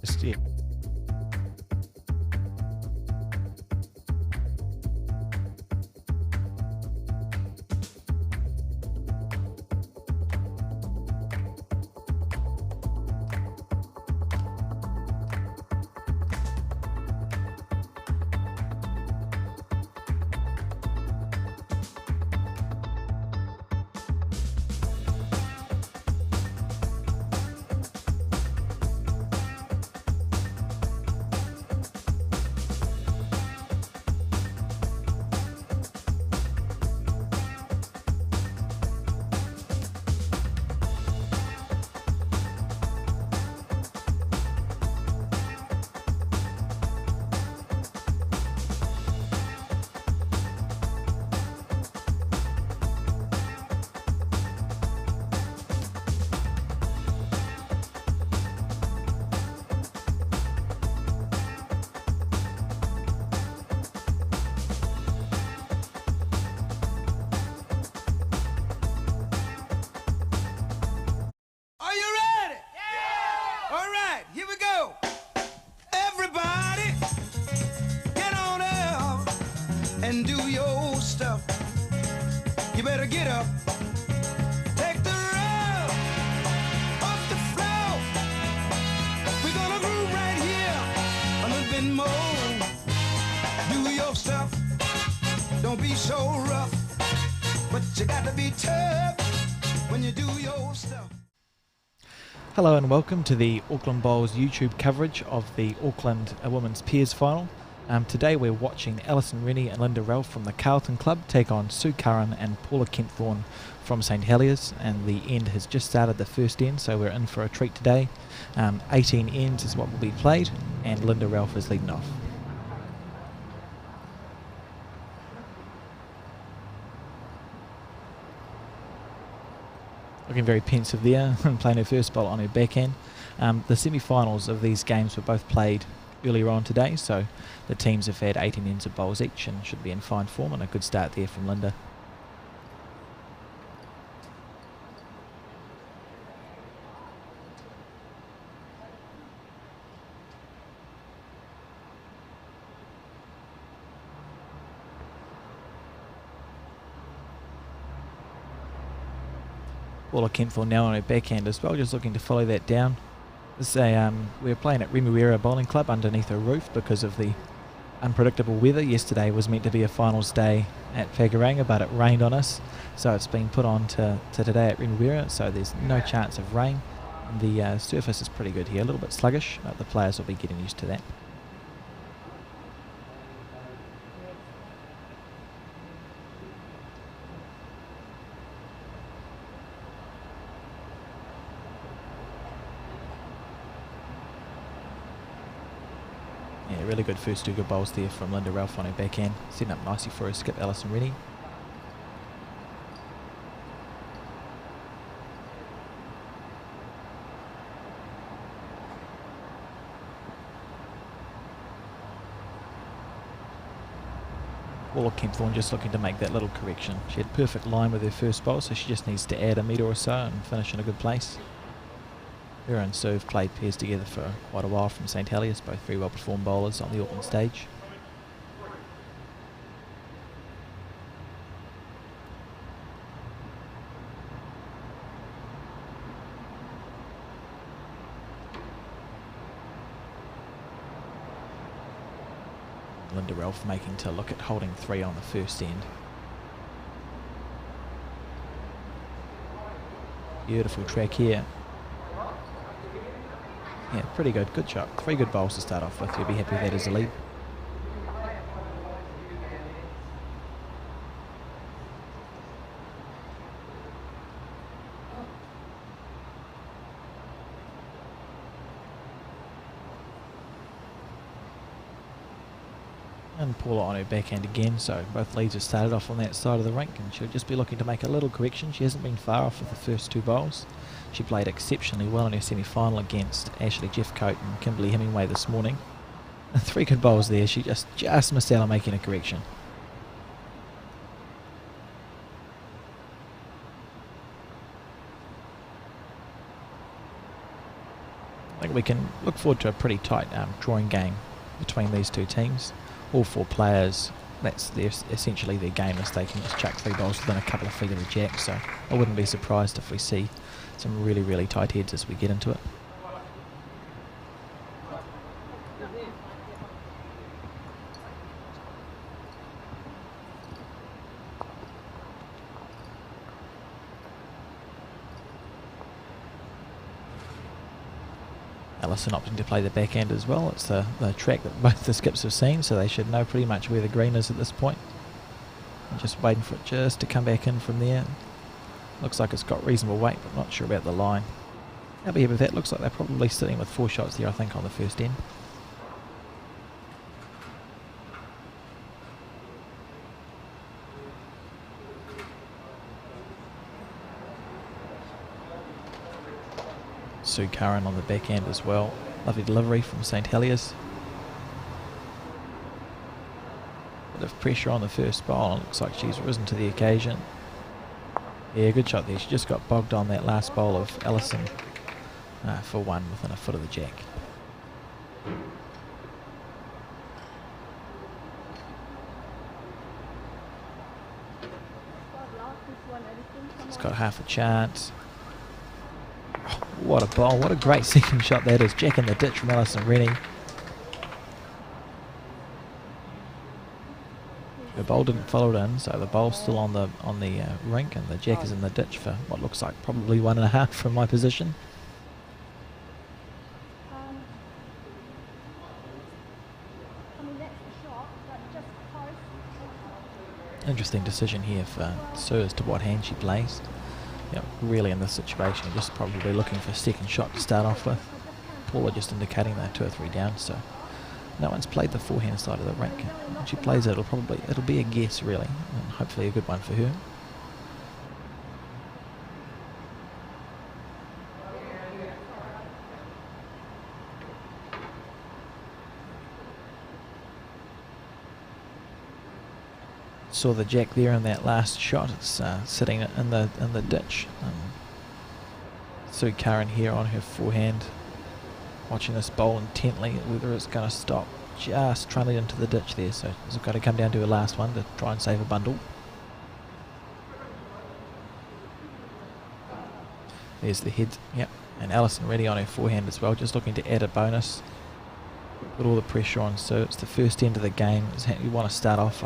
Yeah. Are you ready? Yeah! All right, here we go. Everybody, get on up and do your stuff. You better get up. Take the rub off the floor. We're gonna groove right here a little bit more. Do your stuff. Don't be so rough, but you got to be tough when you do your stuff. Hello and welcome to the Auckland Bowls YouTube coverage of the Auckland Women's Pairs Final. Today we're watching Alison Rennie and Linda Ralph from the Carlton Club take on Sue Curran and Paula Kempthorne from St Heliers, and the end has just started, the first end, so we're in for a treat today. 18 ends is what will be played, and Linda Ralph is leading off. Looking very pensive there and playing her first bowl on her backhand. The semi-finals of these games were both played earlier on today, so the teams have had 18 ends of bowls each and should be in fine form, and a good start there from Linda. Paula Kempthorne now on her backhand as well, just looking to follow that down. We're playing at Remuera Bowling Club underneath a roof because of the unpredictable weather. Yesterday was meant to be a finals day at Whakaranga, but it rained on us, so it's been put on to today at Remuera, so there's no chance of rain. The surface is pretty good here, a little bit sluggish, but the players will be getting used to that. Yeah, really good first two good bowls there from Linda Ralph on her backhand, setting up nicely for her skip, Alison Rennie. Paula Kempthorne just looking to make that little correction. She had perfect line with her first bowl, so she just needs to add a metre or so and finish in a good place. Her and Sue have played pairs together for quite a while from St Heliers, both very well performed bowlers on the Auckland stage. Linda Ralph making to look at holding 3 on the first end. Beautiful track here. Yeah, pretty good. Good shot. 3 good bowls to start off with. You'll be happy with that as a lead. And Paula on her backhand again, so both leads have started off on that side of the rink, and she'll just be looking to make a little correction. She hasn't been far off with the first 2 bowls. She played exceptionally well in her semi-final against Ashley Jeffcoat and Kimberly Hemingway this morning. 3 good bowls there. She just missed out on making a correction. think we can look forward to a pretty tight drawing game between these two teams. All four players, that's essentially their game, is they can just chuck 3 bowls within a couple of feet of the jack, so I wouldn't be surprised if we see some really, really tight heads as we get into it. Ellison opting to play the backhand as well. It's the track that both the skips have seen, so they should know pretty much where the green is at this point. I'm just waiting for it just to come back in from there. Looks like it's got reasonable weight, but not sure about the line. Happy with that. Looks like they're probably sitting with 4 shots there, I think, on the first end. Sue Curran on the backhand as well. Lovely delivery from St Heliers. Bit of pressure on the first bowl, and it looks like she's risen to the occasion. Yeah, good shot there. She just got bogged on that last bowl of Ellison for 1 within a foot of the jack. It's got half a chance. Oh, what a bowl, what a great second shot that is. Jack in the ditch from Alison Rennie. The bowl didn't follow it in, so the bowl's still on the rink, and the jack is in the ditch for what looks like probably 1.5 from my position. Interesting decision here for Sue as to what hand she plays. Yeah, really in this situation, just probably looking for a second shot to start off with. Paula just indicating they're 2 or 3 down, so no one's played the forehand side of the rink. When she plays it, it'll be a guess really, and hopefully a good one for her. Saw the jack there in that last shot. It's sitting in the ditch. Sue Curran here on her forehand, watching this bowl intently, whether it's going to stop. Just trailing into the ditch there, so it's got to come down to her last one to try and save a bundle. There's the head, yep, and Alison ready on her forehand as well, just looking to add a bonus. Put all the pressure on, so it's the first end of the game. You want to start off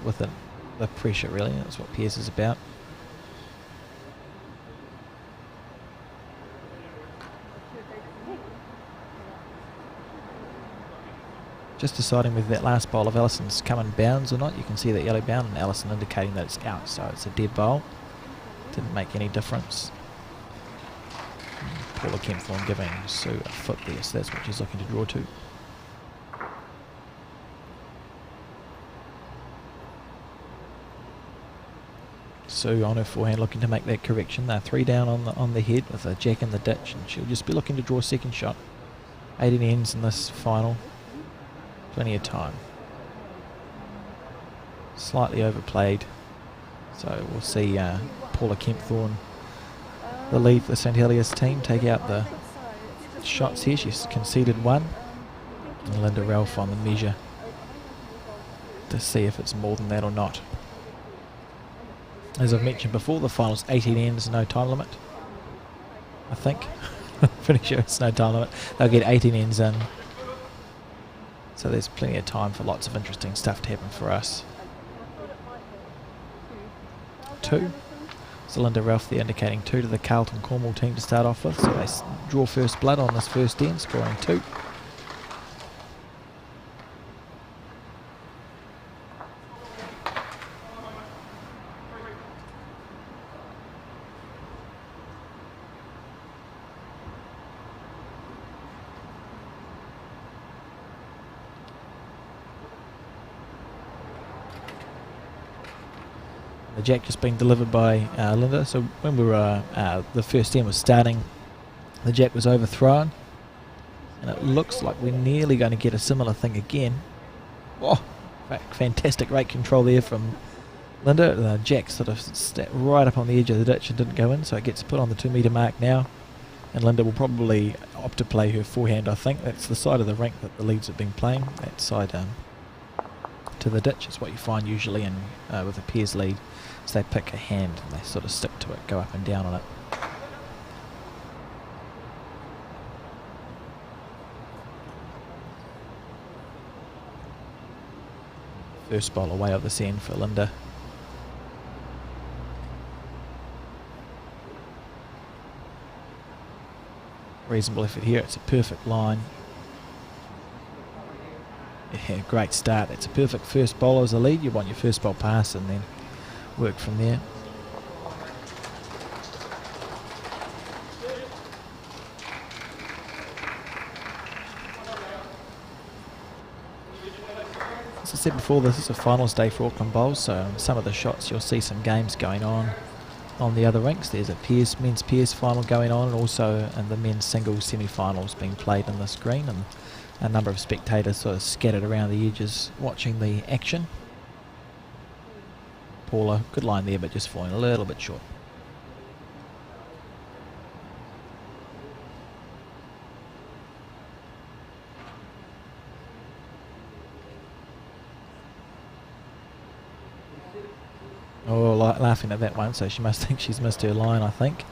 with the pressure really, that's what Pierce is about. Just deciding whether that last bowl of Allison's come in bounds or not. You can see that yellow bound and Allison indicating that it's out, so it's a dead bowl. Didn't make any difference. Paula Kempthorne giving Sue a foot there, so that's what she's looking to draw to. Sue on her forehand looking to make that correction. They're 3 down on the head with a jack in the ditch, and she'll just be looking to draw a second shot. 18 ends in this final. Plenty of time. Slightly overplayed, so we'll see Paula Kempthorne, the lead for the St Heliers team, take out the shots here. She's conceded 1, and Linda Ralph on the measure to see if it's more than that or not. As I've mentioned before, the final's 18 ends, no time limit, I think. Pretty sure it's no time limit. They'll get 18 ends in. So there's plenty of time for lots of interesting stuff to happen for us. 2. So Linda Ralph there indicating 2 to the Carlton Cornwall team to start off with. So they draw first blood on this first end, scoring 2. The jack just being delivered by Linda. So when we were the first end was starting, the jack was overthrown, and it looks like we're nearly going to get a similar thing again. Oh, fantastic rate control there from Linda. The jack sort of sat right up on the edge of the ditch and didn't go in, so it gets put on the 2 metre mark now, and Linda will probably opt to play her forehand, I think. That's the side of the rink that the leads have been playing. That side to the ditch is what you find usually in with a pairs lead. So they pick a hand and they sort of stick to it, go up and down on it. First bowl away at this end for Linda. Reasonable effort here, it's a perfect line. Yeah, great start. That's a perfect first bowl as a lead. You want your first bowl pass and then work from there. As I said before, this is a finals day for Auckland Bowls, so in some of the shots you'll see some games going on the other rinks. There's a men's pairs final going on, and also in the men's singles semi-finals being played in this green, and a number of spectators sort of scattered around the edges watching the action. Paula, good line there, but just falling a little bit short. Oh, laughing at that one, so she must think she's missed her line, I think.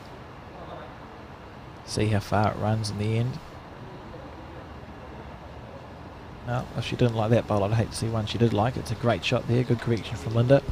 See how far it runs in the end. No, if she didn't like that bowl, I'd hate to see one she did like. It's a great shot there, good correction from Linda.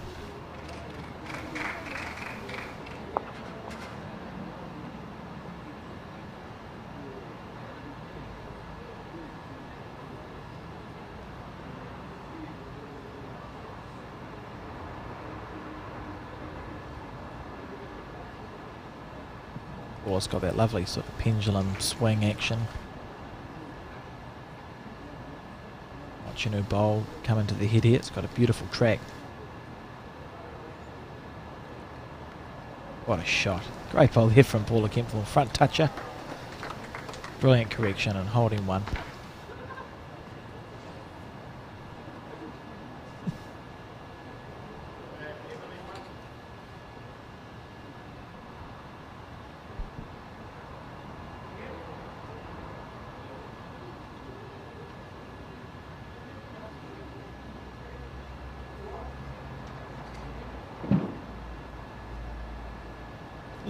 Well, it's got that lovely sort of pendulum swing action. Watching her bowl come into the head here. It's got a beautiful track. What a shot. Great bowl there from Paula Kempthorne. Front toucher. Brilliant correction and holding one.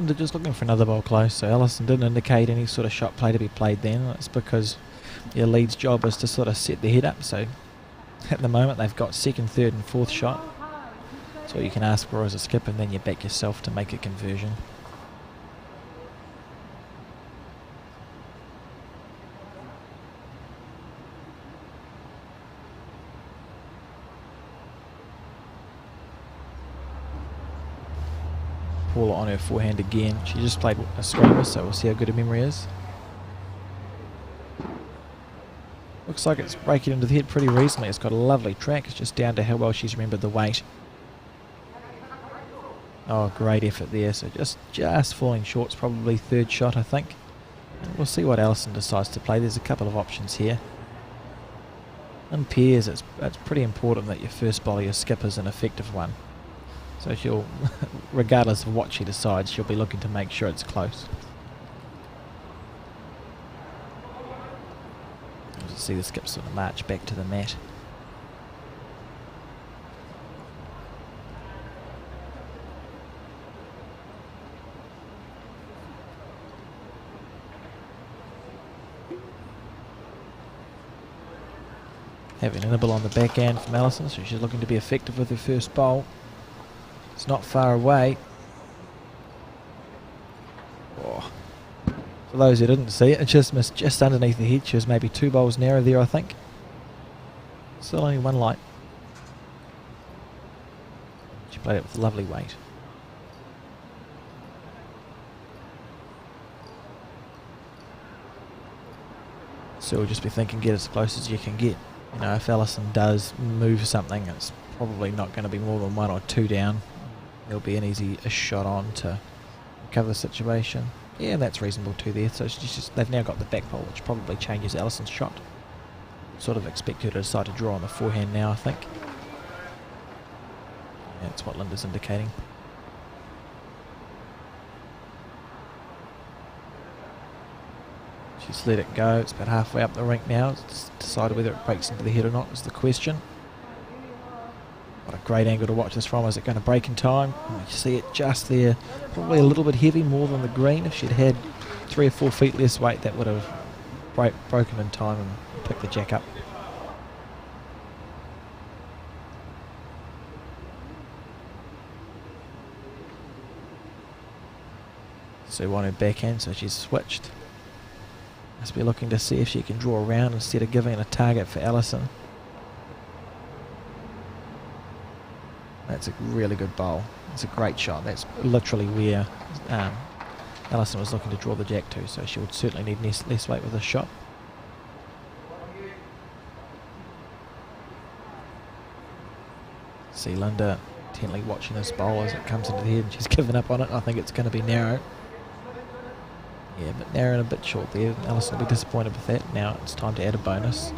They're just looking for another bowl close, so Alison didn't indicate any sort of shot play to be played then. That's because your lead's job is to sort of set the head up, so at the moment they've got second, third and fourth shot. That's all you can ask for as a skip, and then you back yourself to make a conversion. Paula on her forehand again. She just played a screamer, so we'll see how good her memory is. Looks like it's breaking into the head pretty reasonably. It's got a lovely track. It's just down to how well she's remembered the weight. Oh, great effort there. So just falling short. It's probably third shot, I think. And we'll see what Alison decides to play. There's a couple of options here. In pairs, it's pretty important that your first bowl, your skip, is an effective one. So she'll, regardless of what she decides, she'll be looking to make sure it's close. You'll see the skip sort of march back to the mat. Having a nibble on the backhand from Alison, so she's looking to be effective with her first bowl. It's not far away. Oh. For those who didn't see it, it just missed just underneath the head. She was maybe 2 bowls narrow there, I think. Still only one light. She played it with lovely weight. So we'll just be thinking, get as close as you can get. You know, if Alison does move something, it's probably not going to be more than 1 or 2 down. There'll be an easy-ish shot on to cover the situation. Yeah, that's reasonable too there. So they've now got the back pole, which probably changes Alison's shot. Sort of expect her to decide to draw on the forehand now, I think. Yeah, that's what Linda's indicating. She's let it go. It's about halfway up the rink now. It's decided whether it breaks into the head or not is the question. What a great angle to watch this from. Is it going to break in time? Oh, you see it just there. Probably a little bit heavy, more than the green. If she'd had 3 or 4 feet less weight, that would have broken in time and picked the jack up. Sue on her backhand, so she's switched. Must be looking to see if she can draw around instead of giving it a target for Allison. That's a really good bowl. It's a great shot. That's literally where Allison was looking to draw the jack to, so she would certainly need less weight with this shot. See Linda intently watching this bowl as it comes into the head, and she's given up on it. I think it's going to be narrow. Yeah, but narrow and a bit short there. Allison will be disappointed with that. Now it's time to add a bonus.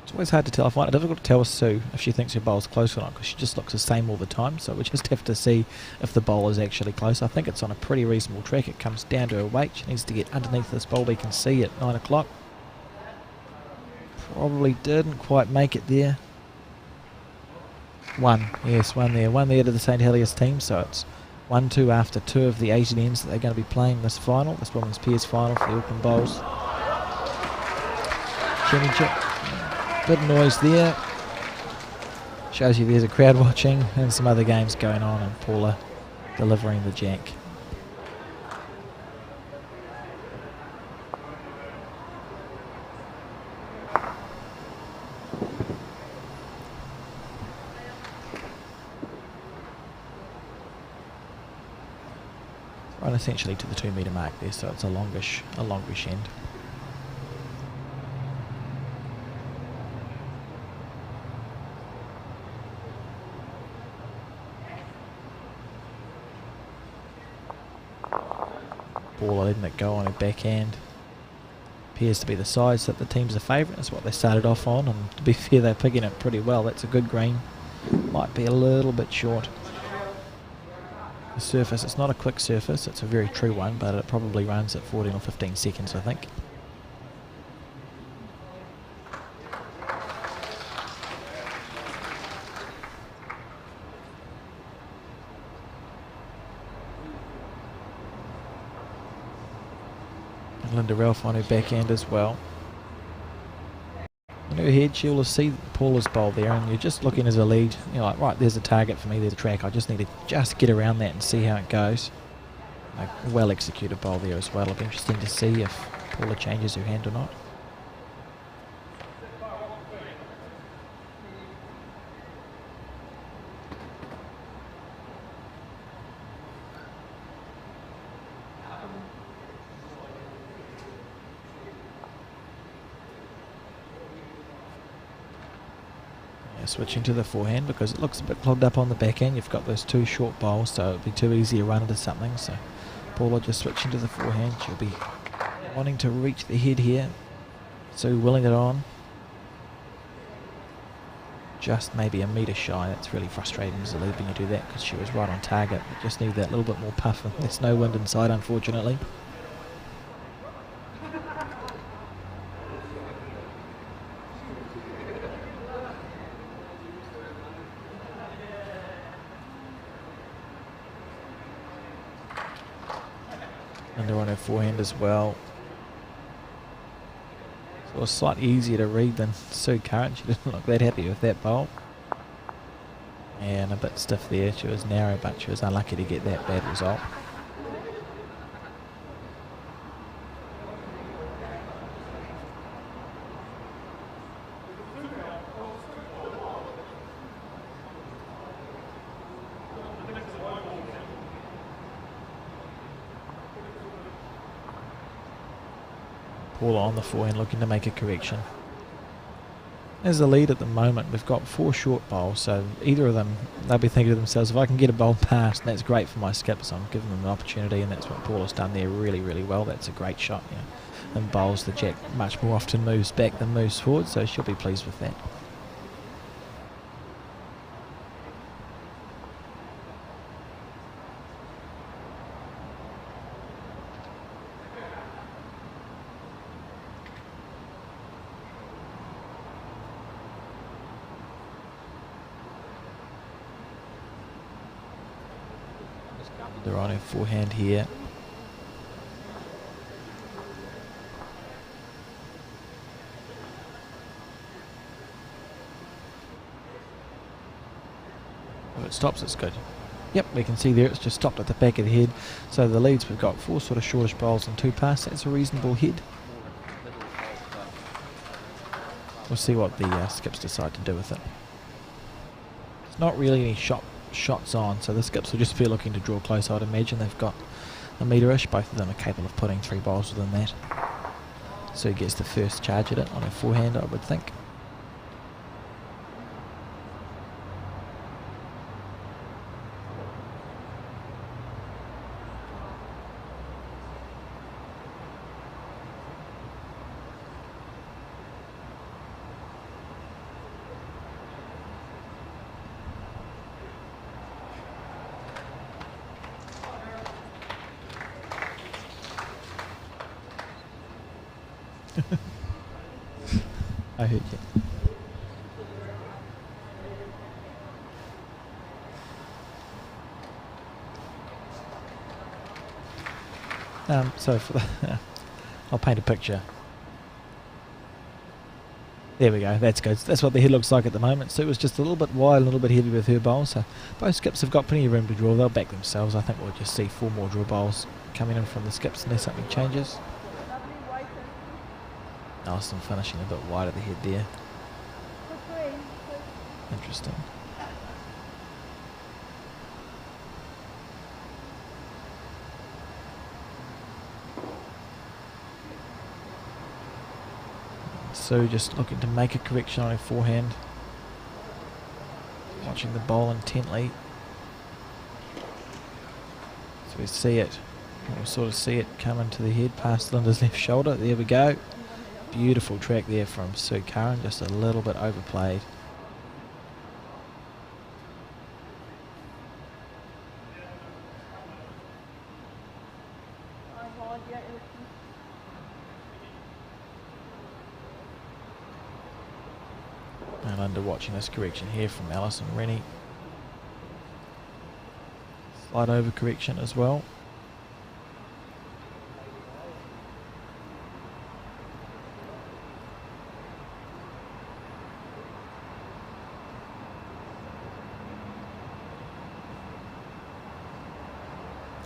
It's always hard to tell. I find it difficult to tell with Sue if she thinks her bowl's close or not, because she just looks the same all the time, so we just have to see if the bowl is actually close. I think it's on a pretty reasonable track. It comes down to her weight. She needs to get underneath this bowl we can see at 9 o'clock. Probably didn't quite make it there. One there to the St Heliers team, so it's 1-2 after 2 of the 18 ends that they're going to be playing this final, this women's pairs final for the Auckland Bowls Championship. Bit of noise there. Shows you there's a crowd watching and some other games going on, and Paula delivering the jack. Run essentially to the 2 metre mark there, so it's a longish end. Paula letting it go on her backhand. Appears to be the size that the team's a favourite. That's what they started off on, and to be fair, they're picking it pretty well. That's a good green. Might be a little bit short. The surface, it's not a quick surface, it's a very true one, but it probably runs at 14 or 15 seconds, I think. Linda Ralph on her backhand as well. In her head, she'll see Paula's bowl there, and you're just looking as a lead. You're like, right, there's a target for me, there's a track. I just need to just get around that and see how it goes. A well executed bowl there as well. It'll be interesting to see if Paula changes her hand or not. Switching to the forehand because it looks a bit clogged up on the backhand. You've got those 2 short bowls, so it'll be too easy to run into something. So Paula just switching to the forehand. She'll be wanting to reach the head here. So willing it on. Just maybe a metre shy. That's really frustrating as a lead when you do that, because she was right on target. But just need that little bit more puff. There's no wind inside, unfortunately. Under on her forehand as well. So it was slightly easier to read than Sue Curran. She didn't look that happy with that bowl. And a bit stiff there. She was narrow, but she was unlucky to get that bad result. Paula on the forehand looking to make a correction. As the lead at the moment, we've got 4 short bowls, so either of them, they'll be thinking to themselves, if I can get a bowl past, that's great for my skips. I'm giving them an opportunity, and that's what Paul has done there really, really well. That's a great shot. And bowls, the jack much more often moves back than moves forward, so she'll be pleased with that. They're on her forehand here. If it stops, it's good. Yep, we can see there it's just stopped at the back of the head. So the leads, we've got 4 sort of shortish bowls and 2 pass. That's a reasonable head. We'll see what the skips decide to do with it. It's not really any shots on, so the skips will just be looking to draw close. I'd imagine they've got a metre-ish. Both of them are capable of putting 3 bowls within that. So he gets the first charge at it on her forehand, I would think. I heard you. So for the I'll paint a picture. There we go, that's good. That's what the head looks like at the moment. So it was just a little bit wide, a little bit heavy with her bowl. So both skips have got plenty of room to draw. They'll back themselves. I think we'll just see 4 more draw bowls coming in from the skips unless something changes. Alison finishing a bit wide at the head there. Interesting. So just looking to make a correction on her forehand. Watching the bowl intently. So we see it. We'll sort of see it come into the head past Linda's left shoulder. There we go. Beautiful track there from Sue Curran, just a little bit overplayed. And under watching this correction here from Alison Rennie. Slight over correction as well.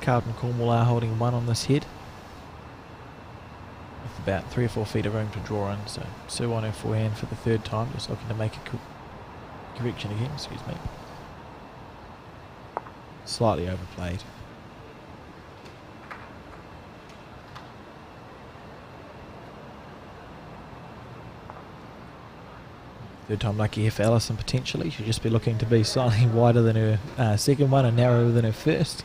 Carlton Cornwall are holding 1 on this head, with about 3 or 4 feet of room to draw in. So Sue on her forehand for the 3rd time, just looking to make a correction again. Excuse me. Slightly overplayed. Third time lucky here for Alison potentially. She'll just be looking to be slightly wider than her second one and narrower than her first.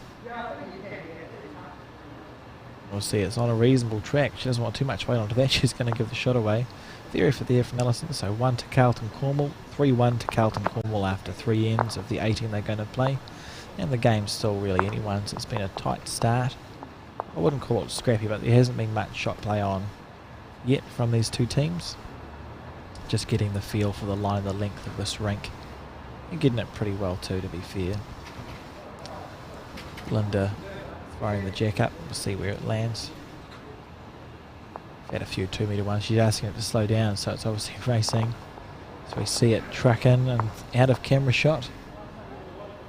We'll see it's on a reasonable track. She doesn't want too much weight onto that. She's going to give the shot away. Very effort there from Alison. So 1 to Carlton Cornwall, 3-1 to Carlton Cornwall after 3 ends of the 18 they're going to play. And the game's still really anyone's. It's been a tight start. I wouldn't call it scrappy, but there hasn't been much shot play on yet from these 2 teams. Just getting the feel for the line and the length of this rink. And getting it pretty well too, to be fair. Linda throwing the jack up. We'll see where it lands. Had a few 2-metre ones. She's asking it to slow down, so it's obviously racing. So we see it truck in and out of camera shot.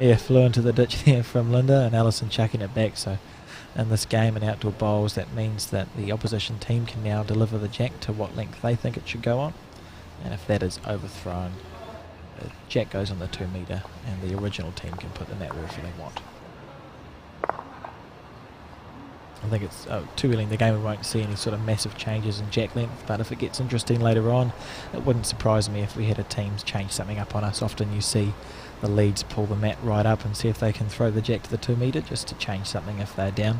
Yeah, flew into the ditch there from Linda, and Alison chucking it back. So in this game in outdoor bowls, that means that the opposition team can now deliver the jack to what length they think it should go on. And if that is overthrown, the jack goes on the 2-metre, and the original team can put the net wherever they want. I think it's too early in the game. We won't see any sort of massive changes in jack length, but if it gets interesting later on, it wouldn't surprise me if we had a team change something up on us. Often you see the leads pull the mat right up and see if they can throw the jack to the 2 metre just to change something if they're down.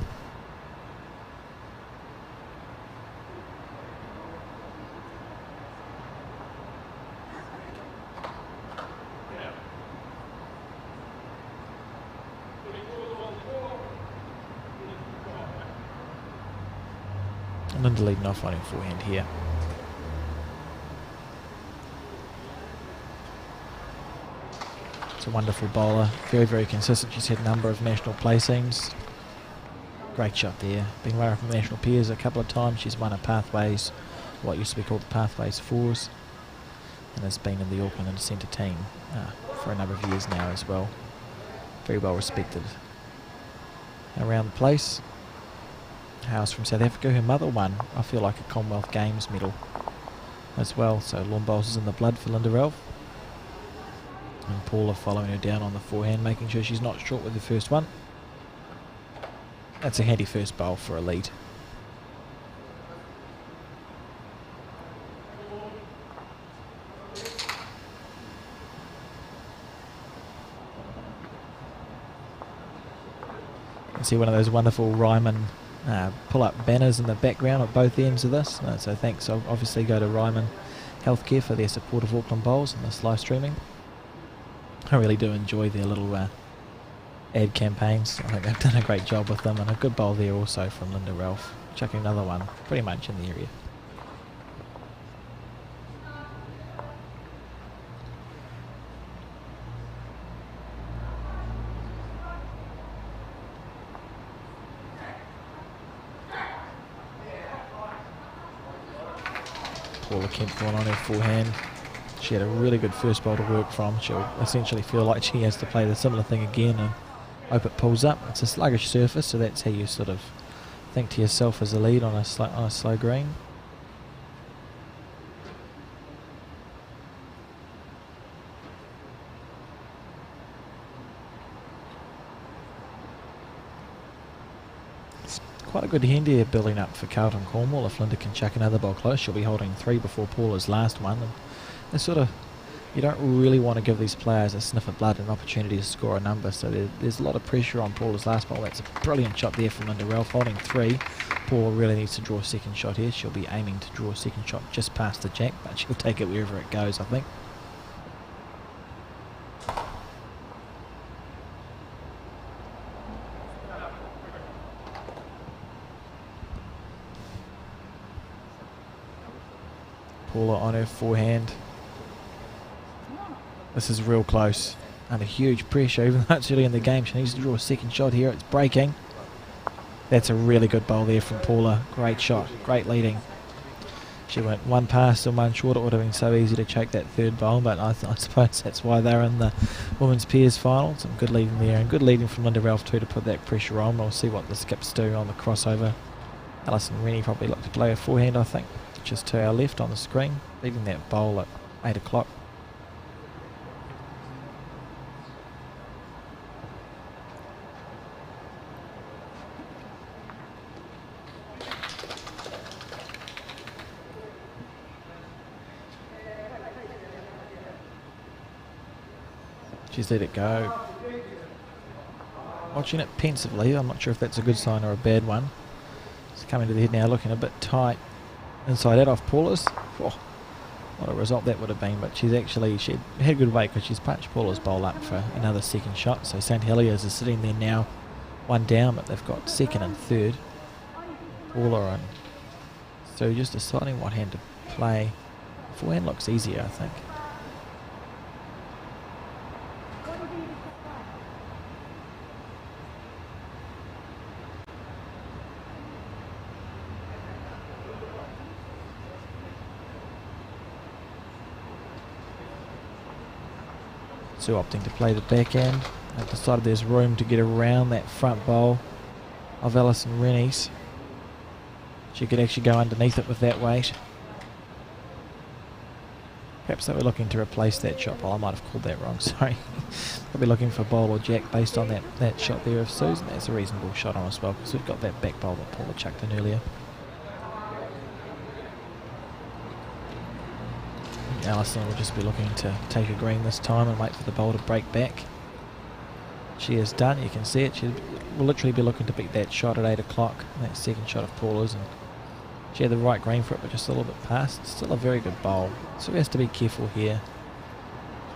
Linda leading off on her forehand here. It's a wonderful bowler, very, very consistent. She's had a number of national placings. Great shot there. Been runner from national peers a couple of times. She's won a Pathways, what used to be called the Pathways Fours, and has been in the Auckland and centre team for a number of years now as well. Very well respected around the place. House from South Africa. Her mother won, I feel like, a Commonwealth Games medal as well. So lawn bowls is in the blood for Linda Ralph. And Paula following her down on the forehand, making sure she's not short with the first one. That's a handy first bowl for a lead. You can see one of those wonderful Ryman pull-up banners in the background at both ends of this. So thanks obviously go to Ryman Healthcare for their support of Auckland Bowls and this live streaming. I really do enjoy their little ad campaigns. I think they've done a great job with them, and a good bowl there also from Linda Ralph. Chucking another one pretty much in the area. Paula Kempthorne on her forehand. She had a really good first bowl to work from. She'll essentially feel like she has to play the similar thing again and hope it pulls up. It's a sluggish surface, so that's how you sort of think to yourself as a lead on a slow green. Quite a good hand here building up for Carlton Cornwall. If Linda can chuck another ball close, she'll be holding 3 before Paula's last one. And they're sort of, you don't really want to give these players a sniff of blood, an opportunity to score a number. So there's a lot of pressure on Paula's last ball. That's a brilliant shot there from Linda Ralph, holding 3. Paula really needs to draw a second shot here. She'll be aiming to draw a second shot just past the jack, but she'll take it wherever it goes, I think. Paula on her forehand. This is real close. Under huge pressure, even though it's early in the game. She needs to draw a second shot here. It's breaking. That's a really good bowl there from Paula. Great shot. Great leading. She went one past and one short. It would have been so easy to choke that third bowl, but I suppose that's why they're in the women's pairs final. Some good leading there, and good leading from Linda Ralph too to put that pressure on. We'll see what the skips do on the crossover. Alison Rennie probably looked to play a forehand, I think. Just to our left on the screen, leading that bowl at 8 o'clock. She's let it go. Watching it pensively. I'm not sure if that's a good sign or a bad one. It's coming to the head now, looking a bit tight. Inside out off Paula's. Oh, what a result that would have been, but she had good weight because she's punched Paula's bowl up for another second shot. So St Heliers is sitting there now, 1 down, but they've got second and third. Paula and so just deciding what hand to play. Forehand looks easier, I think. Sue opting to play the backhand. They've decided there's room to get around that front bowl of Alison Rennie's. She could actually go underneath it with that weight. Perhaps they were looking to replace that shot. Well, I might have called that wrong, sorry. Probably looking for bowl or jack based on that shot there of Susan. That's a reasonable shot on as well, because we've got that back bowl that Paula chucked in earlier. Alison will just be looking to take a green this time and wait for the bowl to break back. She is done, you can see it. She will literally be looking to beat that shot at 8 o'clock, that second shot of Paula's, and she had the right green for it, but just a little bit past. Still a very good bowl, so he has to be careful here.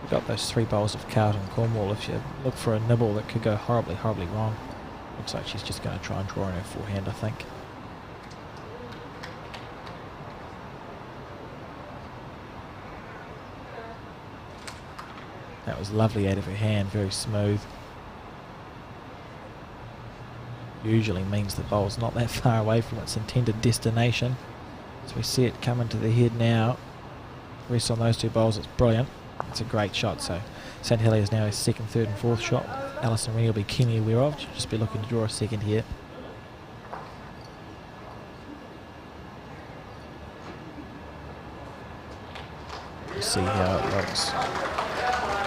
We've got those 3 bowls of Carlton Cornwall. If you look for a nibble that could go horribly, horribly wrong. Looks like she's just going to try and draw in her forehand, I think. That was lovely out of her hand, very smooth. Usually means the bowl's not that far away from its intended destination. So we see it come into the head now. Rest on those 2 bowls, it's brilliant. It's a great shot. So St Heliers now his second, third and fourth shot. Alison Rennie will be keenly aware of. She'll just be looking to draw a second here. We'll see how it looks.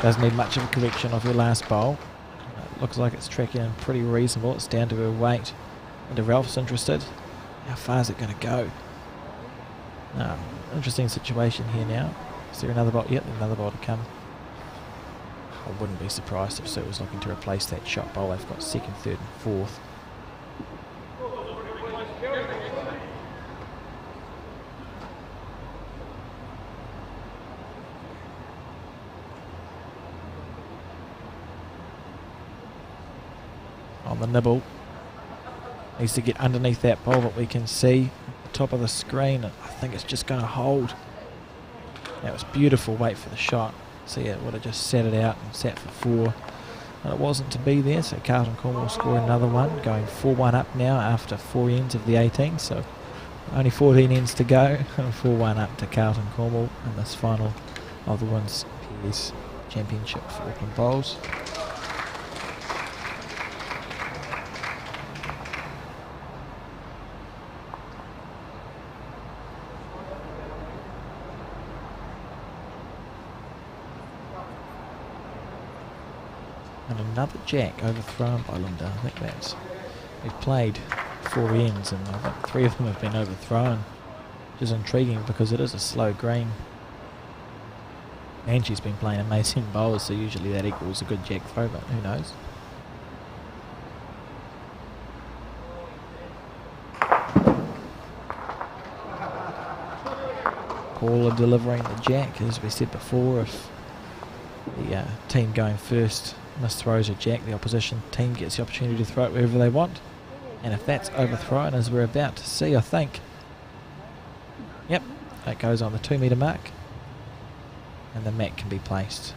Doesn't need much of a correction of her last bowl. Looks like it's tracking in pretty reasonable. It's down to her weight. And if Ralph's interested, how far is it going to go? Interesting situation here now. Is there another bowl? Yep, another bowl to come. I wouldn't be surprised if Sue was looking to replace that shot bowl. They've got second, third and fourth. On the nibble, needs to get underneath that bowl that we can see at the top of the screen. I think it's just going to hold. That was beautiful weight for the shot. See, it would have just sat it out and sat for 4, and it wasn't to be there. So Carlton Cornwall score another one, going 4-1 up now after 4 ends of the 18. So only 14 ends to go, and 4-1 up to Carlton Cornwall in this final of the Women's Pairs Championship for Auckland Bowls. And another jack overthrown by Linda. I think that's... We've played 4 ends and I think 3 of them have been overthrown. Which is intriguing because it is a slow green. And she's been playing amazing bowls, so usually that equals a good jack throw, but who knows. Paula delivering the jack, as we said before. If the team going first misthrows a jack, the opposition team gets the opportunity to throw it wherever they want. And if that's overthrown, as we're about to see, I think, yep, that goes on the 2 metre mark, and the mat can be placed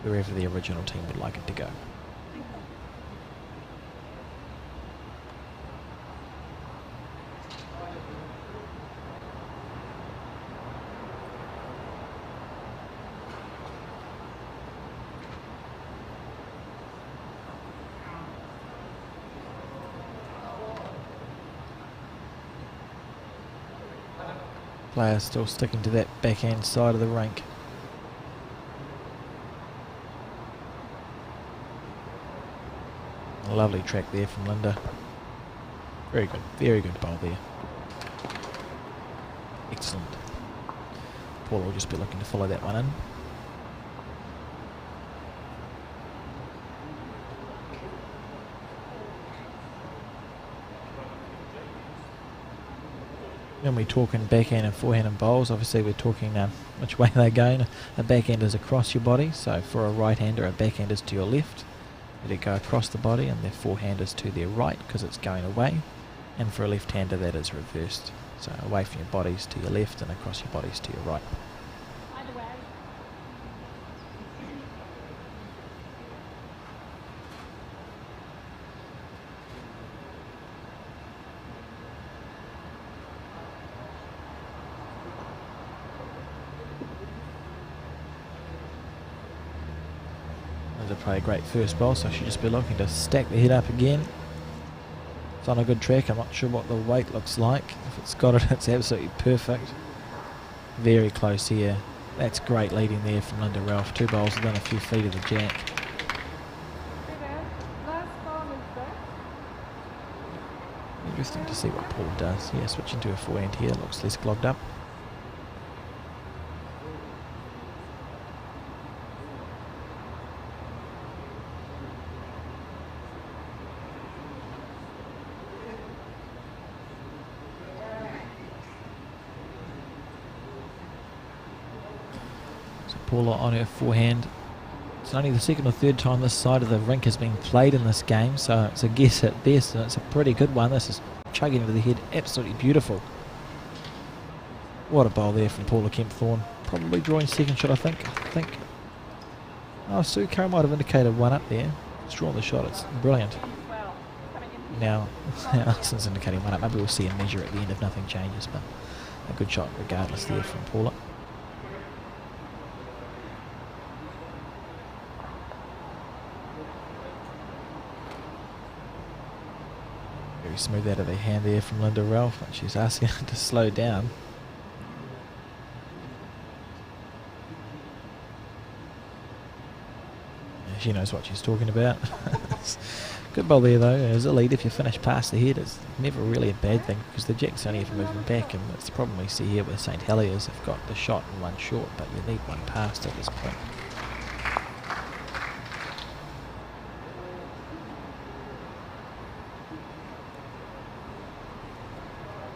wherever the original team would like it to go. Player still sticking to that backhand side of the rink. A lovely track there from Linda. Very good bowl there. Excellent. Paul will just be looking to follow that one in. When we're talking backhand and forehand and bowls, obviously we're talking which way they're going. A backhand is across your body, so for a right-hander, a backhand is to your left. Let it go across the body, and their forehand is to their right because it's going away. And for a left-hander, that is reversed. So away from your bodies to your left and across your bodies to your right. Play a great first bowl, so she'll just be looking to stack the head up again. It's on a good track. I'm not sure what the weight looks like. If it's got it, it's absolutely perfect. Very close here. That's great leading there from Linda Ralph. 2 bowls within a few feet of the jack. Interesting to see what Paul does. Yeah, switching to a forehand here. Looks less clogged up. Paula on her forehand. It's only the second or third time this side of the rink has been played in this game, so it's a guess at best, and it's a pretty good one. This is chugging into the head, absolutely beautiful. What a bowl there from Paula Kempthorne. Probably drawing second shot, I think. Oh, Sue Curran might have indicated one up there. It's drawn the shot, it's brilliant. Now, Alison's indicating one up. Maybe we'll see a measure at the end if nothing changes, but a good shot regardless there from Paula. Very smooth out of the hand there from Linda Ralph, but she's asking her to slow down. She knows what she's talking about. Good bowl there though. As a lead, if you finish past the head, it's never really a bad thing because the jack's only ever moving back, and that's the problem we see here with St Heliers. They've got the shot and one short, but you need one past at this point.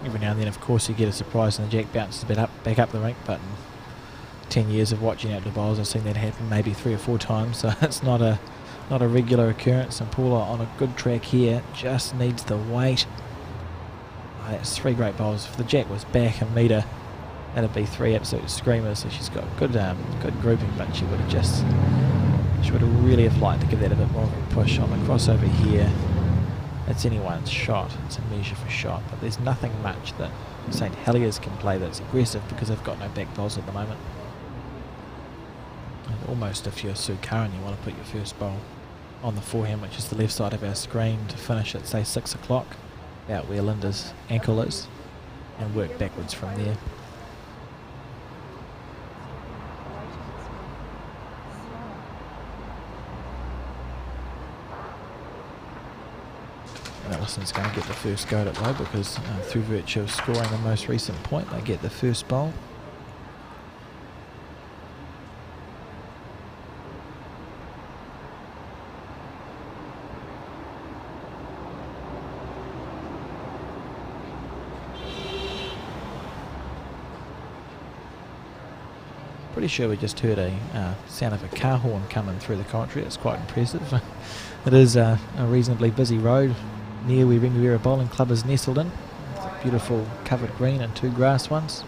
Every now and then, of course, you get a surprise and the jack bounces back up the rink, but in 10 years of watching outdoor bowls, I've seen that happen maybe 3 or 4 times, so it's not a regular occurrence. And Paula on a good track here, just needs the weight. Oh, that's 3 great bowls. If the jack was back and meter, that'd be 3 absolute screamers. So she's got good grouping, but she would have really have liked to give that a bit more of a push on the crossover here. It's anyone's shot. It's a measure for shot, but there's nothing much that St Heliers can play that's aggressive because they've got no back bowls at the moment. And almost if you're Sue Curran, you want to put your first bowl on the forehand, which is the left side of our screen, to finish at say 6 o'clock, about where Linda's ankle is, and work backwards from there. Alison's going to get the first go at it though, because through virtue of scoring the most recent point, they get the first bowl. Pretty sure we just heard a sound of a car horn coming through the commentary. It's quite impressive. It is a reasonably busy road near where Ryman Bowling Club is nestled in. It's a beautiful covered green and 2 grass ones.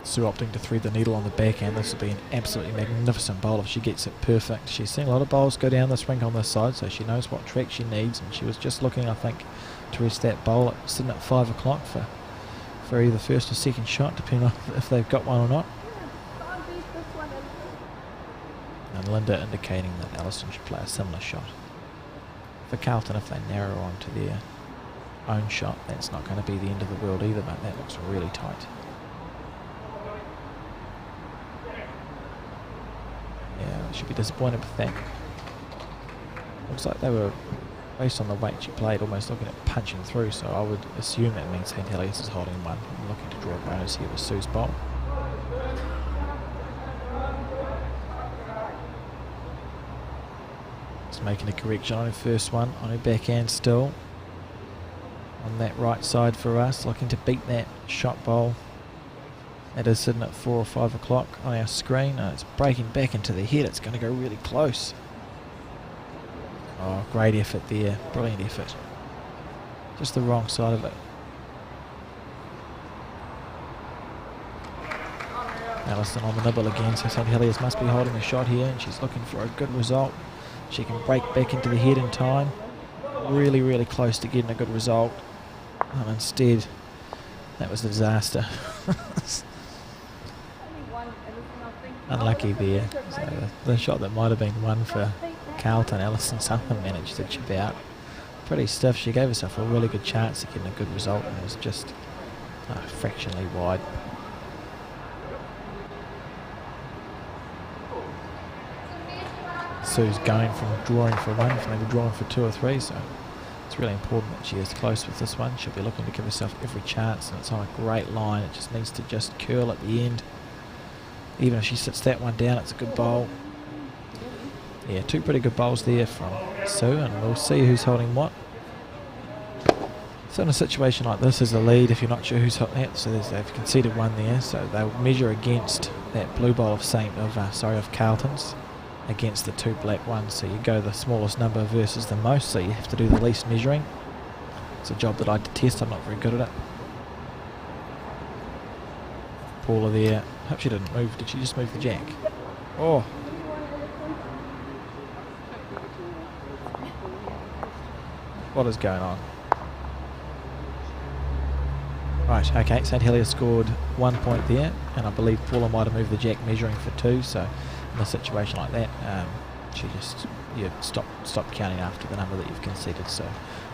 Sue opting to thread the needle on the backhand. This will be an absolutely magnificent bowl if she gets it perfect. She's seen a lot of bowls go down this rink on this side, so she knows what track she needs, and she was just looking, I think, to rest that bowl sitting at 5 o'clock for either first or second shot, depending on if they've got one or not. And Linda indicating that Alison should play a similar shot. For Carlton, if they narrow onto their own shot, that's not going to be the end of the world either, but that looks really tight. Yeah, I should be disappointed with that. Looks like they were, based on the weight she played, almost looking at punching through, so I would assume that means St Heliers is holding one. I'm looking to draw a bonus here with Sue's bowl. Just making a correction on her first one, on her backhand still. On that right side for us, looking to beat that shot bowl. That is sitting at 4 or 5 o'clock on our screen. It's breaking back into the head. It's going to go really close. Oh, great effort there. Brilliant effort. Just the wrong side of it. Alison on the nibble again, so St Heliers must be holding a shot here, and she's looking for a good result. She can break back into the head in time. Really, really close to getting a good result. And instead, that was a disaster. Unlucky there. So the shot that might have been one for Carlton, Alison Sutherland managed to chip out. Pretty stiff. She gave herself a really good chance of getting a good result and was just fractionally wide. Sue's going from drawing for one to maybe drawing for 2 or 3, so it's really important that she is close with this one. She'll be looking to give herself every chance, and it's on a great line. It just needs to just curl at the end. Even if she sits that one down, it's a good bowl. Yeah, 2 pretty good bowls there from Sue, and we'll see who's holding what. So in a situation like this, as a lead, if you're not sure who's holding it, so they've conceded 1 there, so they'll measure against that blue bowl of Carlton's against the 2 black ones. So you go the smallest number versus the most, so you have to do the least measuring. It's a job that I detest. I'm not very good at it. Paula there. Hope she didn't move. Did she just move the jack? Oh. What is going on? Right, okay, St Helier scored 1 point there, and I believe Paula might have moved the jack measuring for 2, so in a situation like that, you stop counting after the number that you've conceded. So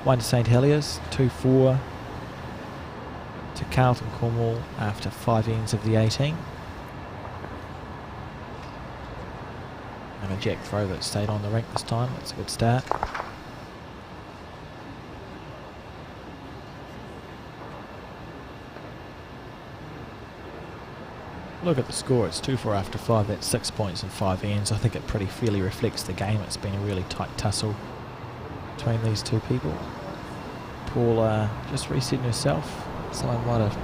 1 to St Heliers, 2-4 to Carlton Cornwall after 5 ends of the 18. And a jack throw that stayed on the rink this time. That's a good start. Look at the score, it's 2-4 after 5, that's 6 points and 5 ends. I think it pretty fairly reflects the game. It's been a really tight tussle between these 2 people. Paula just resetting herself. Someone might have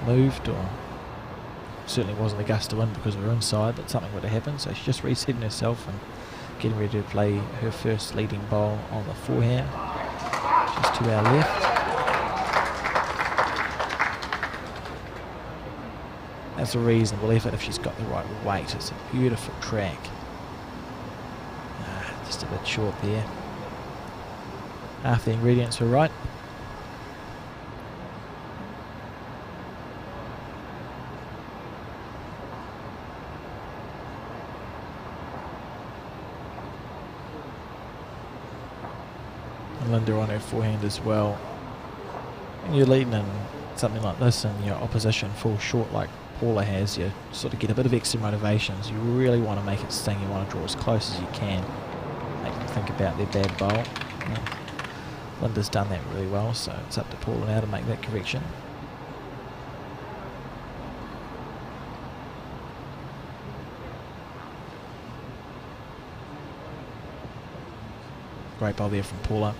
moved, or certainly wasn't a gust of wind because we were inside, but something would have happened. So she's just resetting herself and getting ready to play her first leading bowl on the forehand. She's to our left. That's a reasonable effort if she's got the right weight. It's a beautiful track. Just a bit short there. Half the ingredients were right. And Linda on her forehand as well. When you're leading in something like this and your opposition falls short like Paula has, you sort of get a bit of extra motivations. You really want to make it sting. You want to draw as close as you can. Make them think about their bad bowl. Yeah. Linda's done that really well, so it's up to Paula now to make that correction. Great bowl there from Paula.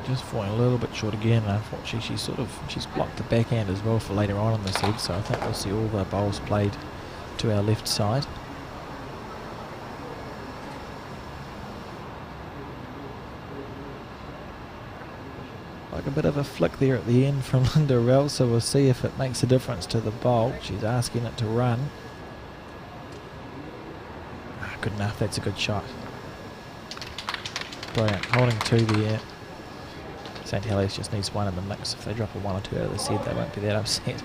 Just falling a little bit short again. Unfortunately, she's blocked the backhand as well for later on in this heat, so I think we'll see all the bowls played to our left side. Like a bit of a flick there at the end from Linda Rell, so we'll see if it makes a difference to the bowl. She's asking it to run. Good enough, that's a good shot. Brilliant, holding 2 there. St Heliers just needs 1 in the mix. If they drop a 1 or 2 out of the set, they won't be that upset.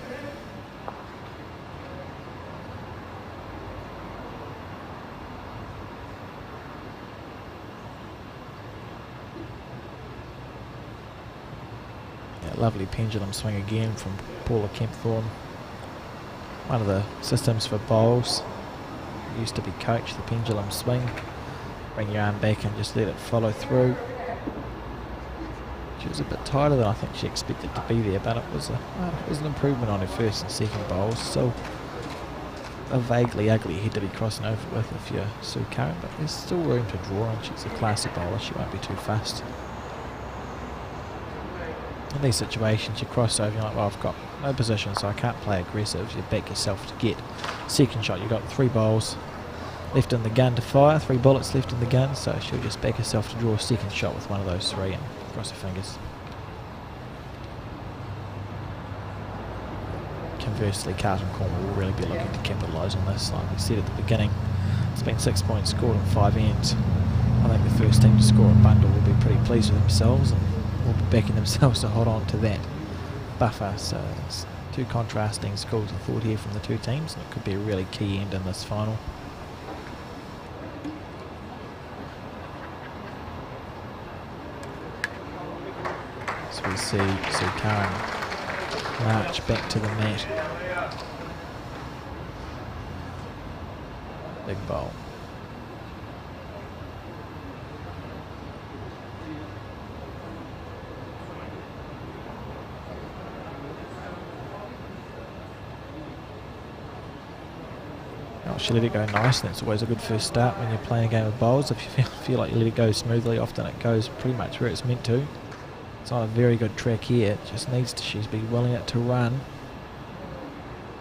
Yeah, lovely pendulum swing again from Paula Kempthorne. One of the systems for bowls used to be coached, the pendulum swing. Bring your arm back and just let it follow through. She was a bit tighter than I think she expected to be there, but it was an improvement on her first and second bowls. Still a vaguely ugly head to be crossing over with if you're Sue Curran, but there's still room to draw, and she's a classy bowler. She won't be too fussed. In these situations, you cross over, you're like, well, I've got no position, so I can't play aggressive. You back yourself to get second shot. You've got 3 bowls left in the gun to fire, 3 bullets left in the gun, so she'll just back herself to draw a second shot with one of those 3 and cross her fingers. Conversely, Carlton Cornwall will really be looking to capitalise on this. Like we said at the beginning, it's been 6 points scored in 5 ends. I think the first team to score a bundle will be pretty pleased with themselves, and will be backing themselves to hold on to that buffer. So it's two contrasting schools of thought here from the two teams, and it could be a really key end in this final. So we see Karen march back to the mat. Big bowl. Oh, she let it go nice, and that's always a good first start when you're playing a game of bowls. If you feel like you let it go smoothly, often it goes pretty much where it's meant to. It's on a very good track here. It just needs to, she's been willing it to run.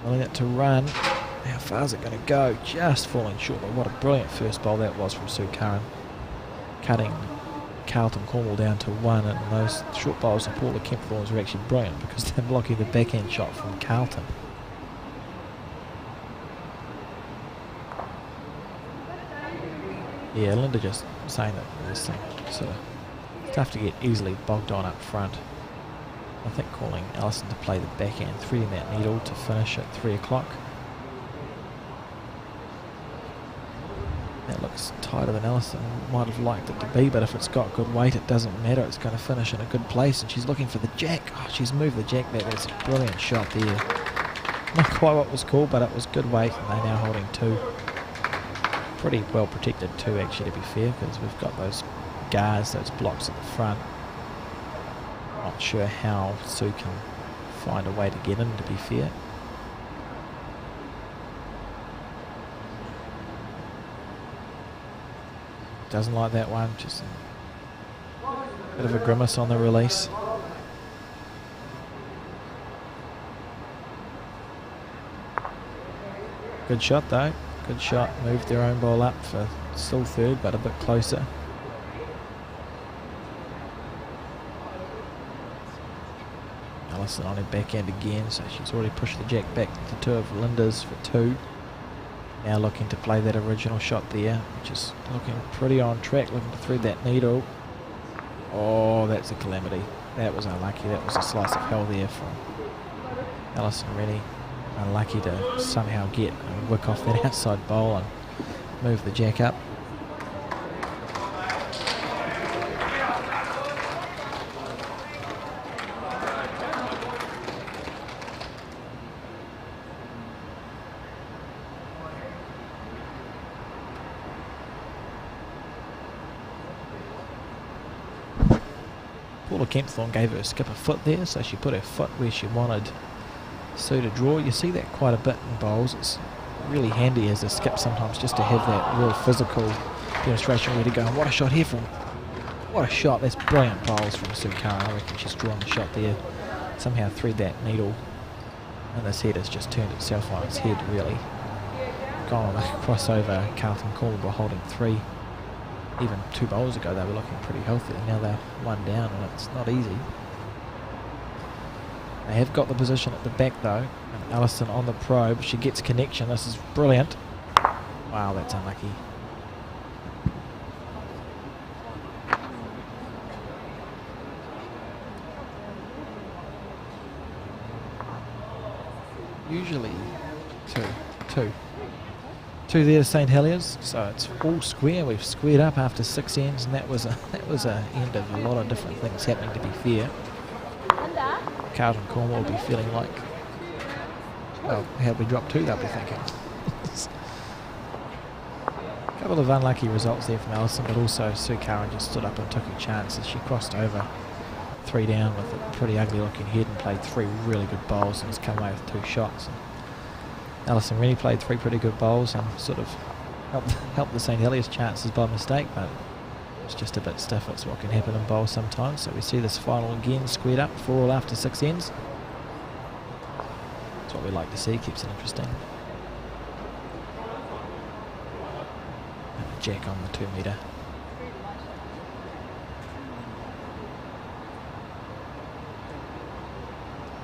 Willing it to run. How far is it going to go? Just falling short, but what a brilliant first bowl that was from Sue Curran. Cutting Carlton Cornwall down to 1, and those short bowls of Paula Kempthorne's were actually brilliant because they're blocking the backhand shot from Carlton. Yeah, Linda just saying that there's some sort of tough to get easily bogged on up front. I think calling Alison to play the backhand, threading that needle to finish at 3 o'clock. That looks tighter than Alison might have liked it to be, but if it's got good weight, it doesn't matter. It's going to finish in a good place, and she's looking for the jack. Oh, she's moved the jack back. That's a brilliant shot there. Not quite what was called, but it was good weight, and they're now holding 2. Pretty well protected too, actually, to be fair, because we've got those guards, those blocks at the front. Not sure how Sue can find a way to get in, to be fair. Doesn't like that one, just a bit of a grimace on the release. Good shot though. Good shot, moved their own ball up for still third, but a bit closer. Alison on her backhand again, so she's already pushed the jack back to 2 of Linda's for 2. Now looking to play that original shot there, which is looking pretty on track, looking to thread that needle. Oh, that's a calamity. That was unlucky. That was a slice of hell there from Alison Rennie. Unlucky to somehow get a wick off that outside bowl and move the jack up. Paula Kempthorne gave her a skip a foot there, so she put her foot where she wanted Sue to draw. You see that quite a bit in bowls. It's really handy as a skip sometimes just to have that real physical demonstration ready to go. And what a shot here from, what a shot. That's brilliant bowls from Sue Curran. I reckon she's drawn the shot there. Somehow thread that needle, and this head has just turned itself on its head, really. Gone on a crossover. Carlton Cornwall were holding 3. Even 2 bowls ago they were looking pretty healthy, and now they're 1 down, and it's not easy. They have got the position at the back though, and Alison on the probe. She gets connection. This is brilliant. Wow, that's unlucky. Usually 2 there to St Heliers, so it's all square. We've squared up after 6 ends, and that was a end of a lot of different things happening, to be fair. Carlton Cornwall will be feeling like, well, how'd we drop 2, they'll be thinking. A couple of unlucky results there from Alison, but also Sue Curran just stood up and took her chances. She crossed over 3 down with a pretty ugly looking head and played 3 really good bowls, and has come away with 2 shots. And Alison really played 3 pretty good bowls and sort of helped the St Heliers chances by mistake, but it's just a bit stiff. It's what can happen in bowls sometimes. So we see this final again squared up 4 all after 6 ends. That's what we like to see, keeps it interesting. And a jack on the 2 metre.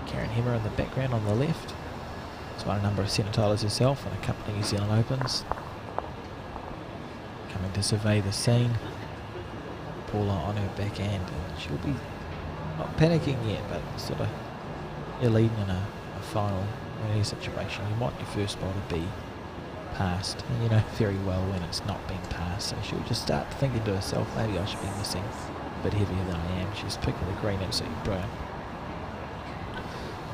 Karen Hemmer in the background on the left. She's won a number of centre titles herself and a couple of New Zealand Opens. Coming to survey the scene. Paula on her backhand, and she'll be Not panicking yet, but sort of you're leading in a final or any situation. You want your first ball to be passed, and you know very well when it's not being passed. So she'll just start thinking to herself, maybe I should be missing a bit heavier than I am. She's picking the green absolutely brilliant.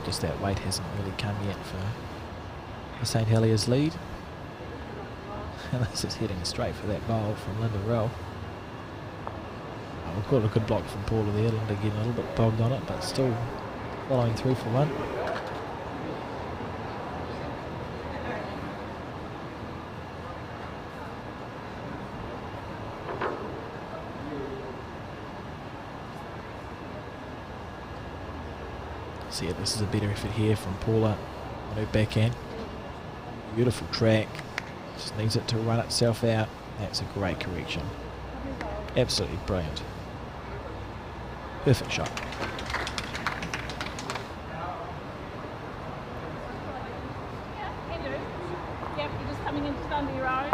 Just that weight hasn't really come yet for the St Heliers lead. And this is heading straight for that bowl from Linda Ralph. We've got a good block from Paula there. Linda getting a little bit bogged on it, but still following through for one. So yeah, this is a better effort here from Paula on her backhand. Beautiful track. Just needs it to run itself out. That's a great correction. Absolutely brilliant. Perfect shot. Yep, you're just coming in just under your own.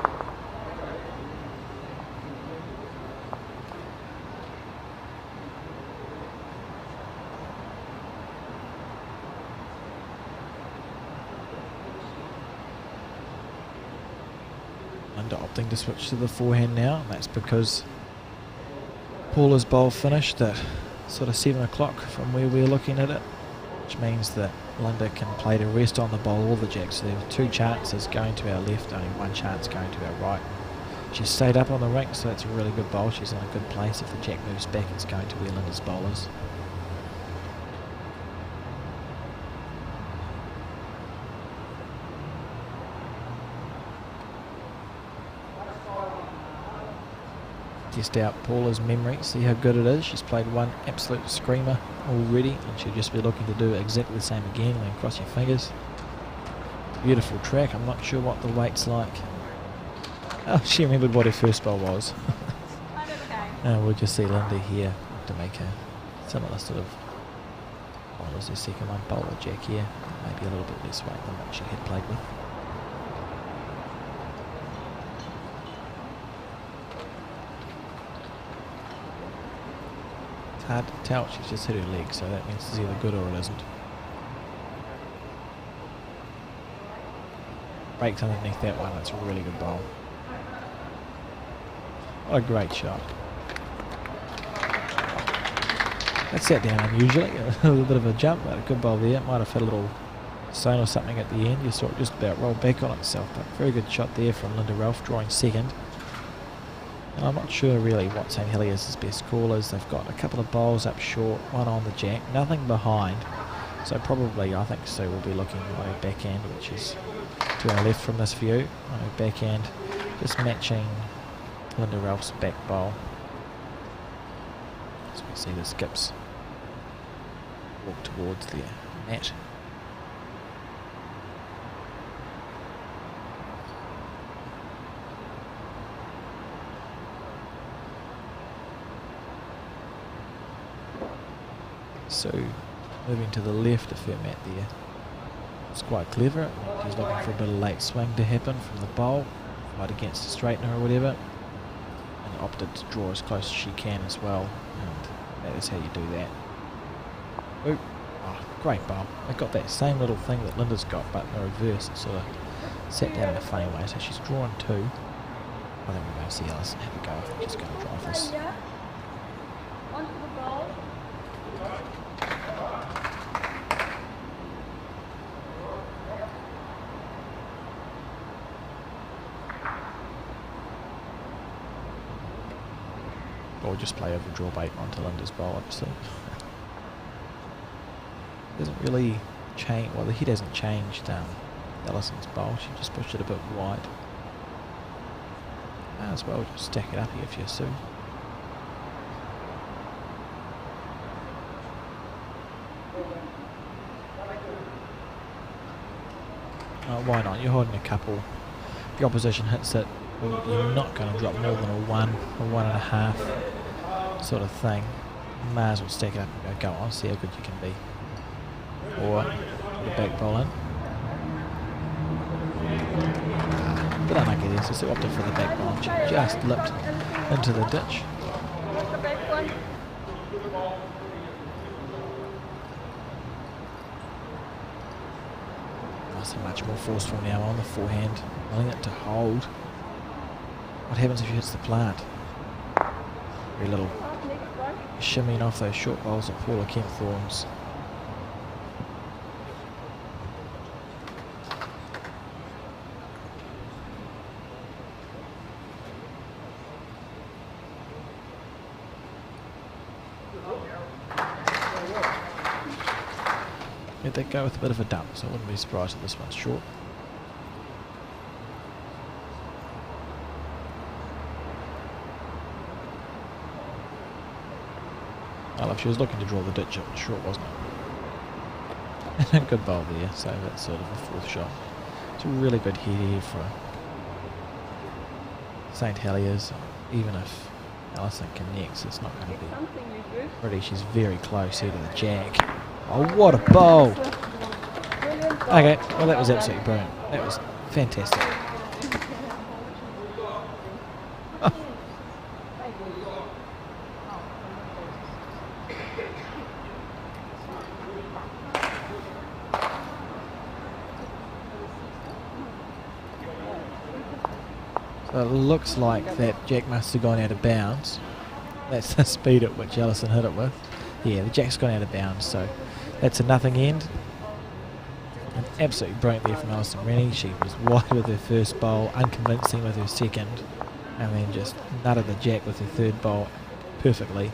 Linda opting to switch to the forehand now, and that's because Paula's bowl finished at sort of 7 o'clock from where we're looking at it, which means that Linda can play to rest on the bowl or the jack. So there are 2 chances going to our left, only 1 chance going to our right. She's stayed up on the rink, so it's a really good bowl. She's in a good place. If the jack moves back, it's going to where Linda's bowl is. Test out Paula's memory, see how good it is. She's played one absolute screamer already, and she'll just be looking to do exactly the same again. Then cross your fingers. Beautiful track. I'm not sure what the weight's like. Oh, she remembered what her first bowl was. And we'll just see Linda here to make a similar sort of bowl as her second one. Bowl or jack here, maybe a little bit less weight than what she had played with. Hard to tell, she's just hit her leg, so that means it's either good or it isn't. Breaks underneath that one, that's a really good bowl. What a great shot. That sat down unusually, a little bit of a jump, but a good bowl there. It might have hit a little stone or something at the end. You saw it just about roll back on itself, but very good shot there from Linda Ralph, drawing second. And I'm not sure really what St Heliers' best call is. They've got a couple of bowls up short, one on the jack, nothing behind. So probably I think Sue will be looking at her backhand, which is to our left from this view. On her backhand, just matching Linda Ralph's back bowl. So we see the skips walk towards the mat. So moving to the left of her mat there. It's quite clever. She's looking for a bit of late swing to happen from the bowl, right against the straightener or whatever, and opted to draw as close as she can as well, and that is how you do that. Ooh. Oh, great bowl. They got that same little thing that Linda's got, but in the reverse. It sort of sat down in a funny way, so she's drawn 2. I think we're going to see Alison have a go. I think she's going to drive this. Onto the bowl. Or just play over draw bait onto Linda's bowl, obviously. Doesn't really change. Well, the head hasn't changed Alison's bowl. She just pushed it a bit wide. Might as well just stack it up here for you, Sue. Why not? You're holding a couple. The opposition hits it. You're not going to drop more than a 1 or 1.5 sort of thing. May as well stack it up and go on, see how good you can be. Or put a back bowl in. Bit unlucky there, so Sue opted for the back bowl. She just lipped into the ditch. Allison much more forceful now on the forehand, willing it to hold. What happens if she hits the plant? Very little shimmying off those short bowls of Paula Kempthorne's. Yeah, they go with a bit of a dump, so I wouldn't be surprised if this one's short. Well, if she was looking to draw the ditch, it was short, wasn't it? Good bowl there, so that's sort of a fourth shot. It's a really good head here for St Heliers. Even if Allison connects, it's not going to be pretty. She's very close here to the jack. Oh, what a bowl! Okay, well that was absolutely brilliant. That was fantastic. So it looks like that jack must have gone out of bounds. That's the speed at which Allison hit it with. Yeah, the jack's gone out of bounds, so that's a nothing end. And absolutely brilliant there from Alison Rennie. She was wide with her first bowl, unconvincing with her second, and then just nutted the jack with her third bowl perfectly.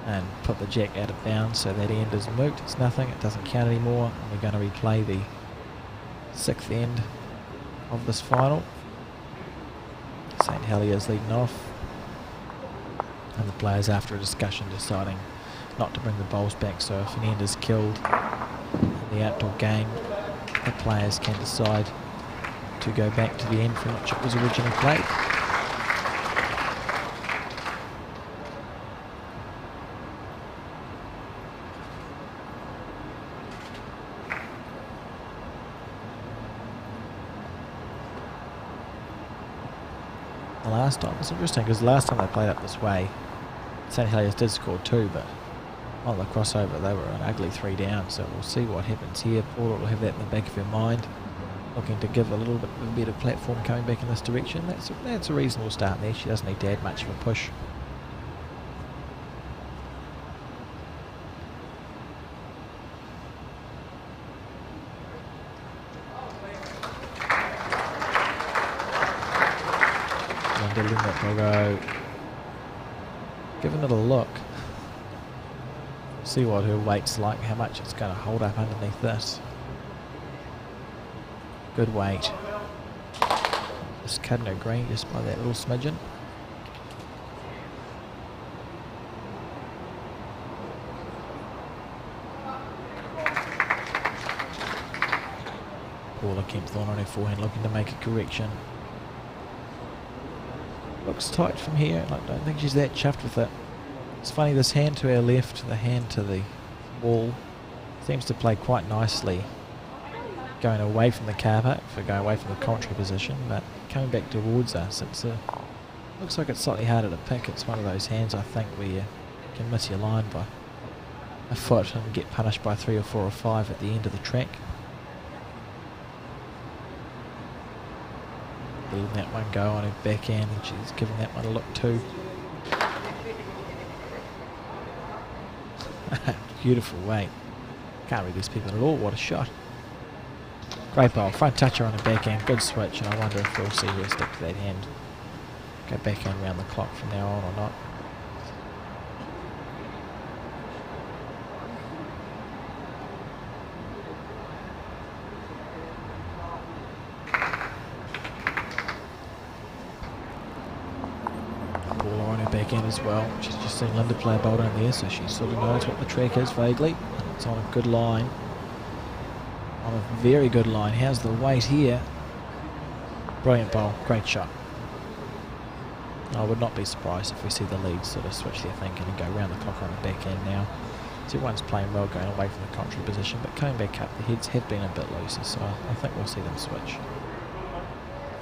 And put the jack out of bounds, so that end is moot. It's nothing, it doesn't count anymore. And we're going to replay the sixth end of this final. St Heliers leading off. And the players, after a discussion, deciding not to bring the bowls back, so if an end is killed in the outdoor game, the players can decide to go back to the end from which it was originally played. The last time, it's interesting because the last time they played up this way, St Heliers did score 2, but on the crossover they were an ugly 3 down, so we'll see what happens here. Paula will have that in the back of her mind, looking to give a little bit of a better platform coming back in this direction. That's a reasonable start there. She doesn't need to add much of a push. Doggo, giving it a look, see what her weight's like, how much it's going to hold up underneath this. Good weight. Just cutting her green just by that little smidgen. Paula Kempthorne on her forehand looking to make a correction. Looks tight from here. I don't think she's that chuffed with it. It's funny, this hand to our left, the hand to the wall, seems to play quite nicely going away from the car park, for going away from the commentary position, but coming back towards us, it's looks like it's slightly harder to pick. It's one of those hands, I think, where you can miss your line by a foot and get punished by 3 or 4 or 5 at the end of the track. Letting that one go on her backhand, and she's giving that one a look too. Beautiful weight. Can't read these people at all. What a shot. Great bowl. Front toucher on her backhand. Good switch, and I wonder if we'll see her stick to that hand. Go backhand round the clock from now on or not. Backhand as well. She's just seen Linda play a bowl down there, so she sort of knows what the track is vaguely. It's on a good line. On a very good line. How's the weight here? Brilliant bowl. Great shot. I would not be surprised if we see the leads sort of switch their thinking and go round the clock on the backhand now. So everyone's playing well going away from the contrary position, but coming back up, the heads have been a bit looser, so I think we'll see them switch.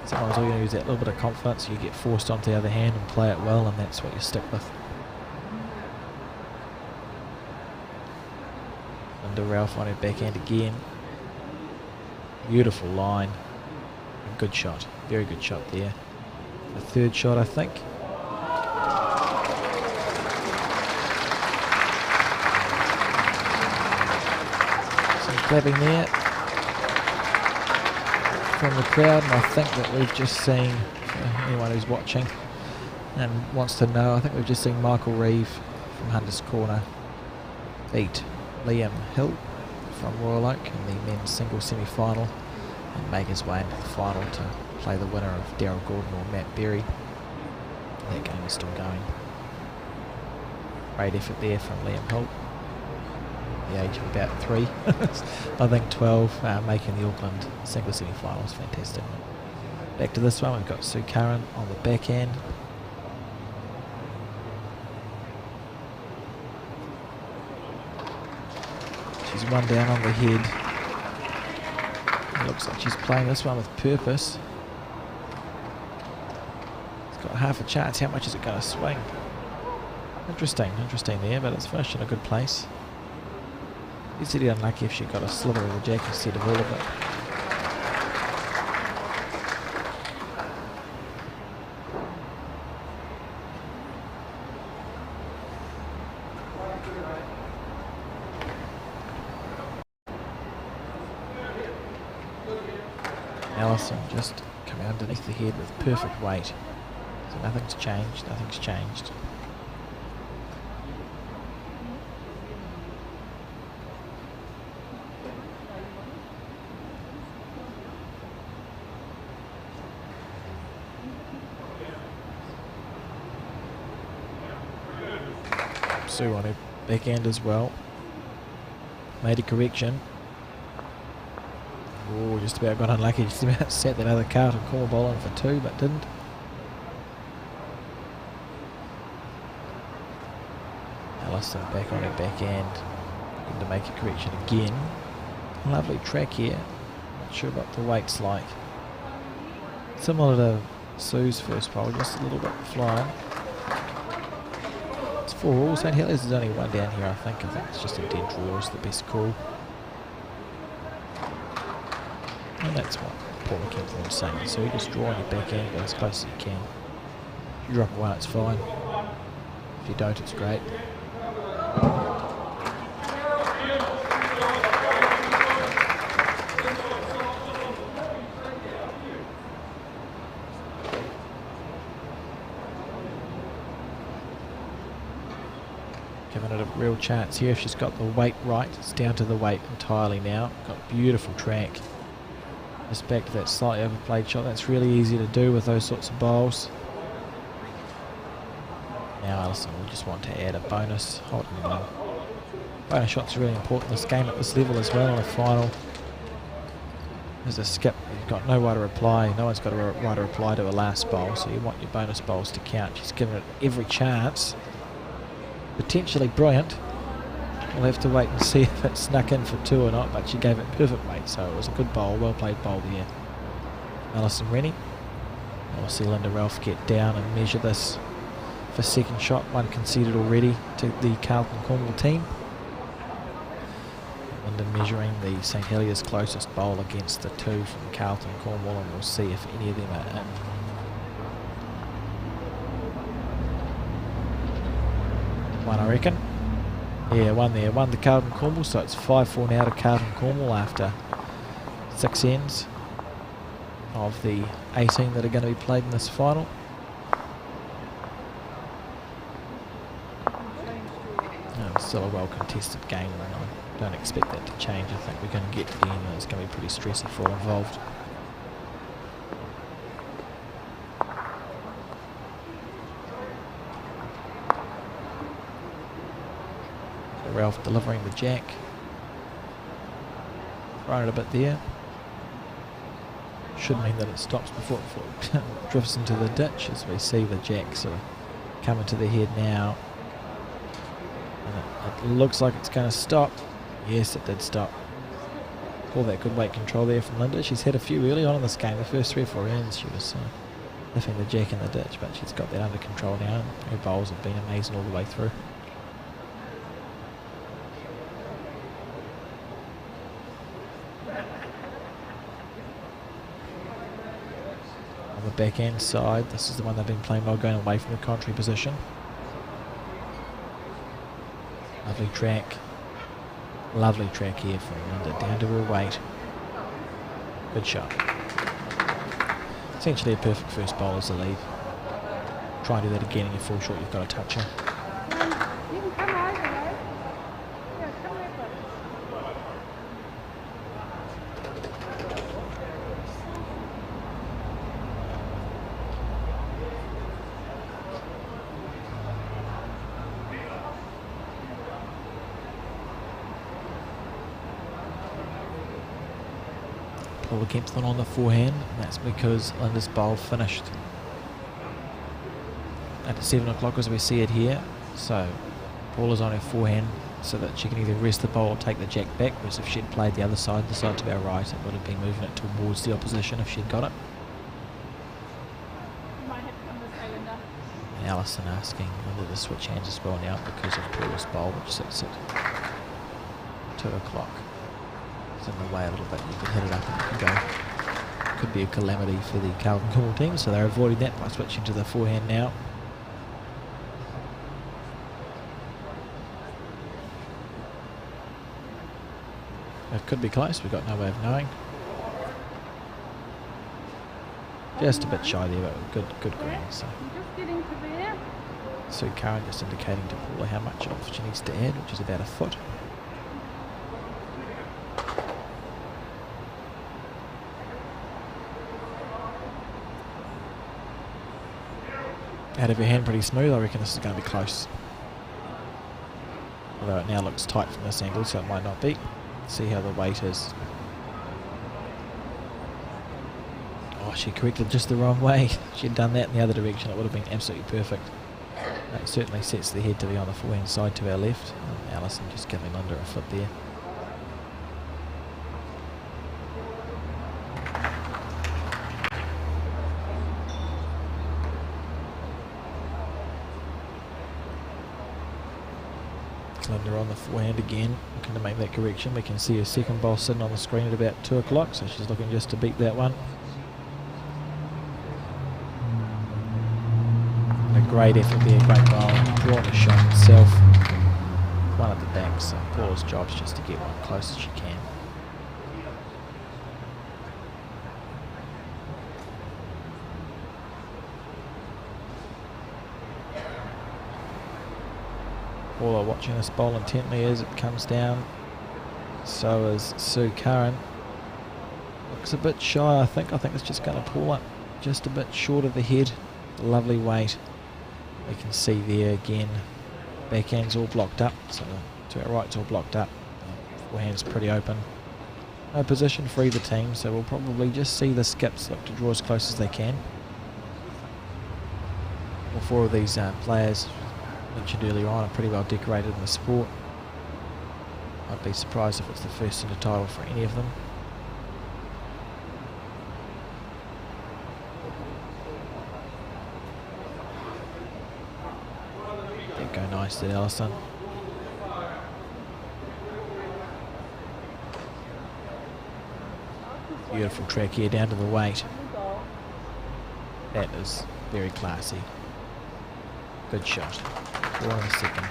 Sometimes all you need is that little bit of confidence. You get forced onto the other hand and play it well, and that's what you stick with. Linda Ralph on her backhand again. Beautiful line. A good shot. Very good shot there. The third shot, I think. Some clapping there from the crowd, and I think that we've just seen, for anyone who's watching and wants to know, I think we've just seen Michael Reeve from Hunters Corner beat Liam Hill from Royal Oak in the men's single semi-final and make his way into the final to play the winner of Darryl Gordon or Matt Berry. That game is still going. Great effort there from Liam Hill. The age of about 3, I think 12, making the Auckland single semi-finals. Fantastic. Back to this one, we've got Sue Curran on the backhand. She's one down on the head. It looks like she's playing this one with purpose. It's got half a chance. How much is it going to swing? Interesting there, but it's finished in a good place. It's really unlucky if she got a sliver of the jack instead of all of it. Allison just coming underneath the head with perfect weight. So nothing's changed. Sue on her backhand as well. Made a correction. Oh, just about got unlucky. Just about sat that other Carlton Cornwall ball in for 2, but didn't. Allison back on her backhand. Looking to make a correction again. Lovely track here. Not sure what the weight's like. Similar to Sue's first bowl, just a little bit flying. It's 4 all. St Heliers is only 1 down here, I think. It's just a dead draw is the best call. And that's what Paul McKenzie was saying. So you just draw on your backhand, go as close as you can. If you drop one, it's fine. If you don't, it's great. Giving it a real chance here if she's got the weight right. It's down to the weight entirely now. Got a beautiful track. Just back to that slightly overplayed shot. That's really easy to do with those sorts of bowls. Now Allison will just want to add a bonus. Holding the ball. Bonus shot's really important in this game at this level as well in a final. There's a skip. You've got no right to reply. No one's got a right to reply to a last bowl, so you want your bonus bowls to count. She's given it every chance. Potentially brilliant. We'll have to wait and see if it snuck in for 2 or not, but she gave it perfect weight, so it was a good bowl, well played bowl there. Alison Rennie. And we'll see Linda Ralph get down and measure this for second shot, one conceded already to the Carlton Cornwall team. Linda measuring the St Heliers closest bowl against the 2 from Carlton Cornwall, and we'll see if any of them are in. One, I reckon. Yeah, one there. One to Carlton Cornwall, so it's 5-4 now to Carlton Cornwall after 6 ends of the 18 that are going to be played in this final. Still a well-contested game, and I don't expect that to change. I think we're going to get to the end and it's going to be pretty stressy for all involved. Ralph delivering the jack. Throwing it a bit there. Should mean that it stops before it drifts into the ditch, as we see the jack sort of coming to the head now. And it looks like it's going to stop. Yes, it did stop. All that good weight control there from Linda. She's had a few early on in this game. The first 3 or 4 ends she was lifting the jack in the ditch, but she's got that under control now. Her bowls have been amazing all the way through. the backhand side. This is the one they've been playing well, going away from the contrary position. Lovely track. Lovely track here from Linda, down to her weight. Good shot. Essentially a perfect first bowl as a lead. Try and do that again in your full shot, you've got to touch her. You can come over, though. Yeah, come over. Paula Kempston on the forehand, and that's because Linda's bowl finished at 7 o'clock as we see it here. So Paula's on her forehand so that she can either rest the bowl or take the jack back, whereas if she'd played the other side, the side to our right, it would have been moving it towards the opposition if she'd got it. You might have to come this way, Linda. And Alison asking Linda to switch hands as well now because of Paula's bowl, which sits at 2 o'clock. It's in the way a little bit. You can hit it up and it can go. Could be a calamity for the Carlton Cornwall team, so they're avoiding that by switching to the forehand now. It could be close, we've got no way of knowing. Just a bit shy there, but good green. So You're just getting to there. Sue Curran just indicating to Paula how much off she needs to add, which is about a foot. Out of your hand pretty smooth, I reckon this is going to be close. Although it now looks tight from this angle, so it might not be. See how the weight is. Oh, she corrected just the wrong way. If she'd done that in the other direction, it would have been absolutely perfect. That certainly sets the head to be on the forehand side to our left. And Alison just giving Linda a foot there. Linda on the forehand again, looking to make that correction. We can see her second ball sitting on the screen at about 2 o'clock, so she's looking just to beat that one. A great effort there, great bowl, drawn the shot itself. One at the back, so Paula's job is just to get one close as she can. Paula watching this bowl intently as it comes down. So is Sue Curran. Looks a bit shy, I think. I think it's just going to pull up just a bit short of the head. Lovely weight. We can see there again. Backhand's all blocked up. So to our right's all blocked up. Forehand's pretty open. No position for either team, so we'll probably just see the skips look to draw as close as they can. All four of these players mentioned earlier on are pretty well decorated in the sport. I'd be surprised if it's the first in the title for any of them. Did go nice there, Alison. Beautiful track here down to the weight. That is very classy. Good shot. 4 in a second.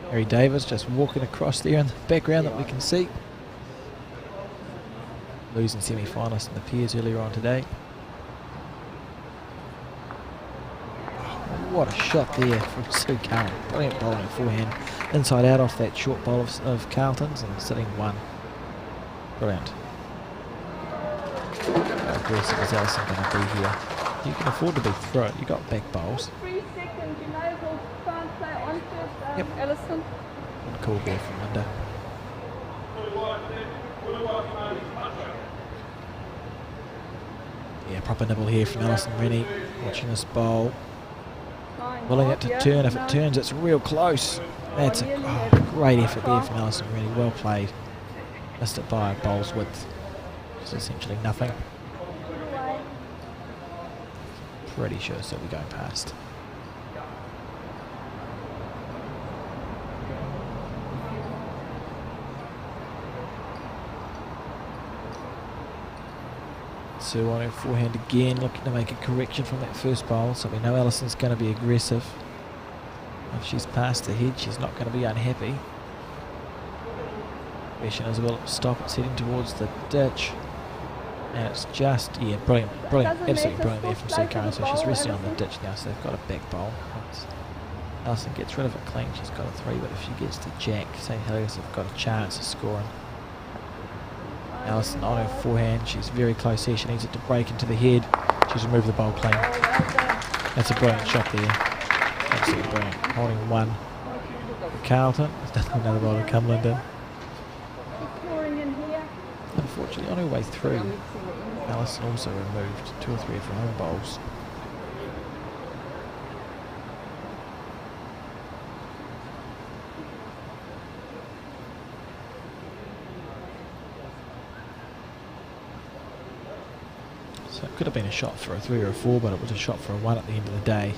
Harry Davis just walking across there in the background that we can see. Losing semi-finalist in the Piers earlier on today. What a shot there from Sue Curran. Brilliant bowling forehand. Inside out off that short bowl of Carlton's and sitting one. Brilliant. How aggressive is Alison going to be here? You can afford to be through it. You've got back bowls. 3 seconds, you may as well try and play on first, Yep. Alison. Good call there from Linda. Yeah, proper nibble here from Alison Rennie. Watching this bowl. Willing it to turn. If it turns, it's real close. That's a great effort there from Alison Rennie. Well played. missed it by a bowl's width, which is essentially nothing. Pretty sure it's still be going past. So on her forehand again, looking to make a correction from that first bowl. So we know Allison's going to be aggressive. If she's past the head, she's not going to be unhappy. Question is, will it stop it heading towards the ditch? And it's just, yeah, brilliant, absolutely brilliant there from Sue Curran. So she's resting on the ditch now, so they've got a back bowl. Allison gets rid of it clean, she's got a 3, but if she gets to jack, St Heliers have got a chance of scoring. Allison on her forehand, she's very close here, she needs it to break into the head. She's removed the bowl clean. That's a brilliant shot there, absolutely brilliant. Holding 1 for Carlton, another bowl to come, Linda. Unfortunately, on her way through, Allison also removed 2 or 3 of her own bowls. So it could have been a shot for a 3 or a 4, but it was a shot for a 1 at the end of the day.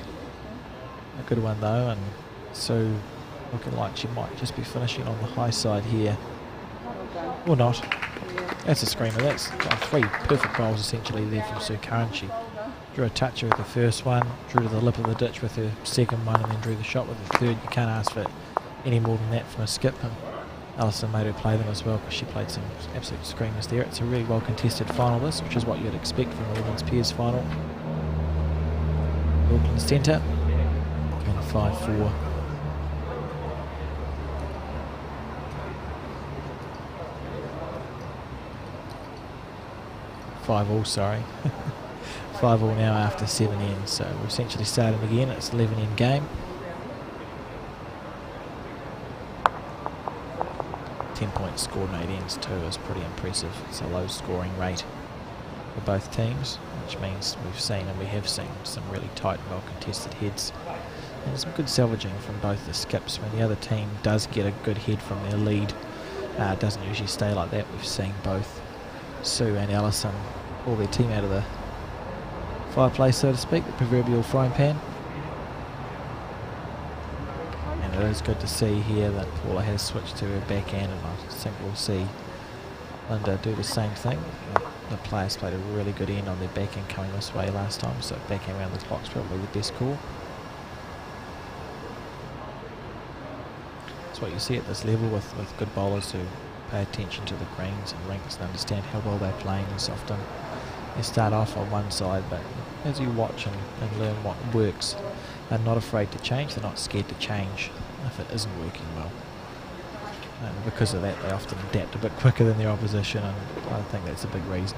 A good one though, and so looking like she might just be finishing on the high side here. Or not. That's a screamer. That's 3 perfect bowls essentially there from Sue Curran. She drew a toucher with the first one, drew to the lip of the ditch with her second one, and then drew the shot with the third. You can't ask for any more than that from a skip. And Allison made her play them as well because she played some absolute screamers there. It's a really well contested final this, which is what you'd expect from a women's pairs final. Auckland Centre, and 5-4. 5-all, sorry. 5-all now after 7 ends, so we're essentially starting again. It's 11 end game. 10 points scored in 8 ends too is pretty impressive. It's a low scoring rate for both teams, which means we've seen and we have seen some really tight and well contested heads. And some good salvaging from both the skips. When the other team does get a good head from their lead, it doesn't usually stay like that. We've seen both Sue and Allison pull their team out of the fireplace, so to speak, the proverbial frying pan. And it is good to see here that Paula has switched to her backhand, and I think we'll see Linda do the same thing. The players played a really good end on their backhand coming this way last time, so backhand around the clock's probably the best call. That's what you see at this level with good bowlers who pay attention to the greens and rinks and understand how well they're playing. And often they start off on one side, but as you watch and learn what works, they're not afraid to change. They're not scared to change if it isn't working well. And because of that, they often adapt a bit quicker than their opposition, and I think that's a big reason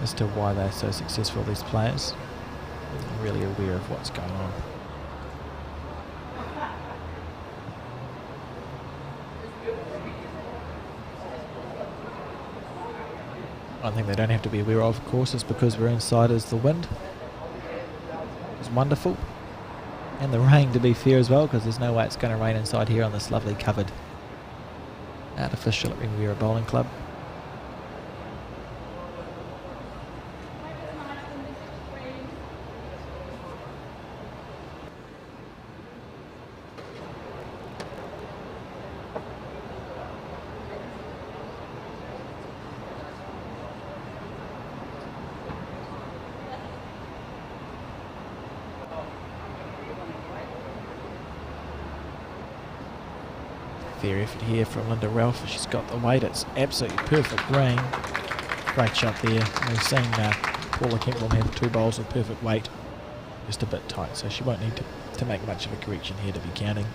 as to why they're so successful, these players. They're really aware of what's going on. One thing they don't have to be aware of course, is because we're inside, is the wind. It's wonderful. And the rain, to be fair as well, because there's no way it's going to rain inside here on this lovely covered artificial Riviera Bowling Club. Fair effort here from Linda Ralph. She's got the weight. It's absolutely perfect grain. Great shot there. We've seen Paula Kemp will have 2 bowls of perfect weight. Just a bit tight, so she won't need to make much of a correction here to be counting.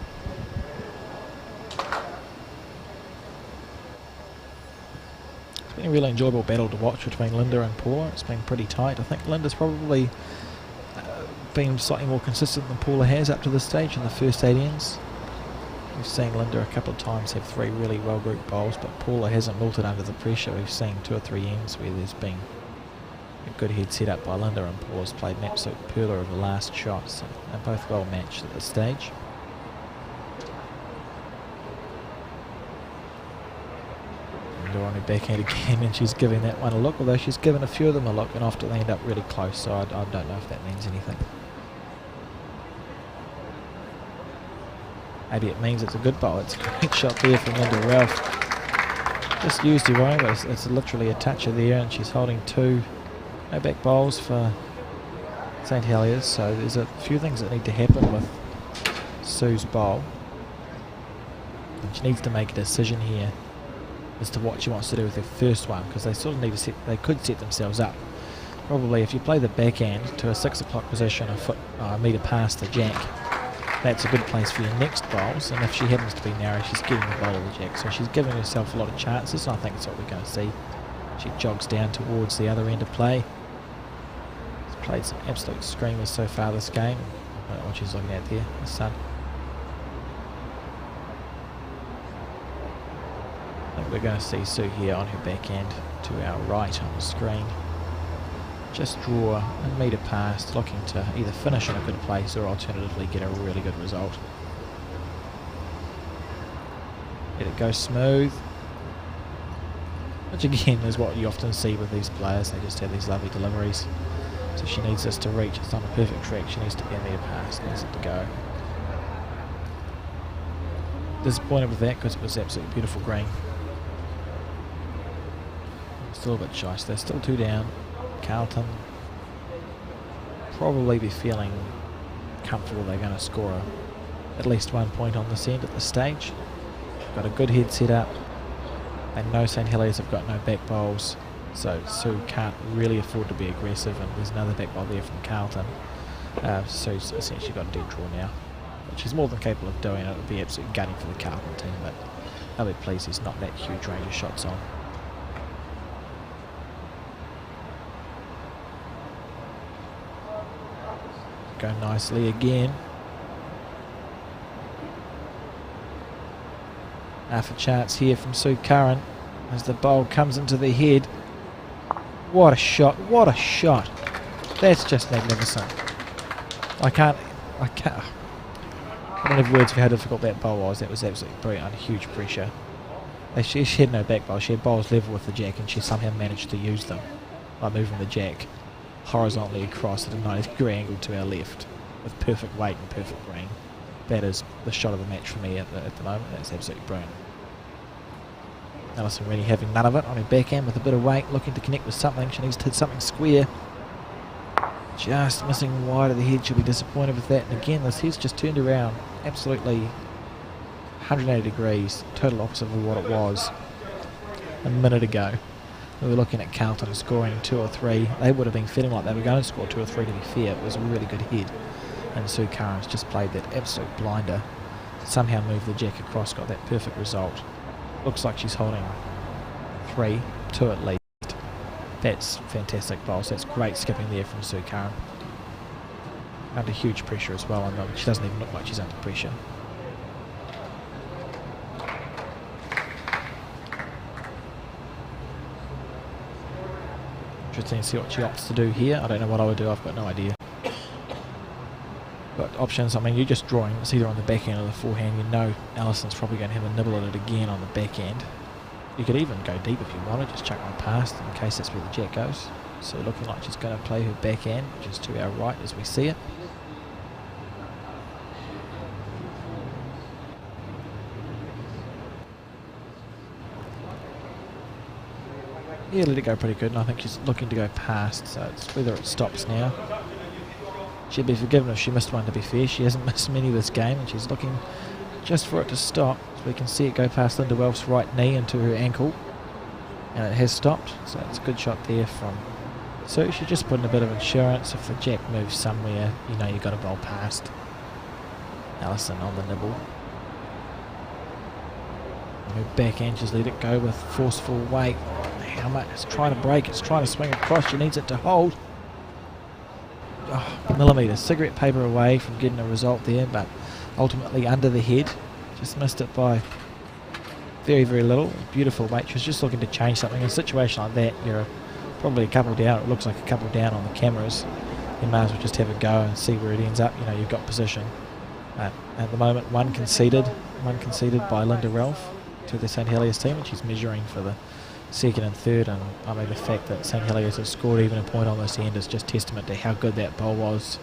It's been a really enjoyable battle to watch between Linda and Paula. It's been pretty tight. I think Linda's probably been slightly more consistent than Paula has up to this stage in the first 8 ends. We've seen Linda a couple of times have 3 really well grouped bowls, but Paula hasn't wilted under the pressure. We've seen 2 or 3 ends where there's been a good head set up by Linda, and Paula's played an absolute pearler of the last shots. So they're both well matched at this stage. backhand again, and she's giving that one a look, although she's given a few of them a look, and often they end up really close, so I don't know if that means anything. Maybe it means it's a good bowl. It's a great shot there from Linda Ralph. Just used her wrong, but it's literally a toucher there, and she's holding 2 no back bowls for St Heliers, so there's a few things that need to happen with Sue's bowl. And she needs to make a decision here as to what she wants to do with her first one, because they sort of need to set, they could set themselves up. Probably if you play the backhand to a 6 o'clock position, a metre past the jack, that's a good place for your next bowls, and if she happens to be narrow, she's getting the bowl of the jack, so she's giving herself a lot of chances, and I think that's what we're going to see. She jogs down towards the other end of play. She's played some absolute screamers so far this game. I don't know what she's looking at there, the sun. I think we're going to see Sue here on her backhand to our right on the screen. Just draw a metre past, looking to either finish in a good place or alternatively get a really good result. Let it go smooth, which again is what you often see with these players. They just have these lovely deliveries. So she needs this to reach. It's on a perfect track. She needs to be a metre past, needs it to go. Disappointed with that because it was absolutely beautiful green. Still a bit shy, so they're still 2 down. Carlton probably be feeling comfortable they're going to score at least 1 point on this end at this stage. Got a good head set up. They know St Heliers have got no back bowls, so Sue can't really afford to be aggressive, and there's another back bowl there from Carlton. Sue's essentially got a dead draw now, which she's more than capable of doing. It would be absolutely gutting for the Carlton team, but I'll be pleased there's not that huge range of shots on. Go nicely again. Half a chance here from Sue Curran as the bowl comes into the head. What a shot, what a shot. That's just magnificent. I don't have words for how difficult that bowl was. That was absolutely brilliant under huge pressure. She had no back bowl, she had bowls level with the jack, and she somehow managed to use them by moving the jack horizontally across at a 90-degree angle to our left with perfect weight and perfect green. That is the shot of the match for me at the moment. That's absolutely brilliant. Alison really having none of it on her backhand with a bit of weight, looking to connect with something. She needs to hit something square. Just missing wide of the head. She'll be disappointed with that. And again, this head's just turned around absolutely 180 degrees, total opposite of what it was a minute ago. We were looking at Carlton scoring 2 or 3. They would have been feeling like they were going to score 2 or 3 to be fair. It was a really good head. And Sue Curran's just played that absolute blinder. Somehow moved the jack across, got that perfect result. Looks like she's holding 3, 2 at least. That's fantastic bowls. That's great skipping there from Sue Curran. Under huge pressure as well, and she doesn't even look like she's under pressure. Interesting to see what she opts to do here. I don't know what I would do, I've got no idea. But options, I mean, you're just drawing, it's either on the backhand or the forehand. You know Alison's probably going to have a nibble at it again on the backhand. You could even go deep if you wanted, just chuck one past in case that's where the jack goes. So looking like she's going to play her backhand, which is to our right as we see it. Yeah, let it go pretty good, and I think she's looking to go past, so it's whether it stops now. She'd be forgiven if she missed one, to be fair. She hasn't missed many this game, and she's looking just for it to stop. So we can see it go past Linda Welf's right knee into her ankle, and it has stopped, so it's a good shot there from Sue. She just put in a bit of insurance. If the jack moves somewhere, you know you've got to bowl past. Alison on the nibble. Her backhand, just let it go with forceful weight. How much? It's trying to break, it's trying to swing across, she needs it to hold. Oh, millimetre, cigarette paper away from getting a result there, but ultimately under the head. Just missed it by very, very little. Beautiful weight. She was just looking to change something. In a situation like that, you're probably a couple down. It looks like a couple down on the cameras. You may as well just have a go and see where it ends up. You know, you've got position. At the moment, one conceded by Linda Ralph to the St Heliers team, and she's measuring for the second and third, and I mean the fact that St Heliers has scored even a point on this end is just testament to how good that bowl was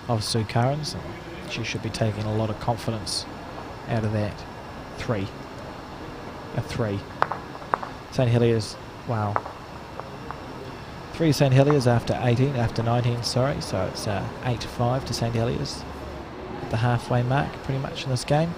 of Sue Curran's. She should be taking a lot of confidence out of that. A three. St Heliers, wow. 3 St Heliers after 19, sorry, so it's 8-5 to St Heliers at the halfway mark pretty much in this game.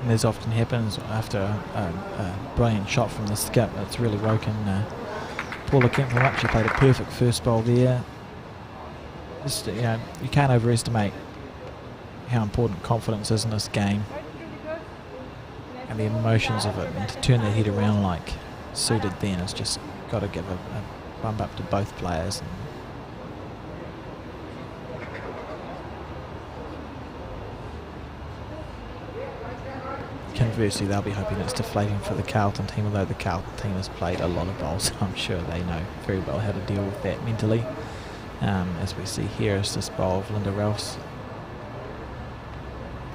And as often happens after a brilliant shot from the skip, it's really woken Paula Kempfel up. She played a perfect first bowl there. Just, you know, you can't overestimate how important confidence is in this game and the emotions of it, and to turn their head around like Sue did then, it's just got to give a bump up to both players. Conversely, they'll be hoping it's deflating for the Carlton team, although the Carlton team has played a lot of bowls, so I'm sure they know very well how to deal with that mentally. As we see here is this bowl of Linda Ralphs.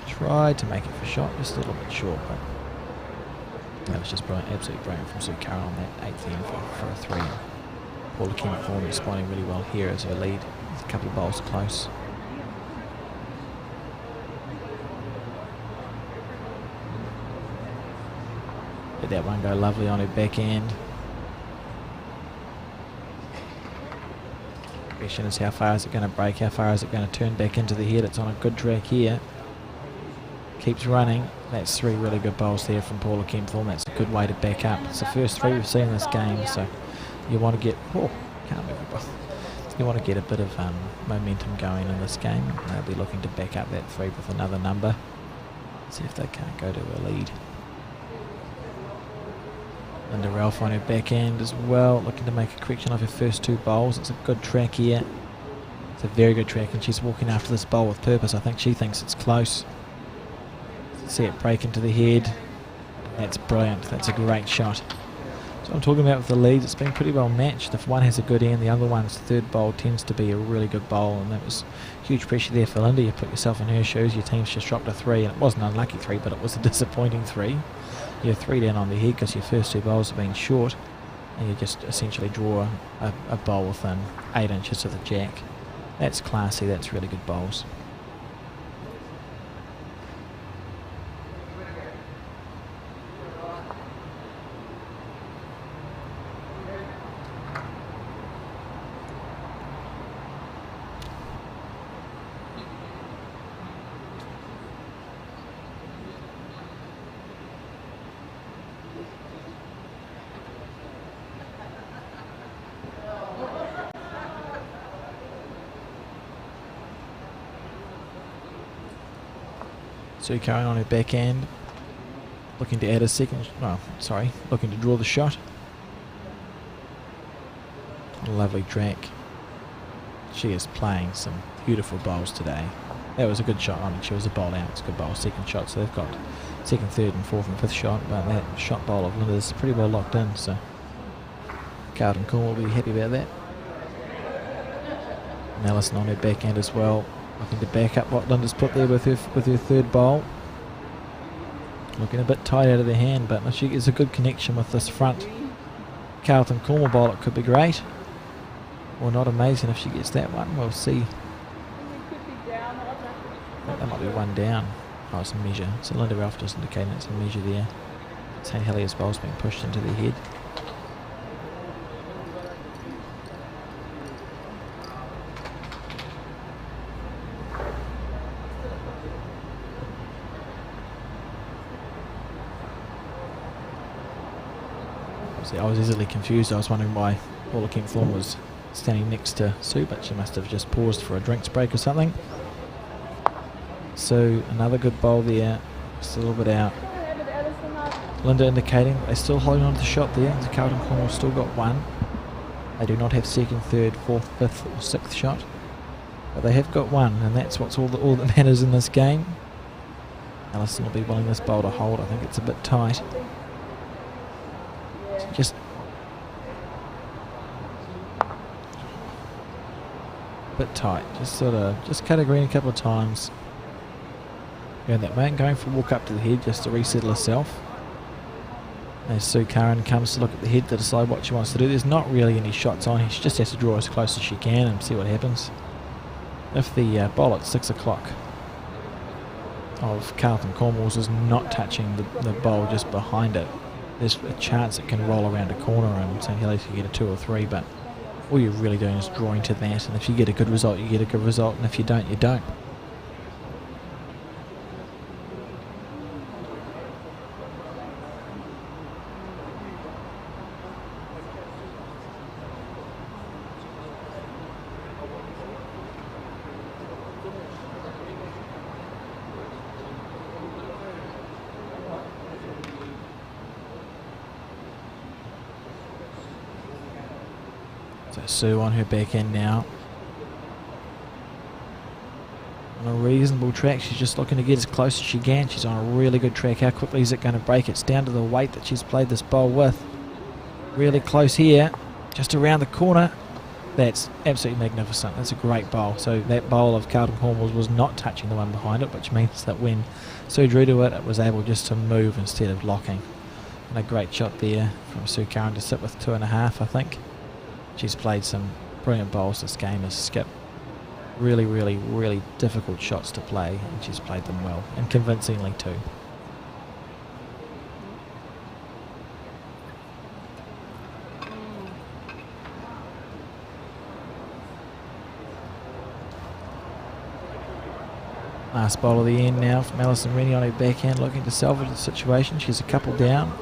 Tried to make it for shot, just a little bit short, but that was just brilliant, absolutely brilliant from Sue Curran on that 8th end for a 3. Paula Kempfel responding really well here as her lead, with a couple of bowls close. Let that one go lovely on her back end. The question is, how far is it going to break? How far is it going to turn back into the head? It's on a good track here. Keeps running. That's 3 really good bowls there from Paula Kempfel. That's a good way to back up. It's the first 3 we've seen in this game, so you want to get you want to get a bit of momentum going in this game. They'll be looking to back up that 3 with another number. See if they can't go to a lead. Linda Ralph on her back end as well, looking to make a correction of her first 2 bowls. It's a good track here. It's a very good track, and she's walking after this bowl with purpose. I think she thinks it's close. See it break into the head. That's brilliant. That's a great shot. So I'm talking about with the leads, it's been pretty well matched. If one has a good end, the other one's third bowl tends to be a really good bowl, and that was huge pressure there for Linda. You put yourself in her shoes, your team's just dropped a 3, and it was an unlucky 3, but it was a disappointing 3. You're 3 down on the head because your first 2 bowls have been short, and you just essentially draw a bowl within 8 inches of the jack. That's classy, that's really good bowls. Sue Curran on her back end, looking to add a second, looking to draw the shot. A lovely track. She is playing some beautiful bowls today. That was a good shot. I mean, she was a bowl out. It's a good bowl. Second shot, so they've got second, third and fourth and fifth shot, but that shot bowl of Linda's pretty well locked in, so Carlton Cornwall will be happy about that. And Alison on her backhand as well, looking to back up what Linda's put there with her third bowl. Looking a bit tight out of the hand, but if she gets a good connection with this front Carlton Cornwall bowl, it could be great. Or not amazing if she gets that one. We'll see. I think that might be one down. Oh, it's a measure. So Linda Ralph just indicating it's a measure there. St Heliers bowl's being pushed into the head. See, I was easily confused. I was wondering why Paula Kempthorne was standing next to Sue, but she must have just paused for a drinks break or something. So another good bowl there, just a little bit out. Linda indicating they're still holding on to the shot there. The Carlton Cornwall still got one. They do not have second, third, fourth, fifth or sixth shot, but they have got one, and that's what's all that matters in this game. Alison will be willing this bowl to hold. I think it's a bit tight. So just a bit tight. Just cut a green a couple of times. Going that way, going for a walk up to the head just to resettle herself. As Sue Curran comes to look at the head to decide what she wants to do. There's not really any shots on here. She just has to draw as close as she can and see what happens. If the bowl at 6 o'clock of Carlton Cornwall's is not touching the bowl just behind it, there's a chance it can roll around a corner and St Heliers can get a 2 or 3, but all you're really doing is drawing to that, and if you get a good result, you get a good result, and if you don't, you don't. So Sue on her backhand now. On a reasonable track, she's just looking to get as close as she can. She's on a really good track. How quickly is it going to break? It's down to the weight that she's played this bowl with. Really close here, just around the corner. That's absolutely magnificent. That's a great bowl. So that bowl of Carlton Cornwall's was not touching the one behind it, which means that when Sue drew to it, it was able just to move instead of locking. And a great shot there from Sue Curran to sit with 2.5, I think. She's played some brilliant bowls this game, has skipped really, really, really difficult shots to play, and she's played them well, and convincingly too. Last bowl of the end now from Alison Rennie on her backhand, looking to salvage the situation. She's a couple down.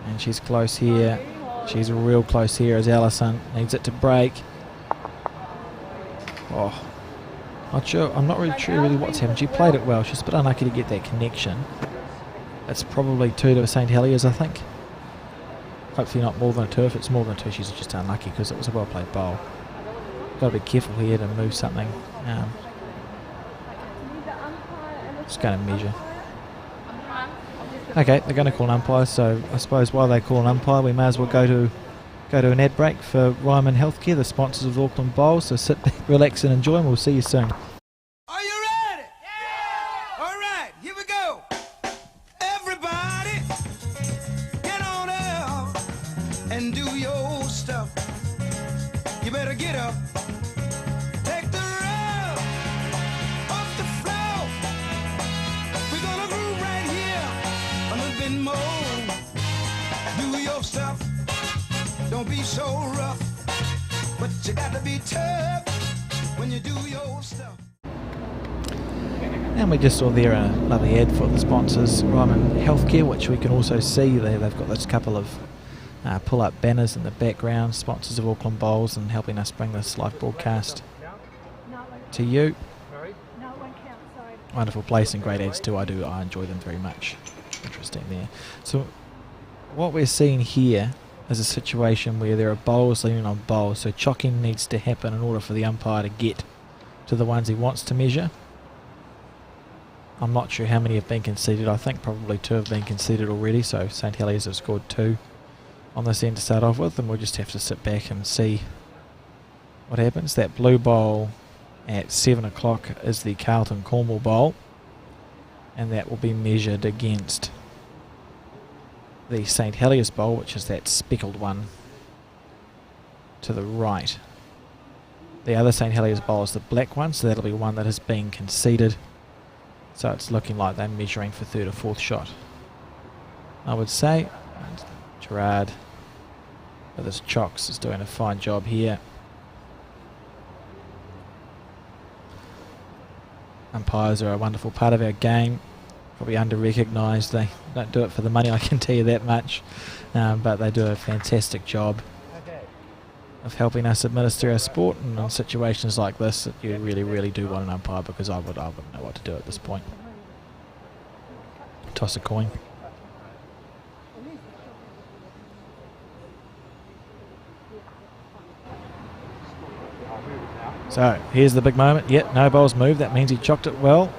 And she's close here. She's real close here as Alison needs it to break. Oh, not sure. I'm not really sure what's happened. She played it well. She's a bit unlucky to get that connection. It's probably 2 to St Heliers, I think. Hopefully not more than a 2. If it's more than a 2, she's just unlucky because it was a well played bowl. Got to be careful here to move something. Just going to measure. Okay, they're going to call an umpire, so I suppose while they call an umpire, we may as well go to an ad break for Ryman Healthcare, the sponsors of the Auckland Bowl. So sit back, relax and enjoy, and we'll see you soon. Are you ready? Yeah! All right, here we go. Everybody, get on up and do your stuff. You better get up. Take the rub off the floor. We're gonna groove right here a little bit more. Do your stuff. Don't be so rough, but you got to be tough when you do your stuff. And we just saw there a lovely ad for the sponsors, Ryman Healthcare, which we can also see there. They've got those couple of pull-up banners in the background, sponsors of Auckland Bowls, and helping us bring this live broadcast to you. Wonderful place and great ads too. I enjoy them very much. Interesting there. So what we're seeing here is a situation where there are bowls leaning on bowls, so chocking needs to happen in order for the umpire to get to the ones he wants to measure. I'm not sure how many have been conceded. I think probably 2 have been conceded already, so St Heliers have scored 2 on this end to start off with, and we'll just have to sit back and see what happens. That blue bowl at 7 o'clock is the Carlton Cornwall bowl, and that will be measured against the St Heliers bowl, which is that speckled one to the right. The other St Heliers bowl is the black one, so that'll be one that has been conceded. So it's looking like they're measuring for 3rd or 4th shot, I would say. And Gerard with his chocks is doing a fine job here. Umpires are a wonderful part of our game, probably under-recognised. They don't do it for the money, I can tell you that much, but they do a fantastic job of helping us administer our sport, and in situations like this you really do want an umpire, because I wouldn't know what to do at this point. Toss a coin. So here's the big moment. Yep, no bowls moved. That means he chocked it well.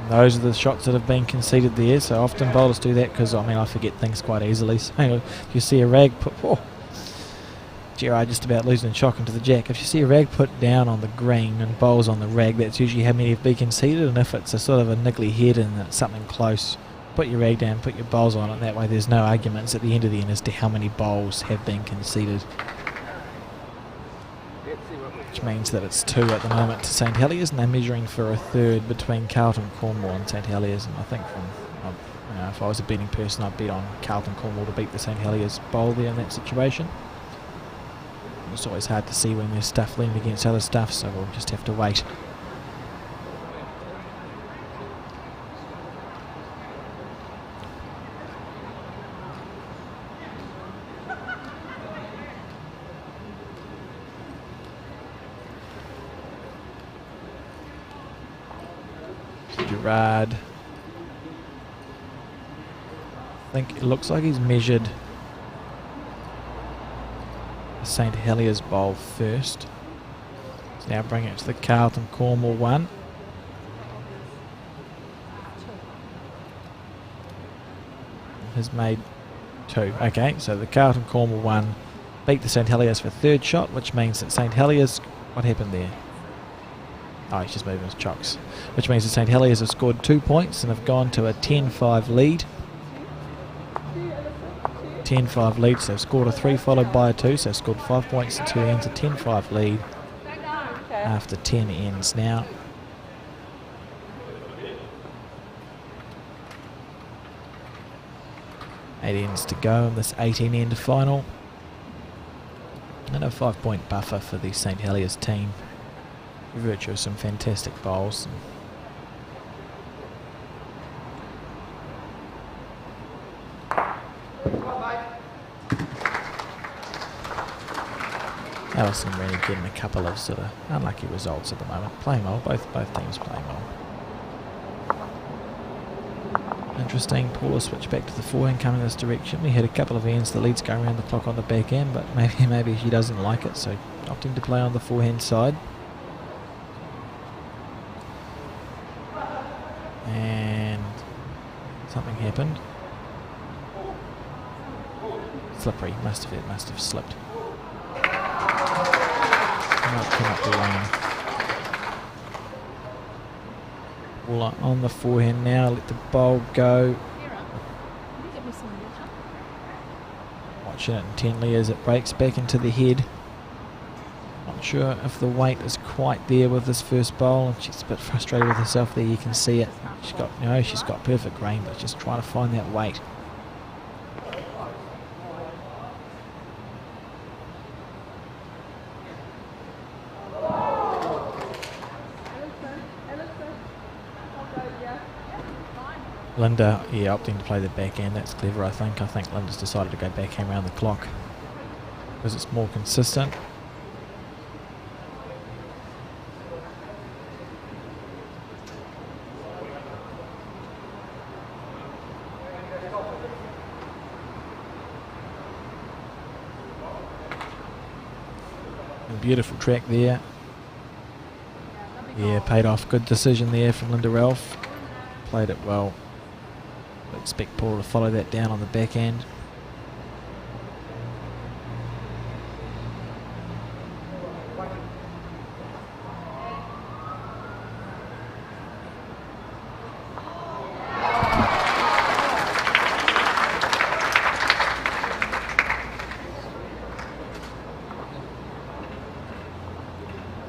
And those are the shots that have been conceded there. So often bowlers do that, because I forget things quite easily. So if you see a rag put, Gerard just about losing chock into the jack. If you see a rag put down on the green and bowls on the rag, that's usually how many have been conceded. And if it's a sort of a niggly head and it's something close, put your rag down, put your bowls on it. That way there's no arguments at the end of the end as to how many bowls have been conceded. Which means that it's 2 at the moment to St Heliers, and they're measuring for a 3rd between Carlton Cornwall and St Heliers. And I think if I was a betting person, I'd bet on Carlton Cornwall to beat the St Heliers bowl there in that situation. It's always hard to see when there's stuff leaning against other stuff, so we'll just have to wait. Gerard, I think it looks like he's measured the St Heliers bowl first. So now bring it to the Carlton Cornwall one. Has made 2. Okay, so the Carlton Cornwall one beat the St Heliers for 3rd shot, which means that St Heliers, what happened there? Oh, he's just moving his chocks. Which means that St Heliers have scored 2 points and have gone to a 10-5 lead. 10-5 lead, so they've scored a 3 followed by a 2, so they've scored 5 points in 2 ends, a 10-5 lead after 10 ends now. Eight ends to go in this 18-end final. And a 5-point buffer for the St Heliers team, by virtue of some fantastic bowls. Allison really getting a couple of sort of unlucky results at the moment. Playing well, both teams playing well. Interesting, Paula switch back to the forehand coming this direction. We had a couple of ends, the leads going around the clock on the back end, but maybe she doesn't like it, so opting to play on the forehand side. And something happened. Slippery, it must have slipped. Cannot be wrong. Paula on the forehand now, let the bowl go. Watching it intently as it breaks back into the head. Not sure if the weight is quite there with this first bowl, and she's a bit frustrated with herself there. You can see it. She's got perfect grain, but just trying to find that weight. Linda, opting to play the backhand. That's clever, I think. I think Linda's decided to go backhand around the clock because it's more consistent. beautiful track there. Yeah, paid off. Good decision there from Linda Ralph. Played it well. I expect Paula to follow that down on the back end.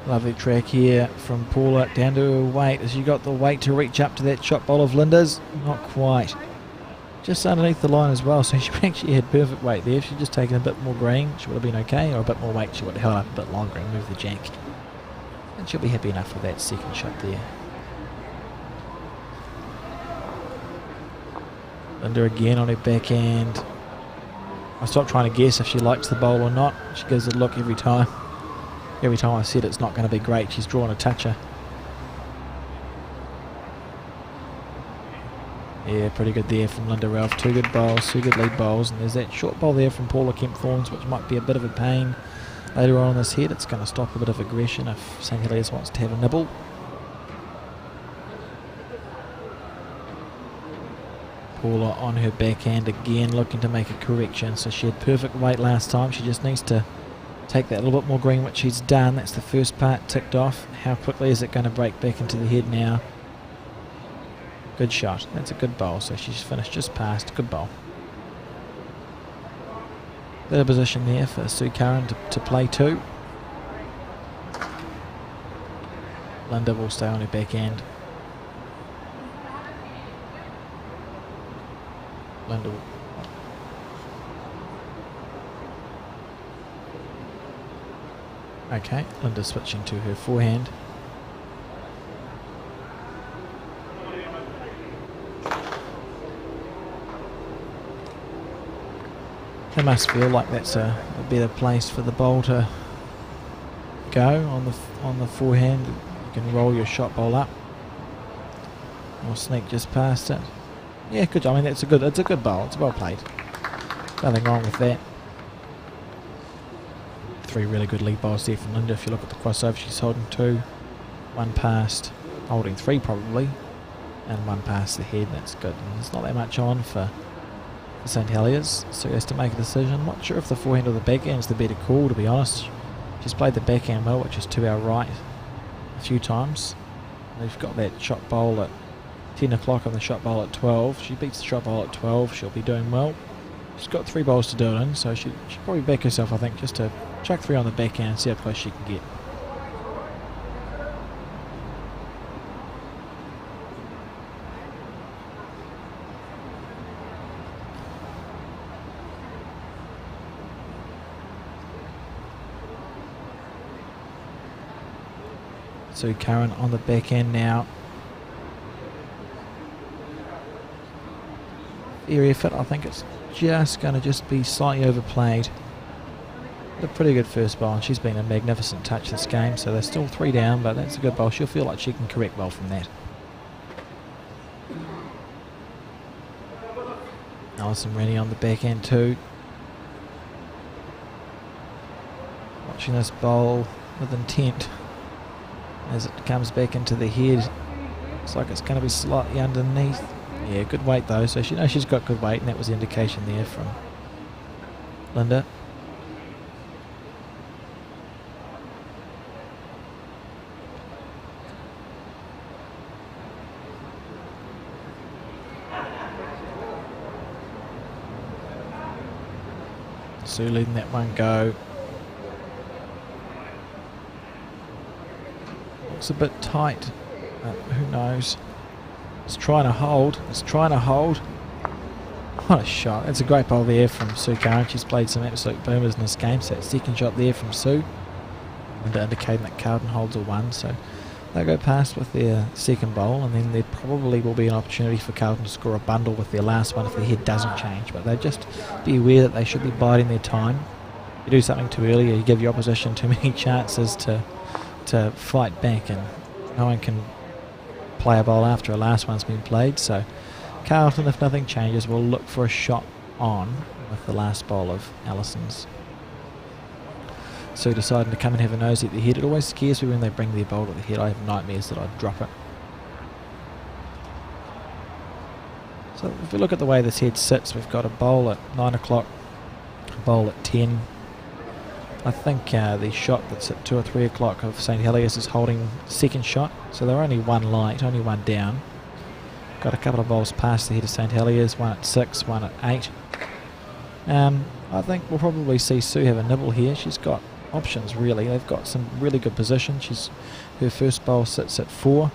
Lovely track here from Paula down to her weight. Has she got the weight to reach up to that shot bowl of Linda's? Not quite. Just underneath the line as well, so she actually had perfect weight there. If she'd just taken a bit more green, she would have been okay, or a bit more weight, she would have held up a bit longer and moved the jack. And she'll be happy enough with that second shot there. Linda again on her backhand. I stopped trying to guess if she likes the bowl or not. She gives it a look every time. Every time I said it's not going to be great, she's drawn a toucher. Yeah, pretty good there from Linda Ralph. Two good bowls, two good lead bowls. And there's that short bowl there from Paula Kemp-Thorns, which might be a bit of a pain later on in this head. It's going to stop a bit of aggression if St Heliers wants to have a nibble. Paula on her backhand again, looking to make a correction. So she had perfect weight last time. She just needs to take that little bit more green, which she's done. That's the first part ticked off. How quickly is it going to break back into the head now? Good shot. That's a good bowl. So she's finished just past. Good bowl. Bit of position there for Sue Curran to play two. Linda will stay on her backhand. Linda will. Okay, Linda switching to her forehand. It must feel like that's a better place for the bowl to go on the forehand. You can roll your shot bowl up or sneak just past it. Yeah, good. I mean, it's a good bowl. It's well played. Nothing wrong with that. Three really good lead bowls there from Linda. If you look at the crossover, she's holding two, one past, holding three probably, and one past the head. That's good. And there's not that much on for St Heliers, so he has to make a decision. I'm not sure if the forehand or the backhand is the better call, to be honest. She's played the backhand well, which is to our right a few times. They've got that shot bowl at 10 o'clock and the shot bowl at 12. She beats the shot bowl at 12, she'll be doing well. She's got three bowls to do it in, so she'll probably back herself, I think, just to chuck three on the backhand and see how close she can get. So Curran on the backhand now. Fair effort. I think it's just going to be slightly overplayed. But a pretty good first bowl, and she's been a magnificent touch this game. So they're still three down, but that's a good bowl. She'll feel like she can correct well from that. Alison Rennie on the backhand too. Watching this bowl with intent. As it comes back into the head, looks like it's going to be slightly underneath. Yeah, good weight though, so she knows she's got good weight, and that was the indication there from Linda. Sue letting that one go. Looks a bit tight, who knows. It's trying to hold. What a shot. That's a great bowl there from Sue Curran. She's played some absolute boomers in this game. So that second shot there from Sue, and indicating that Carlton holds a one. So they'll go past with their second bowl, and then there probably will be an opportunity for Carlton to score a bundle with their last one if their head doesn't change. But they just be aware that they should be biding their time. If you do something too early, you give your opposition too many chances to fight back, and no one can play a bowl after a last one's been played. So Carlton, if nothing changes, will look for a shot on with the last bowl of Allison's. Sue deciding to come and have a nosy at the head. It always scares me when they bring their bowl at the head. I have nightmares that I'd drop it. So if we look at the way this head sits, we've got a bowl at 9 o'clock, a bowl at 10. I think the shot that's at 2 or 3 o'clock of St Heliers is holding second shot, so they're only one light, only one down. Got a couple of bowls past the head of St Heliers, one at 6, one at 8. I think we'll probably see Sue have a nibble here. She's got options really. They've got some really good position. Her first bowl sits at 4,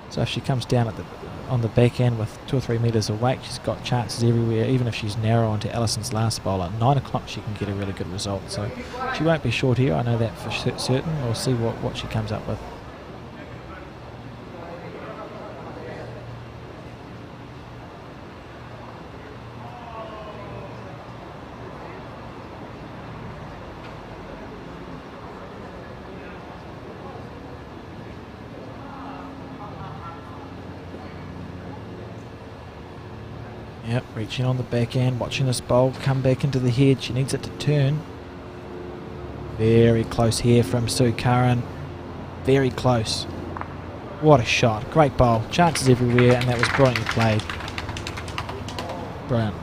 so if she comes down on the back end with 2 or 3 metres awake, she's got chances everywhere. Even if she's narrow onto Allison's last bowl at 9 o'clock, she can get a really good result. So she won't be short here, I know that for certain. We'll see what she comes up with. Yep, reaching on the back end, watching this bowl come back into the head. She needs it to turn. Very close here from Sue Curran. Very close. What a shot. Great bowl. Chances everywhere, and that was brilliantly played. Brilliant.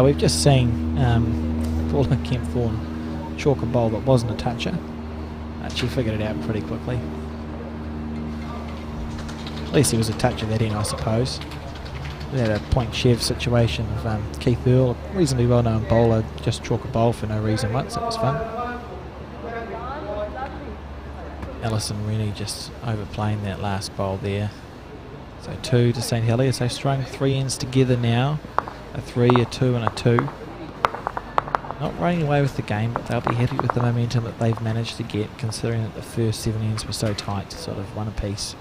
We've just seen Paula Kempthorne chalk a bowl that wasn't a toucher. She figured it out pretty quickly. At least he was a touch of that in, I suppose. We had a point Chev situation of Keith Earl, a reasonably well-known bowler, just chalk a bowl for no reason once. It was fun. Alison Rennie just overplaying that last bowl there. So 2 to St Heliers. They've strung 3 ends together now. A 3, a 2 and a 2. Not running away with the game, but they'll be happy with the momentum that they've managed to get, considering that the first 7 ends were so tight, sort of one apiece.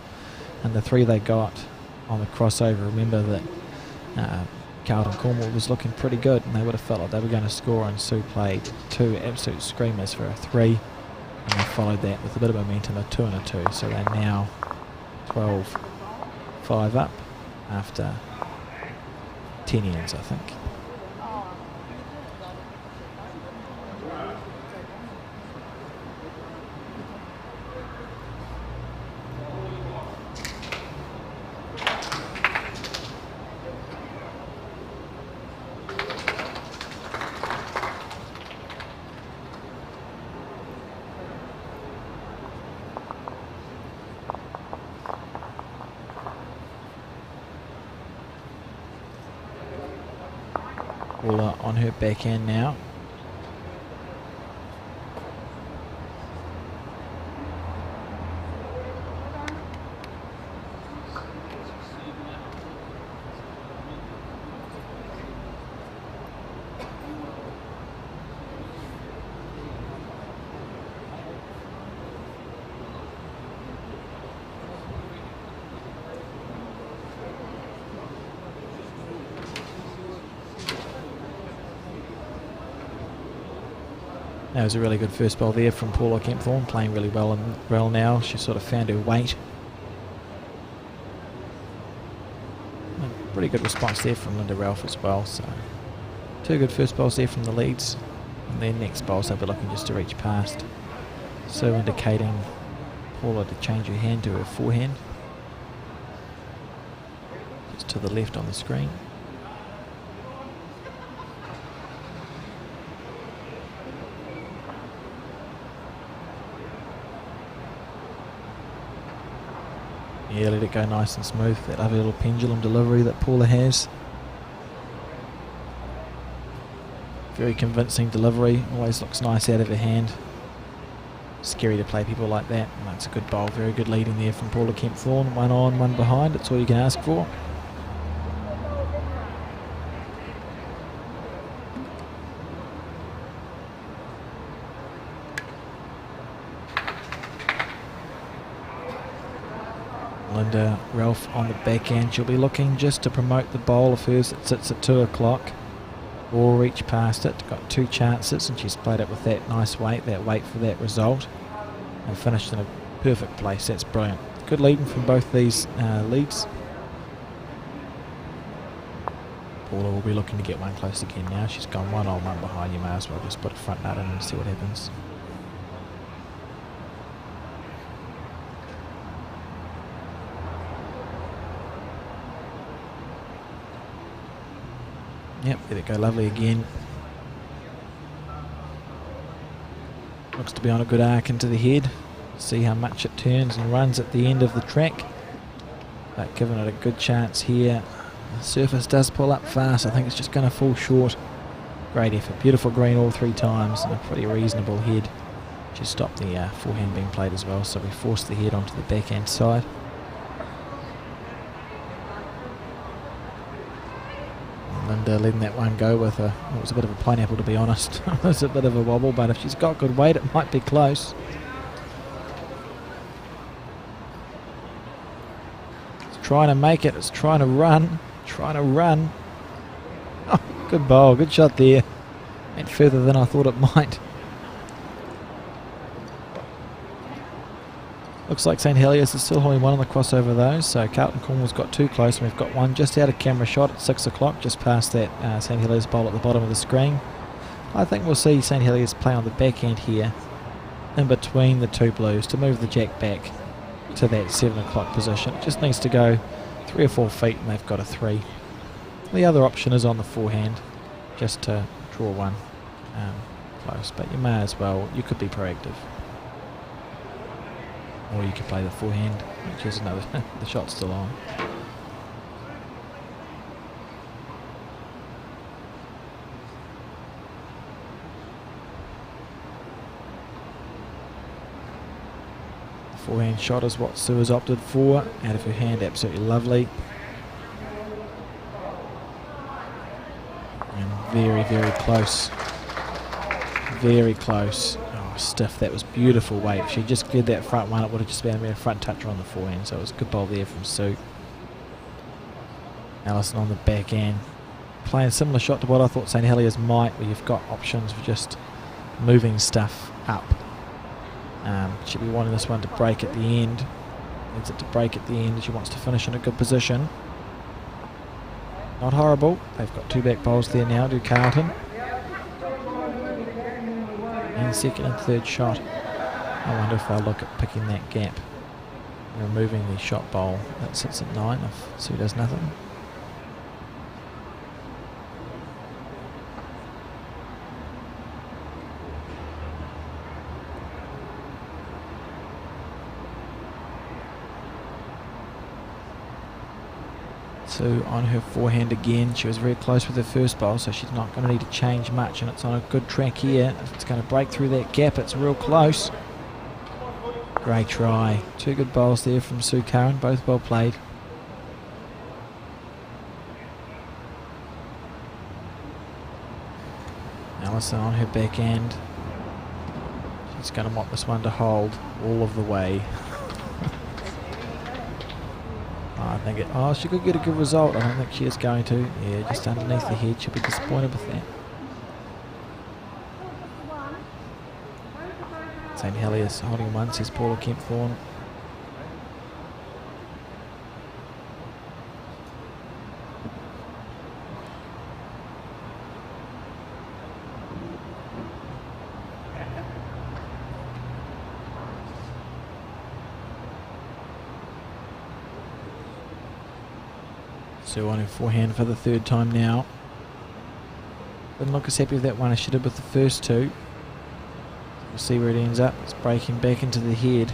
And the 3 they got on the crossover, remember that Carlton Cornwall was looking pretty good, and they would have felt like they were going to score, and Sue played 2 absolute screamers for a 3, and they followed that with a bit of momentum, a 2 and a 2. So they're now 12-5 up after 10 ends, I think. On her backhand now. That was a really good first bowl there from Paula Kempthorne, playing really well now. She sort of found her weight. And pretty good response there from Linda Ralph as well. So 2 good first bowls there from the leads. And then next bowls they'll be looking just to reach past. So indicating Paula to change her hand to her forehand. Just to the left on the screen. Yeah, let it go nice and smooth. That lovely little pendulum delivery that Paula has. Very convincing delivery. Always looks nice out of her hand. Scary to play people like that. And that's a good bowl. Very good leading there from Paula Kempthorne. 1 on, 1 behind. That's all you can ask for. Linda Ralph on the back end. She'll be looking just to promote the bowl of hers that sits at 2 o'clock. Or reach past it. Got 2 chances, and she's played it with that nice weight for that result. And finished in a perfect place. That's brilliant. Good leading from both these leads. Paula will be looking to get one close again now. She's gone one on one behind. You may as well just put a front nut in and see what happens. Yep, there they go, lovely again. Looks to be on a good arc into the head. See how much it turns and runs at the end of the track. But giving it a good chance here. The surface does pull up fast. I think it's just going to fall short. Great effort. Beautiful green all 3 times and a pretty reasonable head. Just stopped the forehand being played as well, so we forced the head onto the backhand side. Linda letting that one go with it was a bit of a pineapple, to be honest. It was a bit of a wobble, but if she's got good weight, it might be close. It's trying to make it. It's trying to run. Oh, good bowl. Good shot there. Went further than I thought it might. Looks like St Heliers is still holding one on the crossover though, so Carlton Cornwall's got 2 close, and we've got one just out of camera shot at 6 o'clock, just past that St Heliers bowl at the bottom of the screen. I think we'll see St Heliers play on the backhand here, in between the 2 blues, to move the jack back to that 7 o'clock position. It just needs to go 3 or 4 feet, and they've got a 3. The other option is on the forehand, just to draw one close, but you may as well, you could be proactive. Or you could play the forehand, which is another, the shot's still on. The forehand shot is what Sue has opted for. Out of her hand, absolutely lovely. And very, very close. Very close. Stiff. That was beautiful weight. If she just cleared that front one, it would have just been a front toucher on the forehand, so it was a good bowl there from Sue. Allison on the backhand, playing a similar shot to what I thought St Heliers might, where you've got options for just moving stuff up. She'll be wanting this one to break at the end. Needs it to break at the end. She wants to finish in a good position. Not horrible. They've got 2 back bowls there now, do Carlton. And second and third shot. I wonder if they'll look at picking that gap, removing the shot bowl that sits at 9 if Sue does nothing. Sue on her forehand again. She was very close with her first bowl, so she's not going to need to change much, and it's on a good track here. If it's going to break through that gap, it's real close. Great try. 2 good bowls there from Sue Curran, both well played. Allison on her backhand. She's going to want this one to hold all of the way. I think it. Oh, she could get a good result. I don't think she is going to. Yeah, just underneath the head. She'll be disappointed with that. St Heliers holding one, says Paula Kempthorne. Sue on her forehand for the 3rd time now. Didn't look as happy with that one as she did with the first 2. We'll see where it ends up. It's breaking back into the head.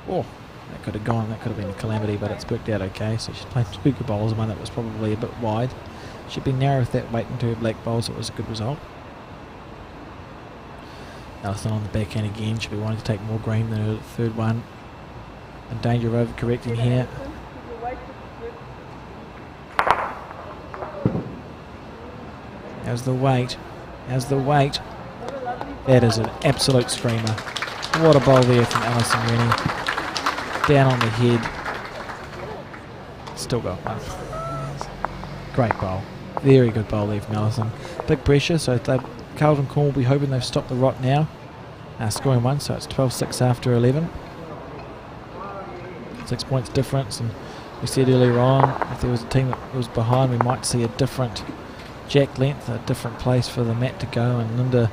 Oh, that could have gone. That could have been a calamity, but it's worked out okay. So she's played 2 good bowls, one that was probably a bit wide. She'd been narrow with that weight into her black bowl, so it was a good result. Allison on the backhand again. She'll be wanting to take more green than her 3rd one. In danger of overcorrecting here. How's the weight? How's the weight? That is an absolute screamer. What a bowl there from Alison Rennie. Down on the head. Still got one. Great bowl. Very good bowl there from Alison. Big pressure, so Carlton Corn will be hoping they've stopped the rot now. Scoring 1, so it's 12-6 after 11. 6 points difference, and We said earlier on, if there was a team that was behind, we might see a different jack length, a different place for the mat to go, and Linda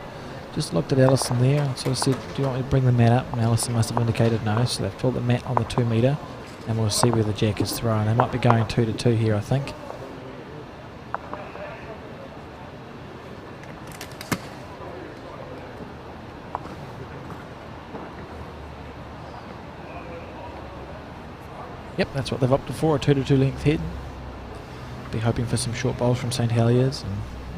just looked at Alison there and sort of said, do you want me to bring the mat up? And Alison must have indicated no, so they've pulled the mat on the 2 metre, and we'll see where the jack is thrown. They might be going 2 to 2 here, I think. Yep, that's what they've opted for, a 2 to 2 length head. Be hoping for some short bowls from St Heliers and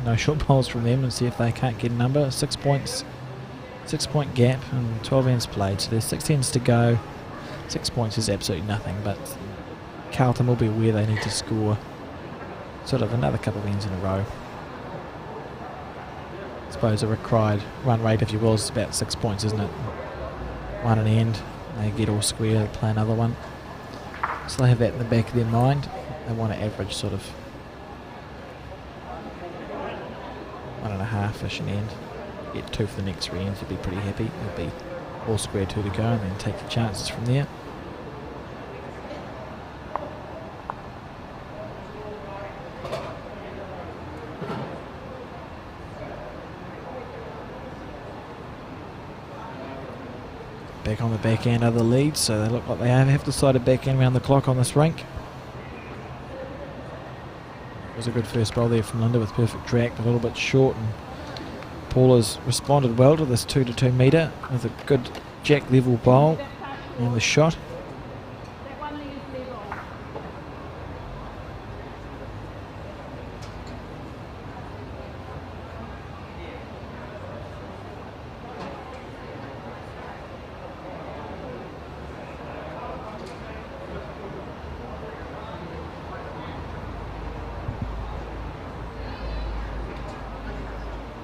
no short bowls from them, and see if they can't get a number. 6 points, 6 point gap, and 12 ends played, so there's 6 ends to go. 6 points is absolutely nothing, but Carlton will be aware they need to score sort of another couple of ends in a row. I suppose a required run rate, if you will, is about 6 points, isn't it? 1 an end, they get all square, they play another one. So they have that in the back of their mind. They want to average sort of 1.5-ish an end. Get 2 for the next 3 ends, you'll be pretty happy. It'll be all square 2 to go, and then take your chances from there. Back on the backhand are the leads, so they look like they have decided backhand around the clock on this rink. It was a good first bowl there from Linda with perfect track, a little bit short, and Paula's responded well to this 2 to 2 metre with a good jack level bowl and the shot.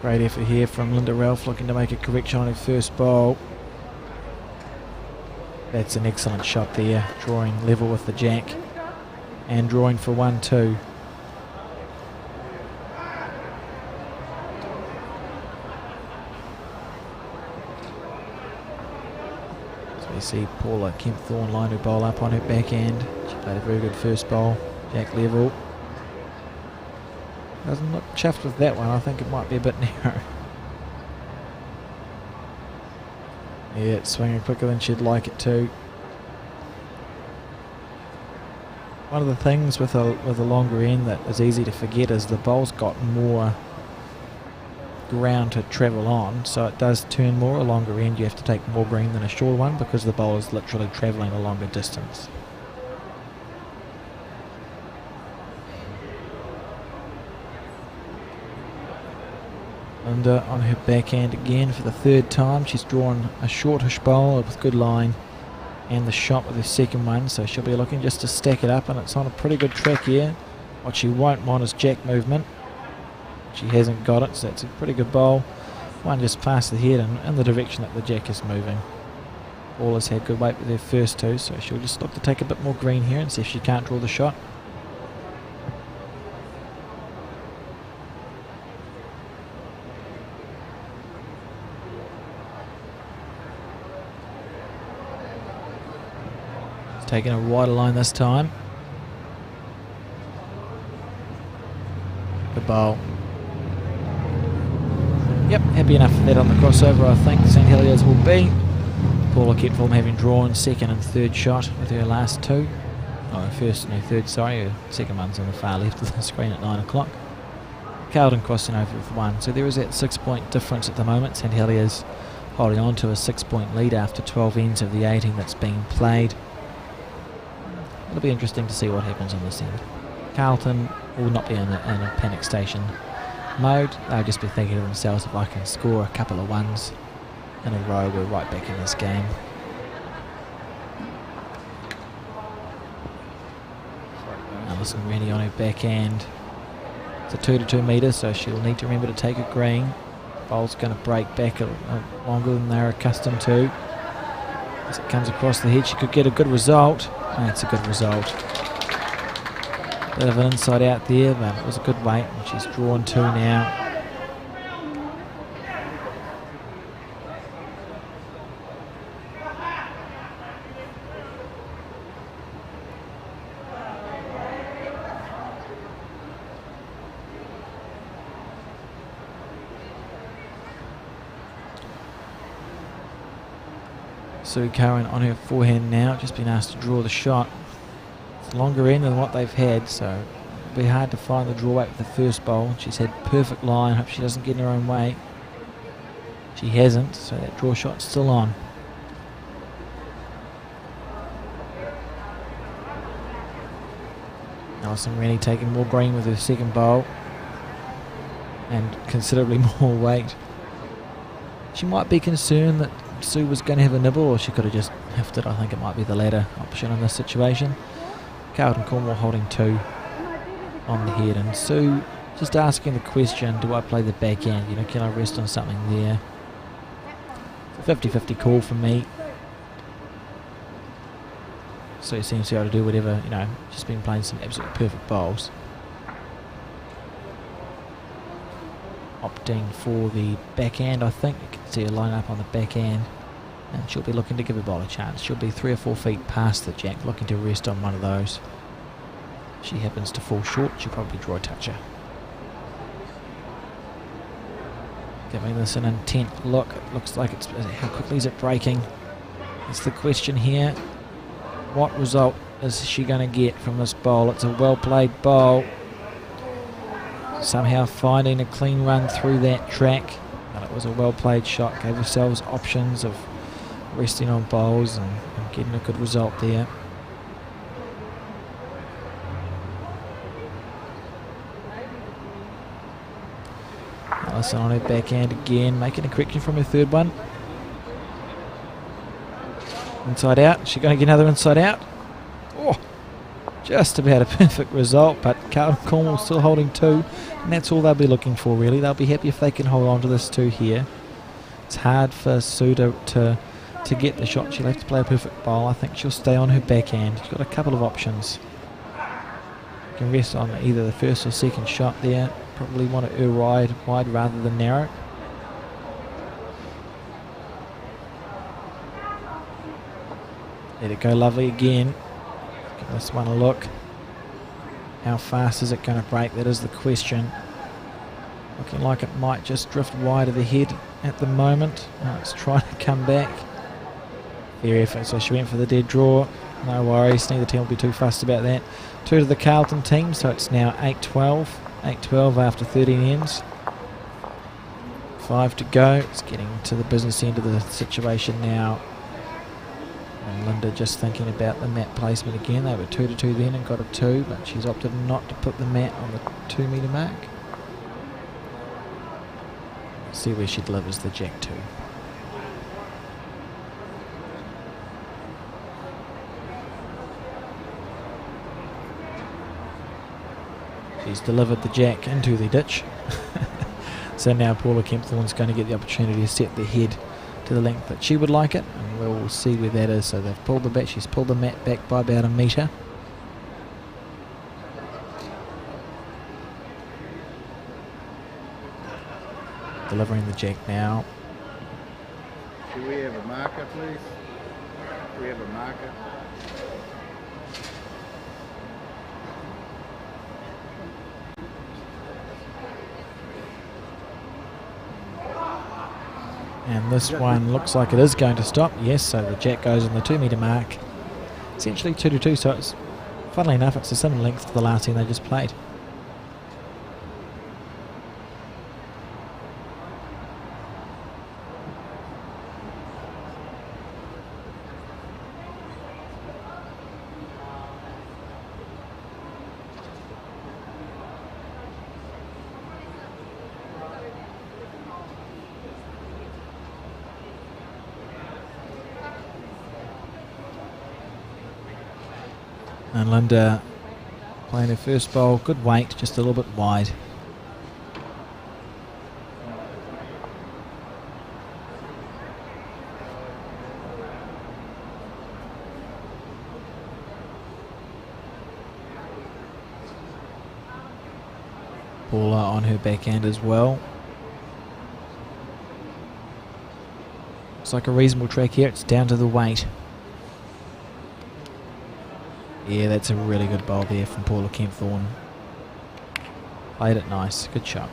Great effort here from Linda Ralph, looking to make a correction on her first bowl. That's an excellent shot there, drawing level with the jack and drawing for 1-2. So we see Paula Kempthorne line her bowl up on her backhand. She played a very good first bowl, jack level. Doesn't look chuffed with that one. I think it might be a bit narrow. Yeah, it's swinging quicker than she'd like it to. One of the things with a longer end that is easy to forget is the bowl's got more ground to travel on, so it does turn more. A longer end, you have to take more green than a shorter one because the bowl is literally travelling a longer distance. Linda on her backhand again for the 3rd time. She's drawn a shortish bowl with good line and the shot with her second one, so she'll be looking just to stack it up, and it's on a pretty good track here. What she won't want is jack movement. She hasn't got it, so it's a pretty good bowl. One just past the head and in the direction that the jack is moving. Paula's had good weight with her first 2, so she'll just look to take a bit more green here and see if she can't draw the shot. Taking a wider line this time. Good bowl. Yep, happy enough for that on the crossover, I think. St Heliers will be. Paula Kempthorne having drawn second and third shot with her last 2. Oh, first and her third, sorry. Her second one's on the far left of the screen at 9 o'clock. Carlton crossing over with 1. So there is that 6 point difference at the moment. St Heliers holding on to a 6 point lead after 12 ends of the 18 that's being played. It'll be interesting to see what happens on this end. Carlton will not be in a panic station mode. They'll just be thinking to themselves, if I can score a couple of ones in a row, we're right back in this game. Alison Rennie on her backhand. It's a 2 to 2 metre, so she'll need to remember to take a green. Bowl's going to break back longer than they're accustomed to. As it comes across the head, she could get a good result. That's a good result. Bit of an inside out there, but it was a good weight, and she's drawn 2 now. Sue Curran on her forehand now, just been asked to draw the shot. It's longer end than what they've had, so it'll be hard to find the draw weight with the first bowl. She's had perfect line, hope she doesn't get in her own way. She hasn't, so that draw shot's still on. Alison Rennie taking more green with her second bowl and considerably more weight. She might be concerned that Sue was going to have a nibble, or she could have just hiffed it. I think it might be the latter option in this situation. Carlton Cornwall holding 2 on the head, and Sue just asking the question, do I play the backhand? You know, can I rest on something there? It's a 50-50 call from me. Sue seems to be able to do whatever, you know, she's been playing some absolutely perfect bowls. Opting for the backhand, I think. You can see her line up on the backhand, and she'll be looking to give her bowl a chance. She'll be 3 or 4 feet past the jack, looking to rest on one of those. If she happens to fall short, she'll probably draw a toucher. Giving this an intent look. It looks like it's, how quickly is it breaking? That's the question here. What result is she going to get from this bowl? It's a well played bowl. Somehow finding a clean run through that track, but it was a well played shot. Gave ourselves options of resting on bowls and getting a good result there. Alison on her backhand again, making a correction from her third one. Inside out. Is she going to get another inside out? Oh, just about a perfect result, but Carlton Cornwall still holding 2, and that's all they'll be looking for really. They'll be happy if they can hold on to this 2 here. It's hard for Sue to get the shot. She'll have to play a perfect bowl. I think she'll stay on her backhand. She's got a couple of options. Can rest on either the first or second shot there. Probably want to wide rather than narrow. Let it go lovely again. Give this one a look. How fast is it going to break? That is the question. Looking like it might just drift wide of the head at the moment. It's trying to come back. Fair effort, so she went for the dead draw. No worries, neither team will be too fussed about that. 2 to the Carlton team, so it's now 8-12. 8-12 after 13 ends. 5 to go. It's getting to the business end of the situation now. And Linda just thinking about the mat placement again. They were 2-2 then and got a 2, but she's opted not to put the mat on the 2 metre mark. See where she delivers the jack 2. She's delivered the jack into the ditch. So now Paula Kempthorne's going to get the opportunity to set the head to the length that she would like it, and we'll see where that is. So they've pulled the bat, she's pulled the mat back by about a metre. Delivering the jack now. Do we have a marker, please? Do we have a marker? And this one looks like it is going to stop. Yes, so the jack goes on the 2 metre mark. Essentially 2-2, so it's, funnily enough, it's a similar length to the last thing they just played. And Linda playing her first bowl, good weight, just a little bit wide. Paula on her backhand as well. Looks like a reasonable track here, it's down to the weight. Yeah, that's a really good bowl there from Paula Kempthorne. Played it nice. Good shot.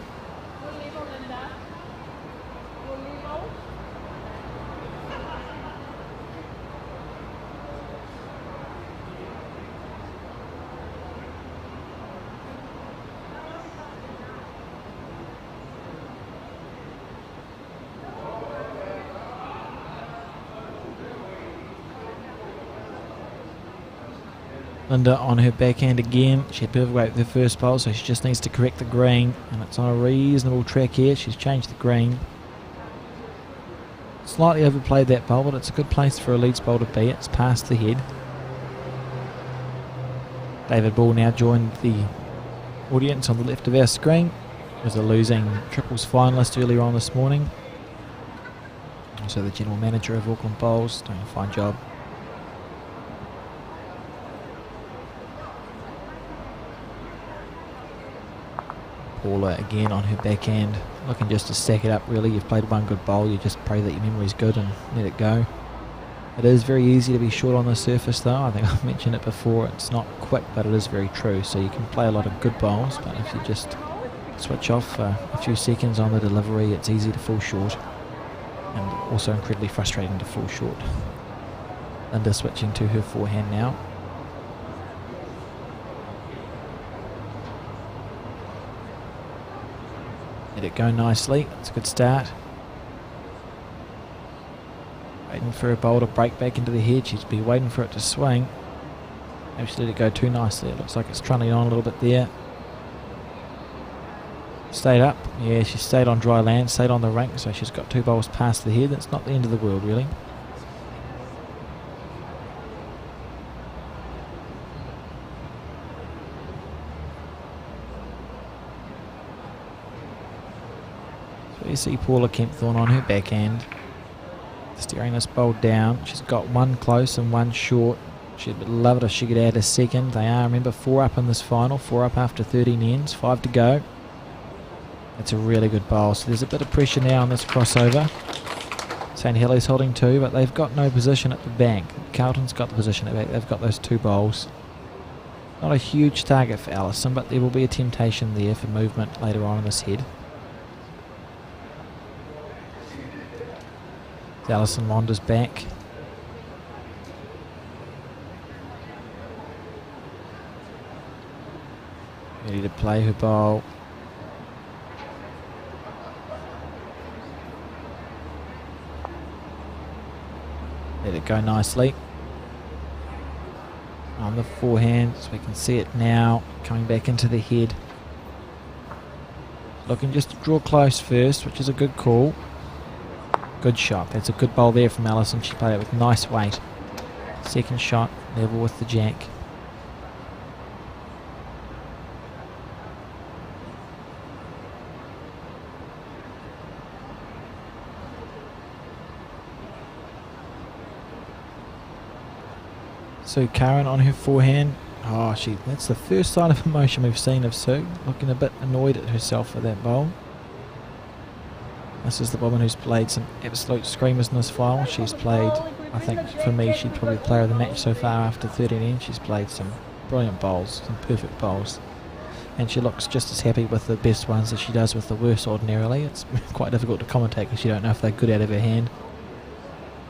Linda on her backhand again. She had perfect weight with her first bowl, so she just needs to correct the green. And it's on a reasonable track here. She's changed the green. Slightly overplayed that bowl, but it's a good place for a leads bowl to be. It's past the head. David Ball now joined the audience on the left of our screen. He was a losing triples finalist earlier on this morning. Also the general manager of Auckland Bowls, doing a fine job. Paula again on her backhand, looking just to stack it up really. You've played one good bowl, you just pray that your memory's good and let it go. It is very easy to be short on the surface though. I think I've mentioned it before. It's not quick, but it is very true. So you can play a lot of good bowls, but if you just switch off for a few seconds on the delivery, it's easy to fall short. And also incredibly frustrating to fall short. Linda switching to her forehand now. Let it go nicely. It's a good start. Waiting for a bowl to break back into the head. She's been waiting for it to swing. Maybe she let it go too nicely. It looks like it's trundling on a little bit there. Stayed up. Yeah, she stayed on dry land, stayed on the rink, so she's got two bowls past the head. That's not the end of the world, really. So you see Paula Kempthorne on her backhand, steering this bowl down. She's got one close and one short. She'd love it if she could add a second. They are, remember, 4 up in this final, 4 up after 13 ends, 5 to go. That's a really good bowl. So there's a bit of pressure now on this crossover. St Helier's holding 2, but they've got no position at the bank. Carlton's got the position at the back. They've got those 2 bowls. Not a huge target for Allison, but there will be a temptation there for movement later on in this head. Allison wanders back. Ready to play her bowl. Let it go nicely. On the forehand, so we can see it now, coming back into the head. Looking just to draw close first, which is a good call. Good shot. That's a good bowl there from Allison. She played it with nice weight. Second shot, level with the jack. Sue Curran on her forehand. Oh, that's the first sign of emotion we've seen of Sue. Looking a bit annoyed at herself for that bowl. This is the woman who's played some absolute screamers in this final. She's played, I think for me, she'd probably player of the match so far after 13 ends. She's played some brilliant bowls, some perfect bowls. And she looks just as happy with the best ones as she does with the worst ordinarily. It's quite difficult to commentate because you don't know if they're good out of her hand.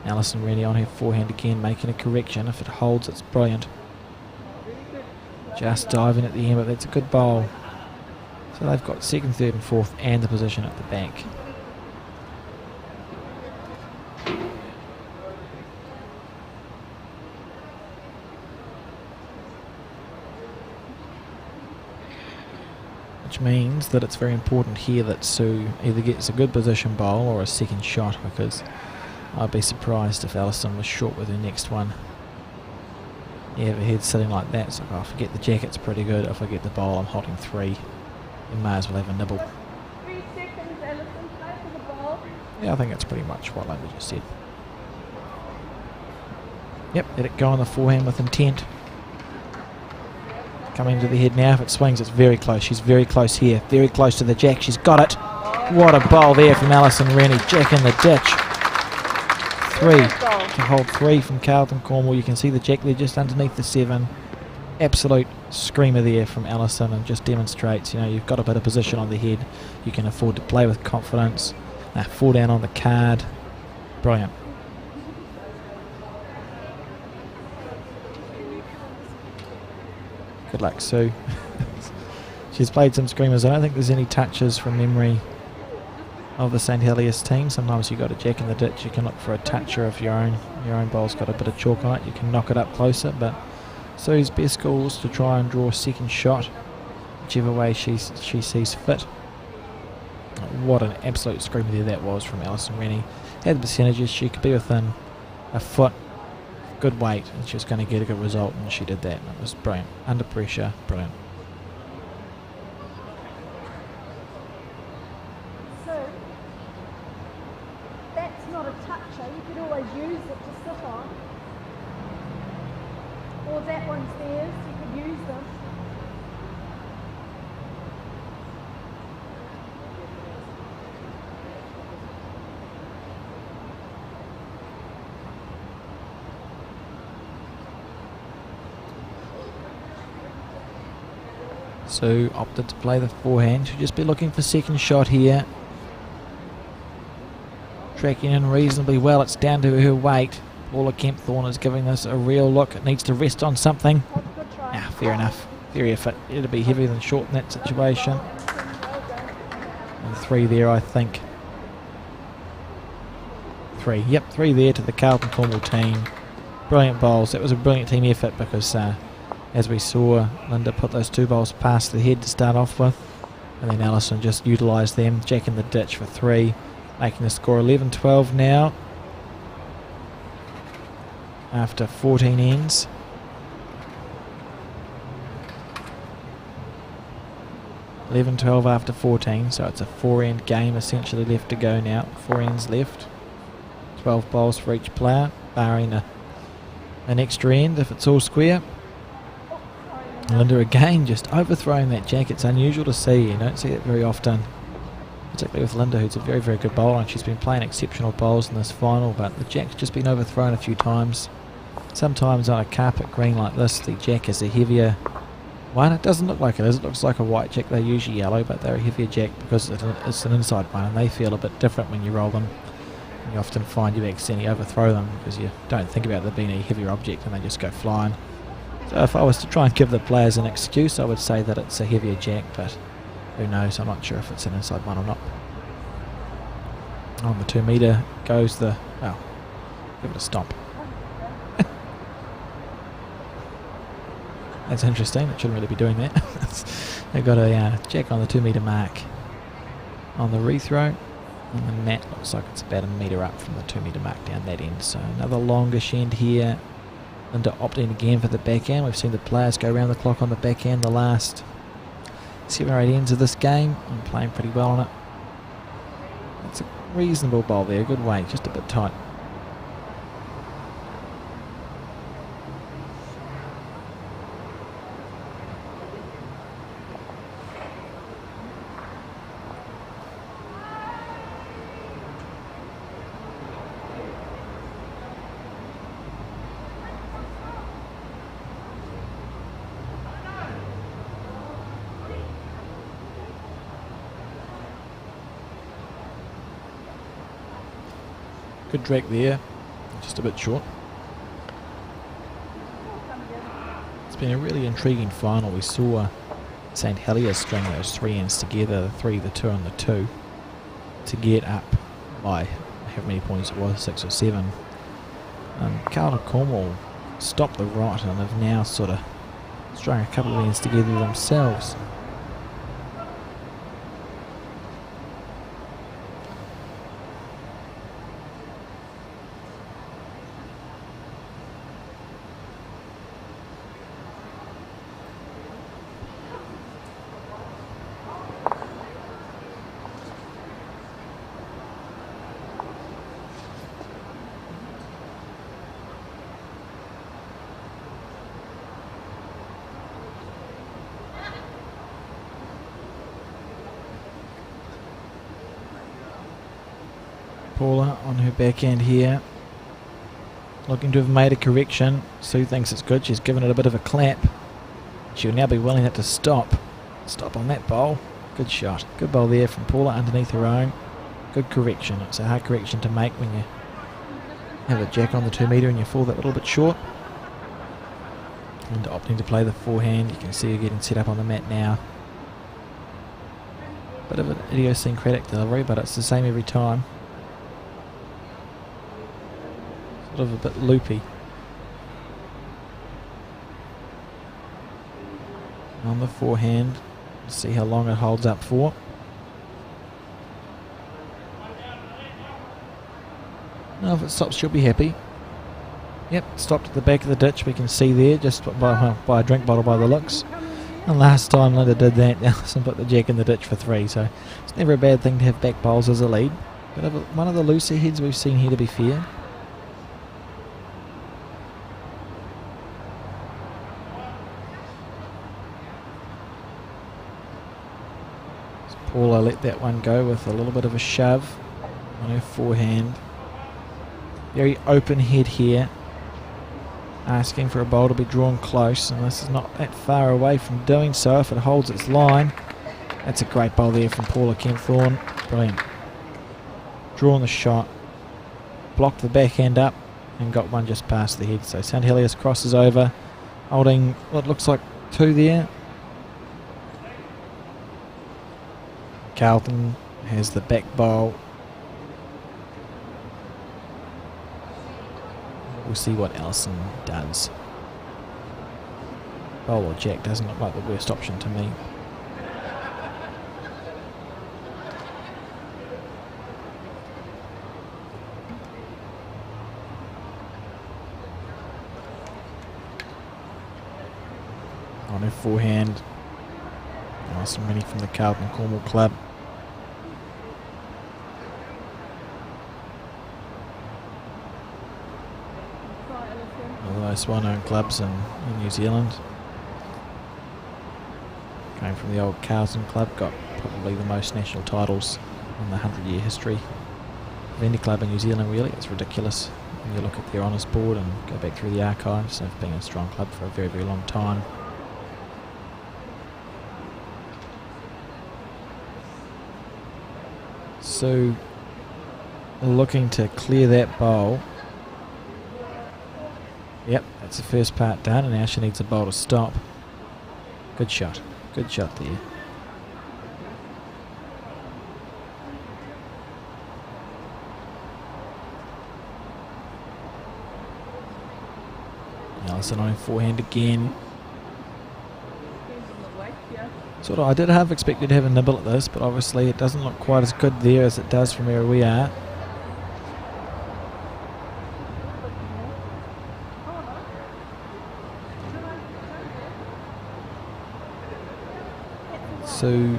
Allison ready on her forehand again, making a correction. If it holds, it's brilliant. Just diving at the end, but that's a good bowl. So they've got second, third and fourth and the position at the bank. Which means that it's very important here that Sue either gets a good position bowl or a second shot, because I'd be surprised if Allison was short with her next one. Yeah, if her head's sitting like that, so if I forget the jacket's pretty good. If I get the bowl, I'm holding 3. You may as well have a nibble. 3 seconds, Allison. Play for the ball. Yeah, I think that's pretty much what Linda just said. Yep, let it go on the forehand with intent. Coming to the head now. If it swings, it's very close. She's very close here. Very close to the jack. She's got it. What a bowl there from Alison Rennie. Jack in the ditch. 3 to hold 3 from Carlton Cornwall. You can see the jack there just underneath the 7. Absolute screamer there from Allison, and just demonstrates, you've got a bit of position on the head. You can afford to play with confidence. 4 down on the card. Brilliant. Good luck, Sue. She's played some screamers. I don't think there's any touches from memory of the St Heliers team. Sometimes you've got a jack in the ditch. You can look for a touch, or if your own bowl's got a bit of chalk on it, you can knock it up closer. But Sue's best calls to try and draw a second shot, whichever way she sees fit. What an absolute screamer there that was from Alison Rennie. Had the percentages, she could be within a foot, good weight, and she was going to get a good result, and she did that. And it was brilliant. Under pressure, brilliant. So, that's not a toucher. You could always use it to sit on. Or that one's theirs. You could use them. Sue opted to play the forehand. She'll just be looking for second shot here. Tracking in reasonably well. It's down to her weight. Paula Kempthorne is giving this a real look. It needs to rest on something. Oh, good try. Fair enough. Very effort. It'll be heavier than short in that situation. And 3 there, I think. 3. Yep, 3 there to the Carlton Cornwall team. Brilliant bowls. That was a brilliant team effort because as we saw, Linda put those 2 bowls past the head to start off with, and then Alison just utilised them, jacking the ditch for 3, making the score 11-12 now after 14 ends. (11-12) after 14, so it's a 4-end game essentially left to go now. 4 ends left, 12 bowls for each player, barring an extra end if it's all square. Linda again just overthrowing that jack. It's unusual to see. You don't see it very often, particularly with Linda, who's a very, very good bowler, and she's been playing exceptional bowls in this final, but the jack's just been overthrown a few times. Sometimes on a carpet green like this, the jack is a heavier one. It doesn't look like it is. It looks like a white jack. They're usually yellow, but they're a heavier jack because it's an inside one, and they feel a bit different when you roll them. And you often find you accidentally overthrow them because you don't think about there being a heavier object and they just go flying. So if I was to try and give the players an excuse, I would say that it's a heavier jack, but who knows? I'm not sure if it's an inside one or not. On the 2 metre goes the... well, give it a stomp. That's interesting. It shouldn't really be doing that. They've got a jack on the 2 metre mark on the rethrow, and the mat looks like it's about a metre up from the 2 metre mark down that end. So another longish end here. Linda opting again for the backhand. We've seen the players go around the clock on the backhand the last 7 or 8 ends of this game. I'm playing pretty well on it. It's a reasonable bowl there, good weight, just a bit tight. Good drag there, just a bit short. It's been a really intriguing final. We saw St Helier string those 3 ends together, the 3, the 2 and the 2, to get up by how many points it was, 6 or 7. Carlton Cornwall stopped the rot and have now sort of strung a couple of ends together themselves. Paula on her backhand here, looking to have made a correction. Sue thinks it's good. She's given it a bit of a clap. She'll now be willing it to stop on that bowl. Good shot, good bowl there from Paula underneath her own. Good correction. It's a hard correction to make when you have a jack on the 2 metre and you fall that little bit short. And opting to play the forehand. You can see her getting set up on the mat now. Bit of an idiosyncratic delivery, but it's the same every time. Sort of a bit loopy. On the forehand. See how long it holds up for. Now if it stops, she'll be happy. Yep, stopped at the back of the ditch. We can see there, just by a drink bottle by the looks. And last time Linda did that, Alison put the jack in the ditch for 3. So it's never a bad thing to have back bowls as a lead. But one of the looser heads we've seen here, to be fair. Paula let that one go with a little bit of a shove on her forehand. Very open head here. Asking for a bowl to be drawn close, and this is not that far away from doing so if it holds its line. That's a great bowl there from Paula Kempthorne. Brilliant. Drawn the shot. Blocked the backhand up and got one just past the head. So St Heliers crosses over, holding what looks like 2 there. Carlton has the back bowl. We'll see what Alison does. Bowl or jack doesn't look like the worst option to me. On her forehand. Alison Rennie from the Carlton Cornwall Club. One of the most well-known clubs in New Zealand. Came from the old Carlton Club, got probably the most national titles in the 100-year history of any club in New Zealand, really. It's ridiculous when you look at their honours board and go back through the archives. They've been a strong club for a very, very long time. So, looking to clear that bowl. Yep, that's the first part done, and now she needs a bowl to stop. Good shot there. Alison on her forehand again. I did have expected to have a nibble at this, but obviously it doesn't look quite as good there as it does from where we are. So,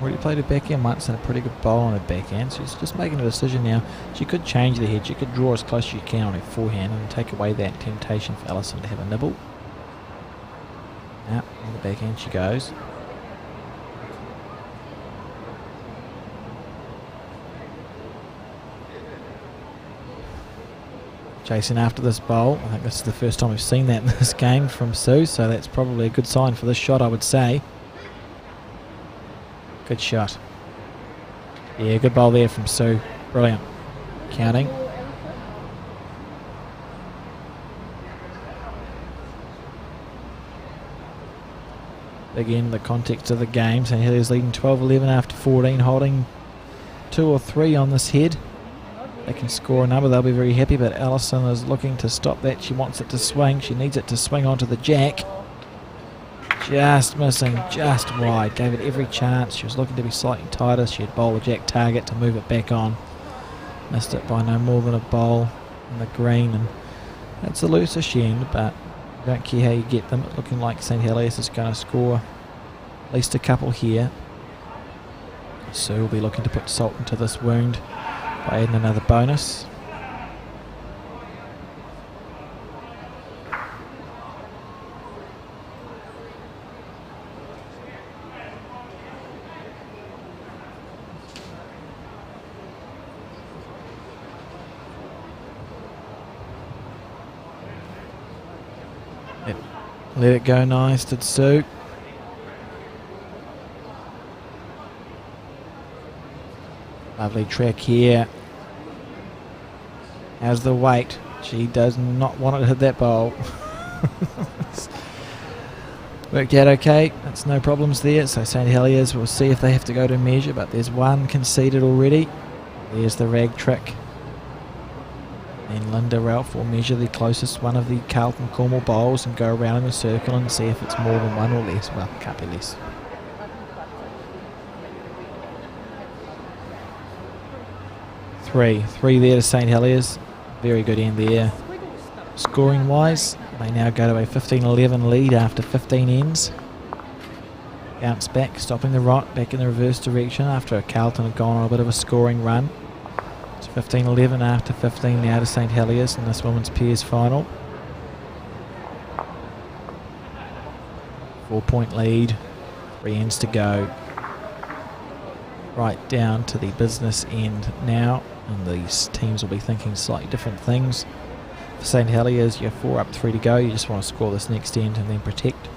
already played her backhand once and a pretty good bowl on her backhand. So she's just making a decision now. She could change the head. She could draw as close as she can on her forehand and take away that temptation for Alison to have a nibble. Now, on the backhand she goes. Chasing after this bowl. I think this is the first time we've seen that in this game from Sue, so that's probably a good sign for this shot, I would say. Good shot. Yeah, good bowl there from Sue. Brilliant. Counting. Again, the context of the game. St Heliers leading 12-11 after 14, holding 2 or 3 on this head. They can score a number, they'll be very happy, but Alison is looking to stop that. She wants it to swing. She needs it to swing onto the jack. Just missing, just wide. Gave it every chance. She was looking to be slightly tighter. She had bowl a jack target to move it back on. Missed it by no more than a bowl in the green, and that's a loose-ish end, but I don't care how you get them. It's looking like St Heliers is going to score at least a couple here. So we'll be looking to put salt into this wound by adding another bonus. Let it go nice, did Sue. Lovely track here. How's the weight? She does not want it to hit that bowl. Worked out okay. That's no problems there. So St Heliers, we'll see if they have to go to measure, but there's one conceded already. There's the rag trick. And Linda Ralph will measure the closest one of the Carlton Cornwall bowls and go around in a circle and see if it's more than one or less. Well, it can't be less. Three there to St Heliers. Very good end there. Scoring wise, they now go to a 15-11 lead after 15 ends. Bounce back, stopping the right, back in the reverse direction after Carlton had gone on a bit of a scoring run. It's 15-11 after 15 now to St Heliers in this women's pairs final. 4-point lead, 3 ends to go. Right down to the business end now, and these teams will be thinking slightly different things. For St Heliers, you have 4 up, 3 to go. You just want to score this next end and then protect.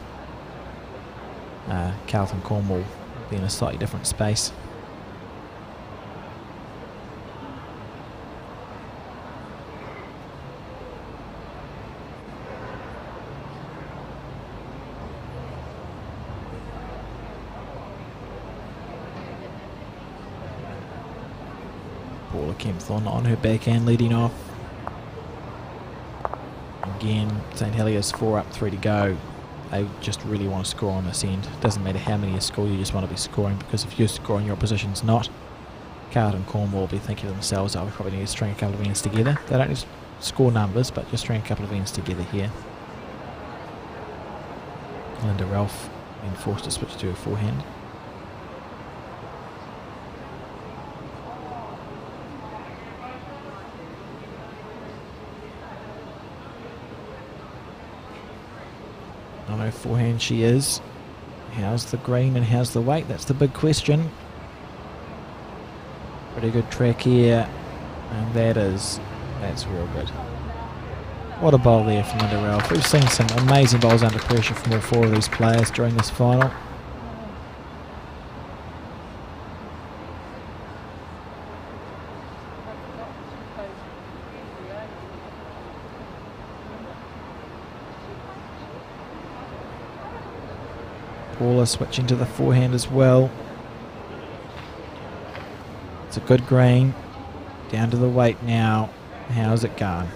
Carlton Cornwall will be in a slightly different space. Paula Kempthorne on her backhand leading off. Again, St Heliers 4 up, 3 to go. They just really want to score on this end. Doesn't matter how many you score, you just want to be scoring, because if you're scoring, your opposition's not. Carlton Cornwall will be thinking to themselves, oh, we probably need to string a couple of ends together. They don't need to score numbers, but just string a couple of ends together here. Linda Ralph being forced to switch to her forehand. On her forehand she is. How's the green and how's the weight? That's the big question. Pretty good track here, and that's real good. What a bowl there from Linda Ralph. We've seen some amazing bowls under pressure from all 4 of these players during this final. Paula switching to the forehand as well. It's a good green. Down to the weight now. How's it going?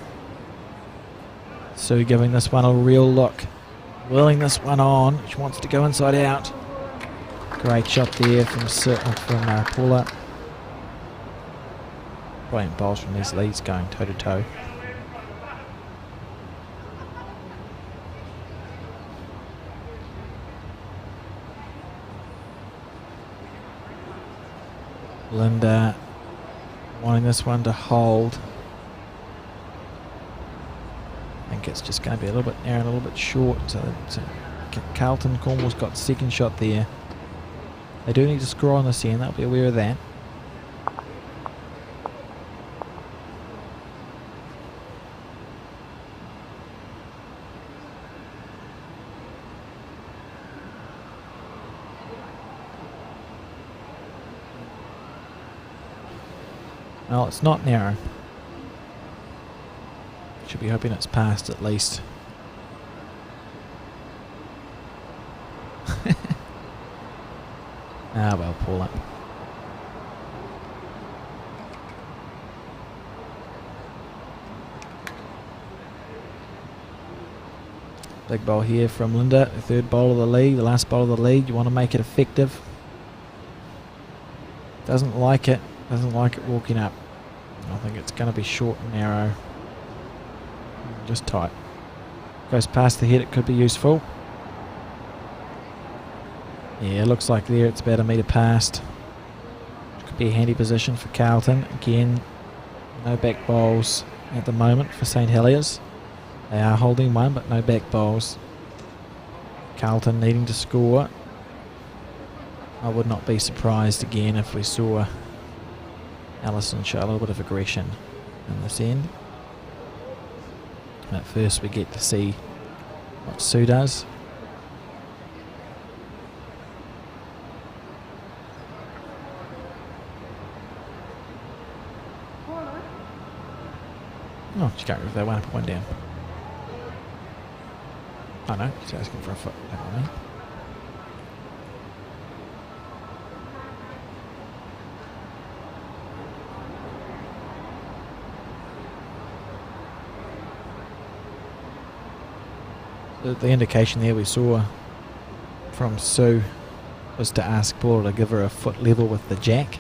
Sue giving this one a real look. Whirling this one on. She wants to go inside out. Great shot there from Paula. Brilliant bowls from these leads going toe to toe. Linda wanting this one to hold. I think it's just going to be a little bit narrow and a little bit short. So Carlton Cornwall's got second shot there. They do need to score on this end. They'll be aware of that. Well, it's not narrow. Should be hoping it's past at least. Ah, well, Paula. Big bowl here from Linda. The third bowl of the league, the last bowl of the league. You want to make it effective. Doesn't like it. Doesn't like it walking up. I think it's going to be short and narrow. Just tight. Goes past the head, it could be useful. Yeah, looks like there it's about a metre past. Could be a handy position for Carlton. Again, no back bowls at the moment for St Heliers. They are holding one, but no back bowls. Carlton needing to score. I would not be surprised again if we saw Allison show a little bit of aggression in this end. But first we get to see what Sue does. Oh, she can't move that one up, one down. Oh no, she's asking for a foot. Never mind. the indication there we saw from Sue was to ask Paula to give her a foot level with the jack,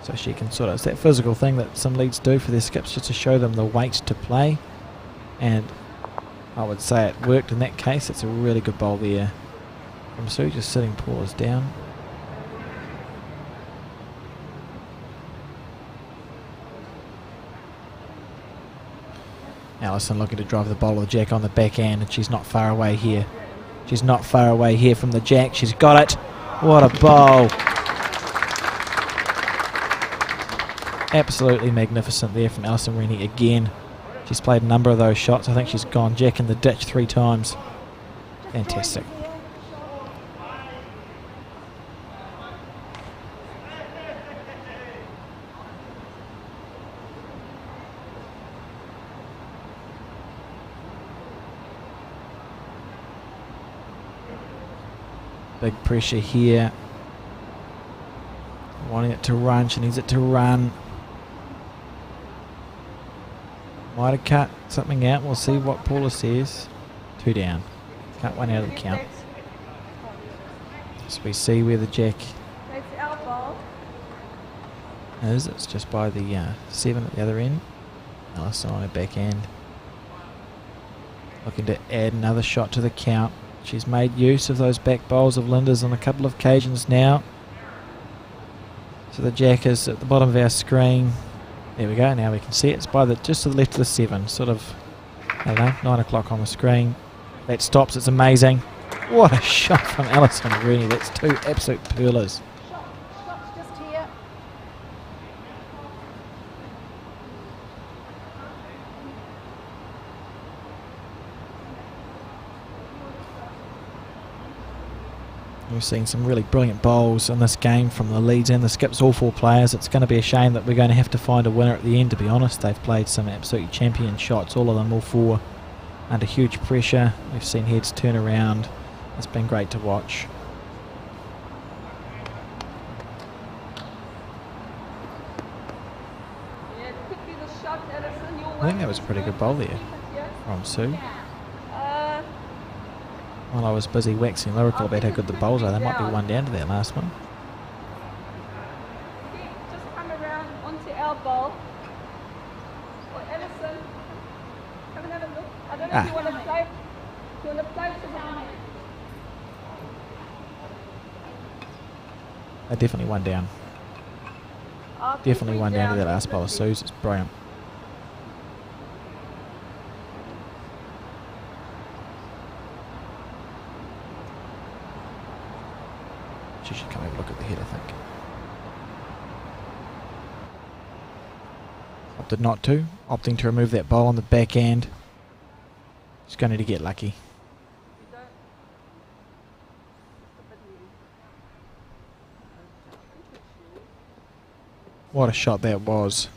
so she can sort of, it's that physical thing that some leads do for their skips, just to show them the weight to play, and I would say it worked in that case. It's a really good bowl there from Sue, just sitting Paula's down. Allison looking to drive the bowl of the jack on the backhand, and she's not far away here. She's not far away here from the jack. She's got it. What a bowl. Absolutely magnificent there from Alison Rennie again. She's played a number of those shots. I think she's gone jack in the ditch 3 times. Fantastic. Big pressure here. Wanting it to run. She needs it to run. Might have cut something out. We'll see what Paula says. 2 down. Cut one out of the count. So we see where the jack is. It's just by the 7 at the other end. Allison on her backhand. Looking to add another shot to the count. She's made use of those back bowls of Linda's on a couple of occasions now. So the jack is at the bottom of our screen. There we go, now we can see it. It's by the just to the left of the 7, sort of, I don't know, 9 o'clock on the screen. That stops, it's amazing. What a shot from Alison Rennie. That's 2 absolute pearlers. Shot's just here. We've seen some really brilliant bowls in this game from the leads and the skips, all 4 players. It's going to be a shame that we're going to have to find a winner at the end, to be honest. They've played some absolutely champion shots, all of them, all 4 under huge pressure. We've seen heads turn around. It's been great to watch. Yeah, it could be the shot, Alison. You'll I think that was a pretty good bowl there from Sue. While I was busy waxing lyrical about how good the bowls are, they might be 1 down to that last one. Just come around onto our bowl. Or Alison, come and have a look. I don't know if you want to play. You want to play for down here? They're definitely 1 down. Definitely 1 down to that last bowl of Sue's. It's brilliant. She should come have a look at the head, I think. Opted not to. Opting to remove that bowl on the backhand. She's going to need to get lucky. What a shot that was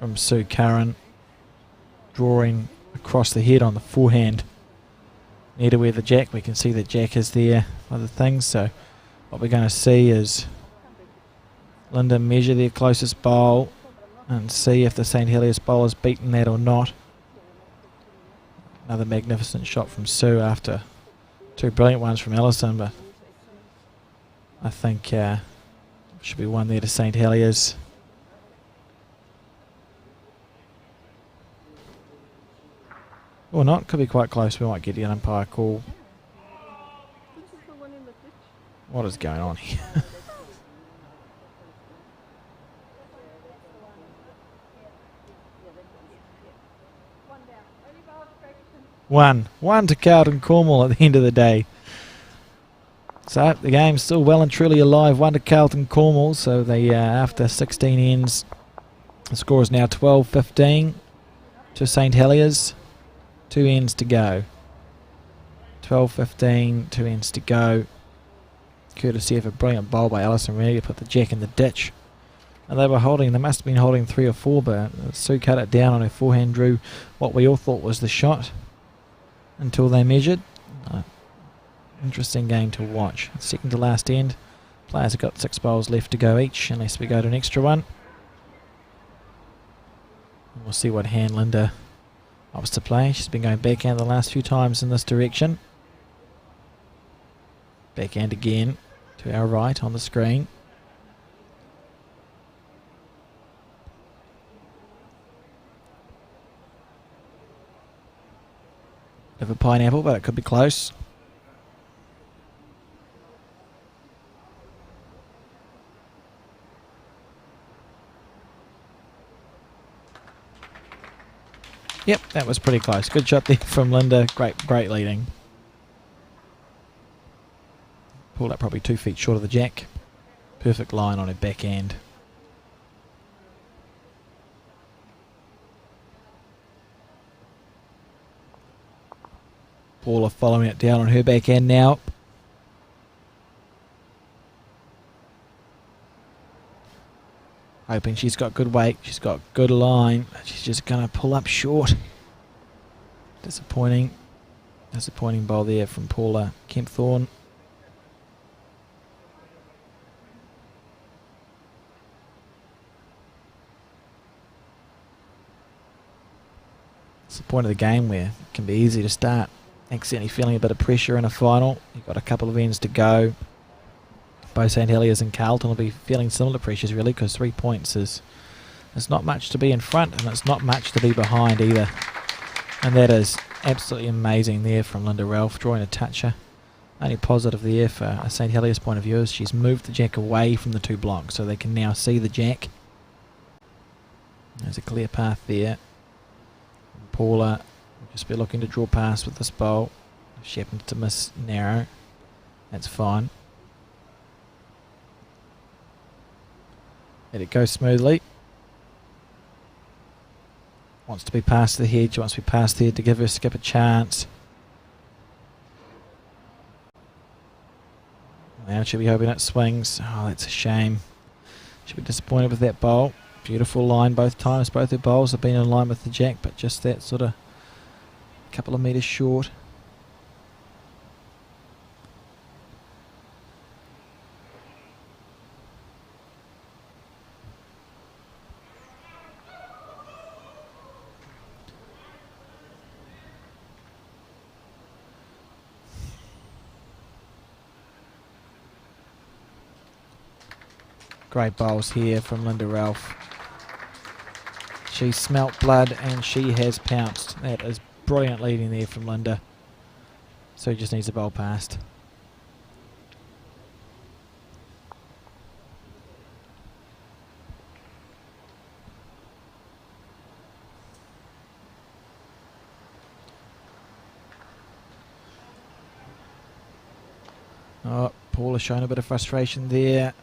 from Sue Curran. Drawing across the head on the forehand. Near to where the jack, we can see the jack is there, other things, so what we're going to see is Linda measure their closest bowl and see if the St Heliers bowl has beaten that or not. Another magnificent shot from Sue after 2 brilliant ones from Alison, but I think should be 1 there to St Heliers. Or not, could be quite close. We might get an umpire call. What is going on here? One to Carlton Cornwall at the end of the day. So the game's still well and truly alive. 1 to Carlton Cornwall. So they after 16 ends, the score is now 12-15 to St Heliers. 2 ends to go. 12-15, 2 ends to go. Courtesy of a brilliant bowl by Alison Rennie to put the jack in the ditch. And they must have been holding 3 or 4, but Sue cut it down on her forehand, drew what we all thought was the shot until they measured. Interesting game to watch. Second to last end. Players have got 6 bowls left to go each, unless we go to an extra one. And we'll see what hand Linda Opts to play. She's been going backhand the last few times in this direction. Backhand again to our right on the screen. Bit of a pineapple, but it could be close. Yep, that was pretty close. Good shot there from Linda. Great leading. Pulled up probably 2 feet short of the jack. Perfect line on her backhand. Paula following it down on her backhand now. Hoping she's got good weight, she's got good line. She's just going to pull up short. Disappointing bowl there from Paula Kempthorne. It's the point of the game where it can be easy to start accidentally feeling a bit of pressure in a final. You've got a couple of ends to go. Both St Heliers and Carlton will be feeling similar pressures really, because 3 points is not much to be in front, and it's not much to be behind either. And that is absolutely amazing there from Linda Ralph, drawing a toucher. Only positive there for a St Heliers point of view is she's moved the jack away from the 2 blocks, so they can now see the jack. There's a clear path there. Paula will just be looking to draw past with this bowl. If she happens to miss narrow, that's fine. Let it go smoothly. Wants to be past the hedge, wants to be past the head to give her skip a chance. Now she'll be hoping it swings. Oh, that's a shame. She'll be disappointed with that bowl. Beautiful line both times. Both her bowls have been in line with the jack, but just that sort of couple of metres short. Great bowls here from Linda Ralph. She smelt blood and she has pounced. That is brilliant leading there from Linda. So he just needs a bowl past. Oh, Paula showing a bit of frustration there.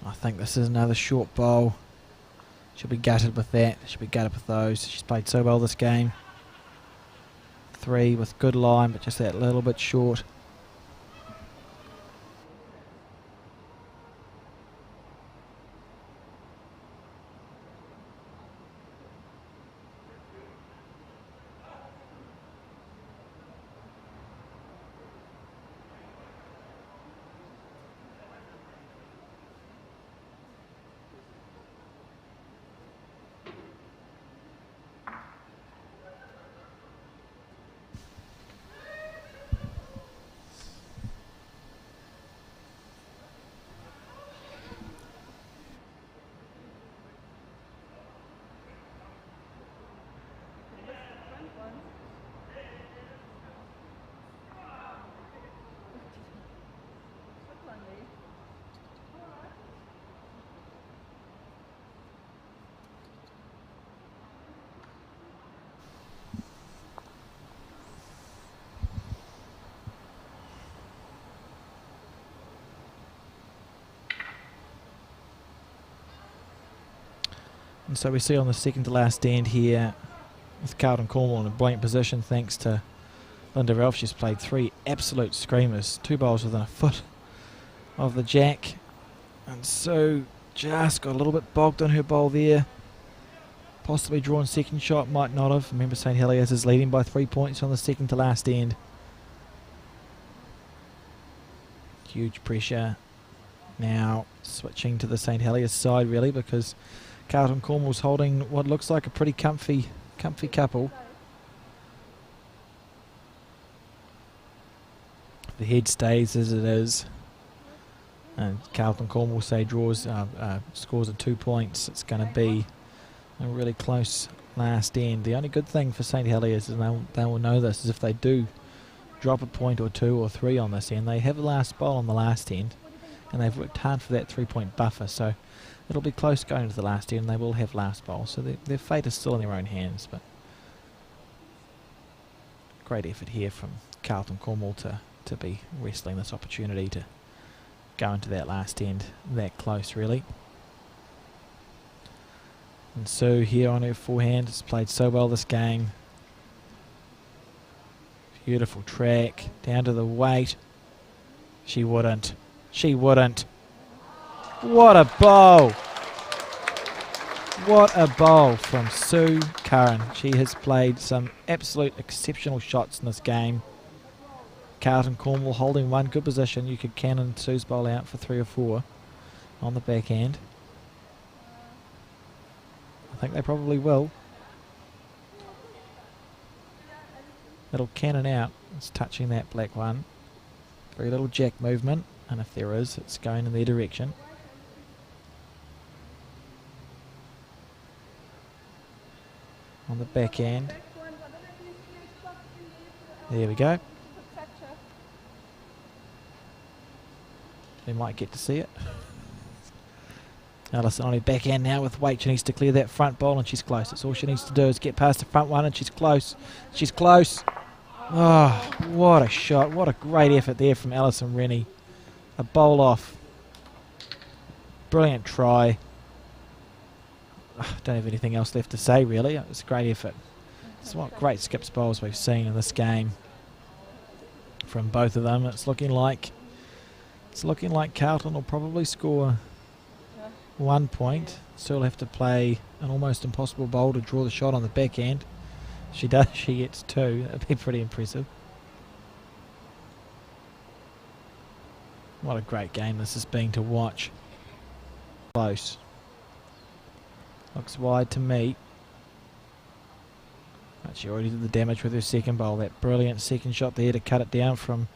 I think this is another short bowl. She'll be gutted with that. She'll be gutted with those. She's played so well this game. 3 with good line, but just that little bit short. And so we see on the second to last stand here with Carlton Cornwall in a brilliant position thanks to Linda Ralph. She's played 3 absolute screamers, 2 bowls within a foot of the jack. And so just got a little bit bogged on her bowl there. Possibly drawn second shot, might not have. Remember St Heliers is leading by 3 points on the second to last end. Huge pressure now switching to the St Heliers side really, because Carlton Cornwall's holding what looks like a pretty comfy comfy couple. The head stays as it is, and Carlton Cornwall say draws scores of 2 points. It's going to be a really close last end. The only good thing for St Heliers, and they will know this, is if they do drop a point or 2 or 3 on this end, they have a last bowl on the last end, and they've worked hard for that 3-point buffer, so it'll be close going to the last end, and they will have last bowl, so their fate is still in their own hands. But great effort here from Carlton Cornwall to be wrestling this opportunity to go into that last end that close, really. And Sue here on her forehand has played so well this game. Beautiful track, down to the weight. She wouldn't. She wouldn't. What a bowl! What a bowl from Sue Curran. She has played some absolute exceptional shots in this game. Carlton Cornwall holding one good position. You could cannon Sue's bowl out for 3 or 4 on the backhand. I think they probably will. It'll cannon out. It's touching that black one. Very little jack movement, and if there is, it's going in their direction. On the backhand. There we go. We might get to see it. Alison on her backhand now with weight. She needs to clear that front bowl, and she's close. That's all she needs to do is get past the front one, and she's close. She's close. Oh, what a shot. What a great effort there from Alison Rennie. A bowl off. Brilliant try. Don't have anything else left to say, really. It was a great effort. It's what great skips bowls we've seen in this game from both of them. It's looking like Carlton will probably score 1 point. Still have to play an almost impossible bowl to draw the shot on the backhand. She does. She gets 2. That'd be pretty impressive. What a great game this has been to watch. Close. Looks wide to me. But she already did the damage with her second bowl. That brilliant second shot there to cut it down from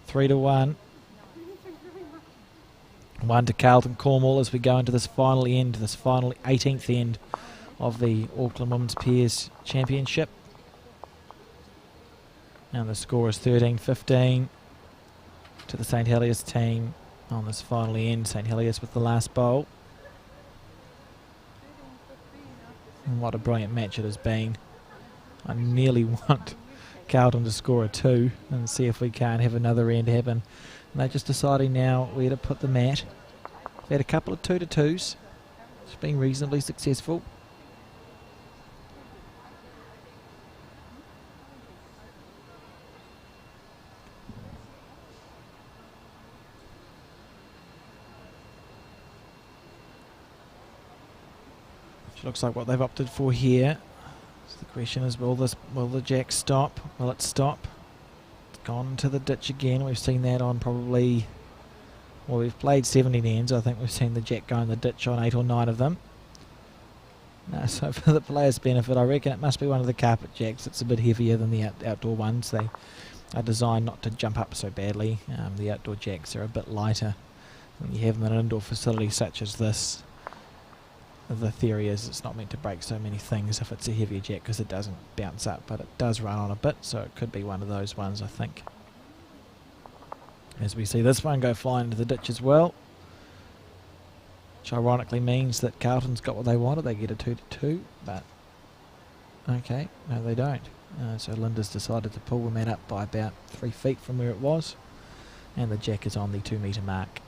3 to 1. 1 to Carlton Cornwall as we go into this final end, this final 18th end of the Auckland Women's Pairs Championship. And the score is 13-15 to the St Heliers team on this final end. St Heliers with the last bowl. And what a brilliant match it has been. I nearly want Carlton to score a 2 and see if we can't have another end happen. And they're just deciding now where to put the mat. They've had a couple of 2-2s. It's been reasonably successful. Which looks like what they've opted for here. So the question is, will the jack stop? Will it stop? Gone to the ditch again. We've seen that on probably, well, we've played 17 ends. I think we've seen the jack go in the ditch on 8 or 9 of them. So for the players' benefit, I reckon it must be one of the carpet jacks. It's a bit heavier than the outdoor ones. They are designed not to jump up so badly. The outdoor jacks are a bit lighter. When you have them in an indoor facility such as this, the theory is it's not meant to break so many things if it's a heavier jack, because it doesn't bounce up, but it does run on a bit, so it could be one of those ones, I think. As we see this one go flying into the ditch as well, which ironically means that Carlton's got what they wanted. They get a 2-2, but okay, no they don't. So Linda's decided to pull the mat up by about 3 feet from where it was, and the jack is on the 2 metre mark.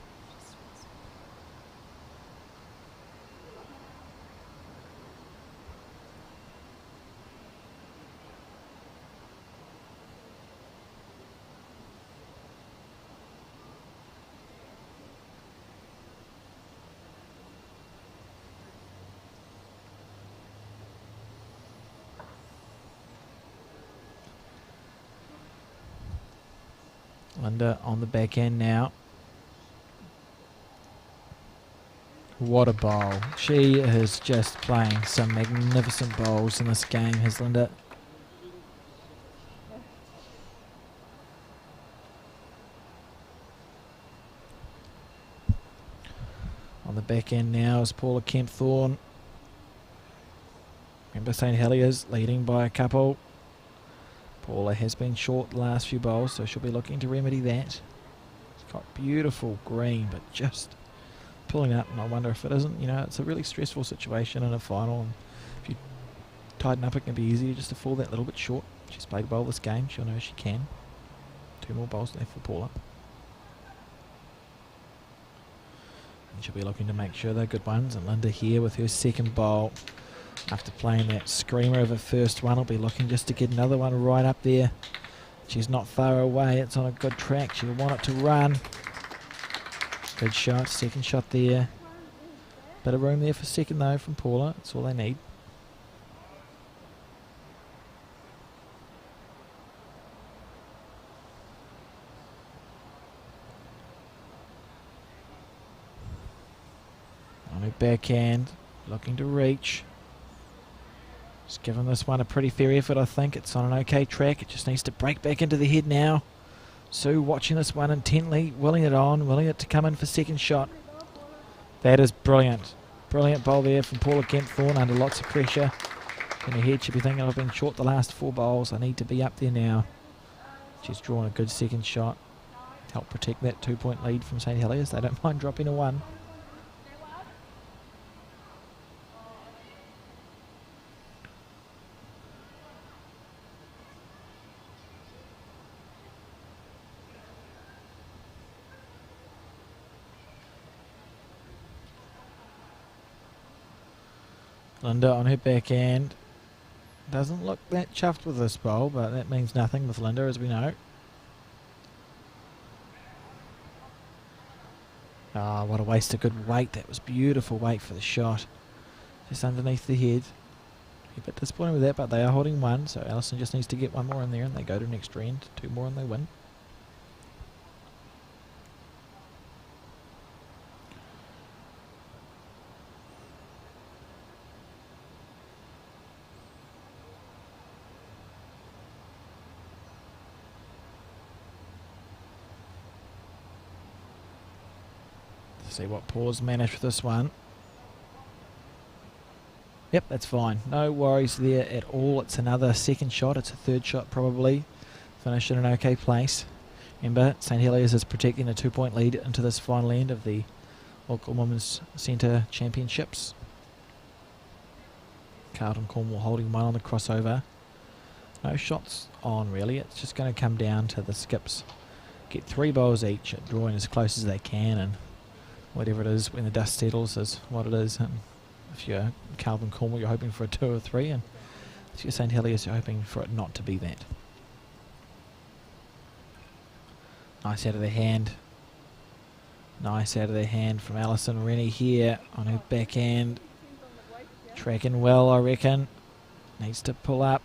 Linda on the back end now. What a bowl. She is just playing some magnificent bowls in this game, has Linda. On the back end now is Paula Kempthorne. Remember, St Heliers leading by a couple. Paula has been short the last few bowls, so she'll be looking to remedy that. It's got beautiful green, but just pulling up, and I wonder if it isn't. You know, it's a really stressful situation in a final, and if you tighten up, it can be easier just to fall that little bit short. She's played a bowl this game. She'll know she can. 2 more bowls left for Paula. And she'll be looking to make sure they're good ones. And Linda here with her second bowl. After playing that screamer of her first one, will be looking just to get another one right up there. She's not far away. It's on a good track. She'll want it to run. Good shot. Second shot there. Bit of room there for second though from Paula. That's all they need. On her backhand. Looking to reach. Just giving this one a pretty fair effort, I think. It's on an okay track. It just needs to break back into the head now. Sue watching this one intently, willing it on, willing it to come in for second shot. That is brilliant. Brilliant bowl there from Paula Kempthorne under lots of pressure. In her head, she'll be thinking, I've been short the last 4 bowls. I need to be up there now. She's drawn a good second shot. Help protect that 2-point lead from St Heliers. They don't mind dropping a 1. Linda on her backhand. Doesn't look that chuffed with this bowl, but that means nothing with Linda, as we know. Ah, what a waste of good weight. That was beautiful weight for the shot. Just underneath the head. A bit disappointed with that, but they are holding 1, so Alison just needs to get 1 more in there and they go to next round. 2 more and they win. See what Paula's managed with this one. Yep, that's fine. No worries there at all. It's another second shot. It's a third shot probably. Finished in an okay place. Remember, St Heliers is protecting a 2-point lead into this final end of the Auckland Women's Centre Championships. Carlton Cornwall holding 1 on the crossover. No shots on really. It's just going to come down to the skips. Get 3 bowls each, drawing as close as they can, and whatever it is when the dust settles is what it is. And if you're Carlton Cornwall, you're hoping for a 2 or 3, and if you're St Heliers, you're hoping for it not to be that. Nice out of the hand. Nice out of the hand from Alison Rennie here on her backhand. Tracking well, I reckon. Needs to pull up.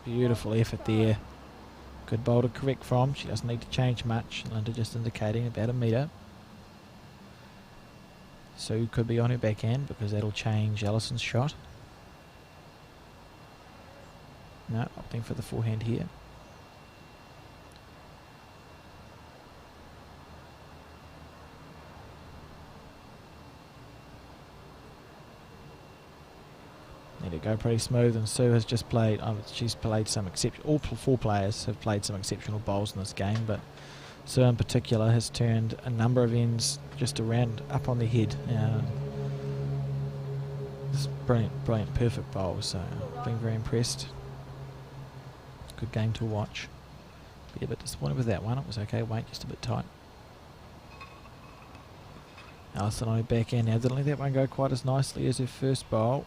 Beautiful effort there. Good bowl to correct from. She doesn't need to change much. Linda just indicating about a metre. Sue could be on her backhand because that'll change Alison's shot. No, opting for the forehand here. Need to go pretty smooth, and Sue has just played. She's played some exceptional. All 4 players have played some exceptional bowls in this game, but Sue in particular has turned a number of ends just around up on the head. It's brilliant, brilliant, perfect bowl. So been very impressed. Good game to watch. Be a bit disappointed with that one. It was okay. Weight just a bit tight. Alison on her backhand now. Didn't let that one go quite as nicely as her first bowl.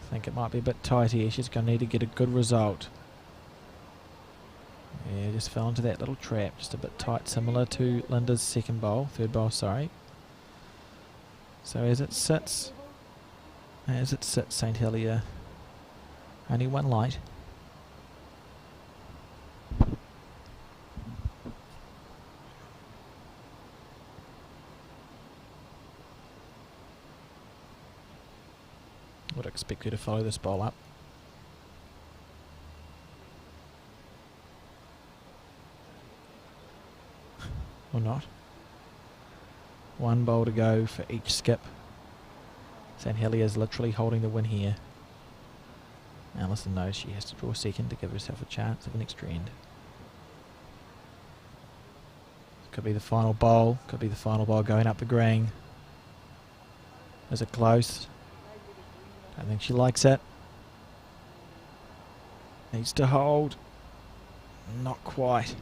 I think it might be a bit tight here. She's going to need to get a good result. Yeah, just fell into that little trap. Just a bit tight, similar to Linda's third bowl, sorry. So as it sits, St Helier, only 1 light. Would expect her to follow this bowl up. Or not. One bowl to go for each skip. St Heliers literally holding the win here. Alison knows she has to draw second to give herself a chance of an extra end. Could be the final bowl. Could be the final bowl going up the green. Is it close? Don't think she likes it. Needs to hold. Not quite.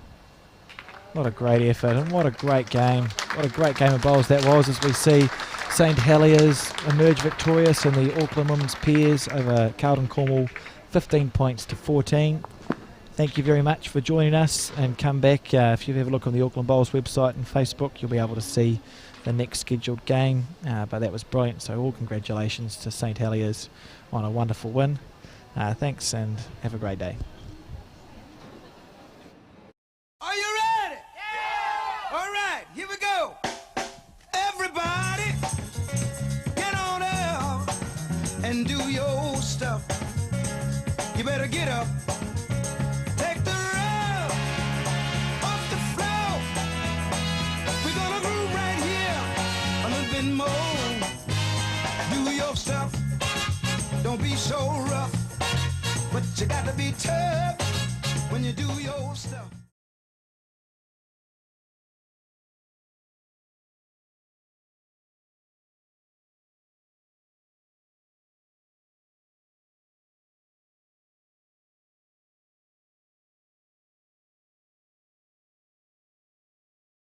What a great effort and what a great game. What a great game of bowls that was, as we see St Heliers emerge victorious in the Auckland Women's Pairs over Carlton Cornwall, 15 points to 14. Thank you very much for joining us, and come back if you have a look on the Auckland Bowls website and Facebook, you'll be able to see the next scheduled game. But that was brilliant, so all congratulations to St Heliers on a wonderful win. Thanks and have a great day. Are you ready? Yeah! All right, here we go. Everybody, get on up and do your stuff. You better get up. Take the rub off the floor. We're gonna groove right here a little bit more. Do your stuff. Don't be so rough, but you got to be tough when you do your stuff.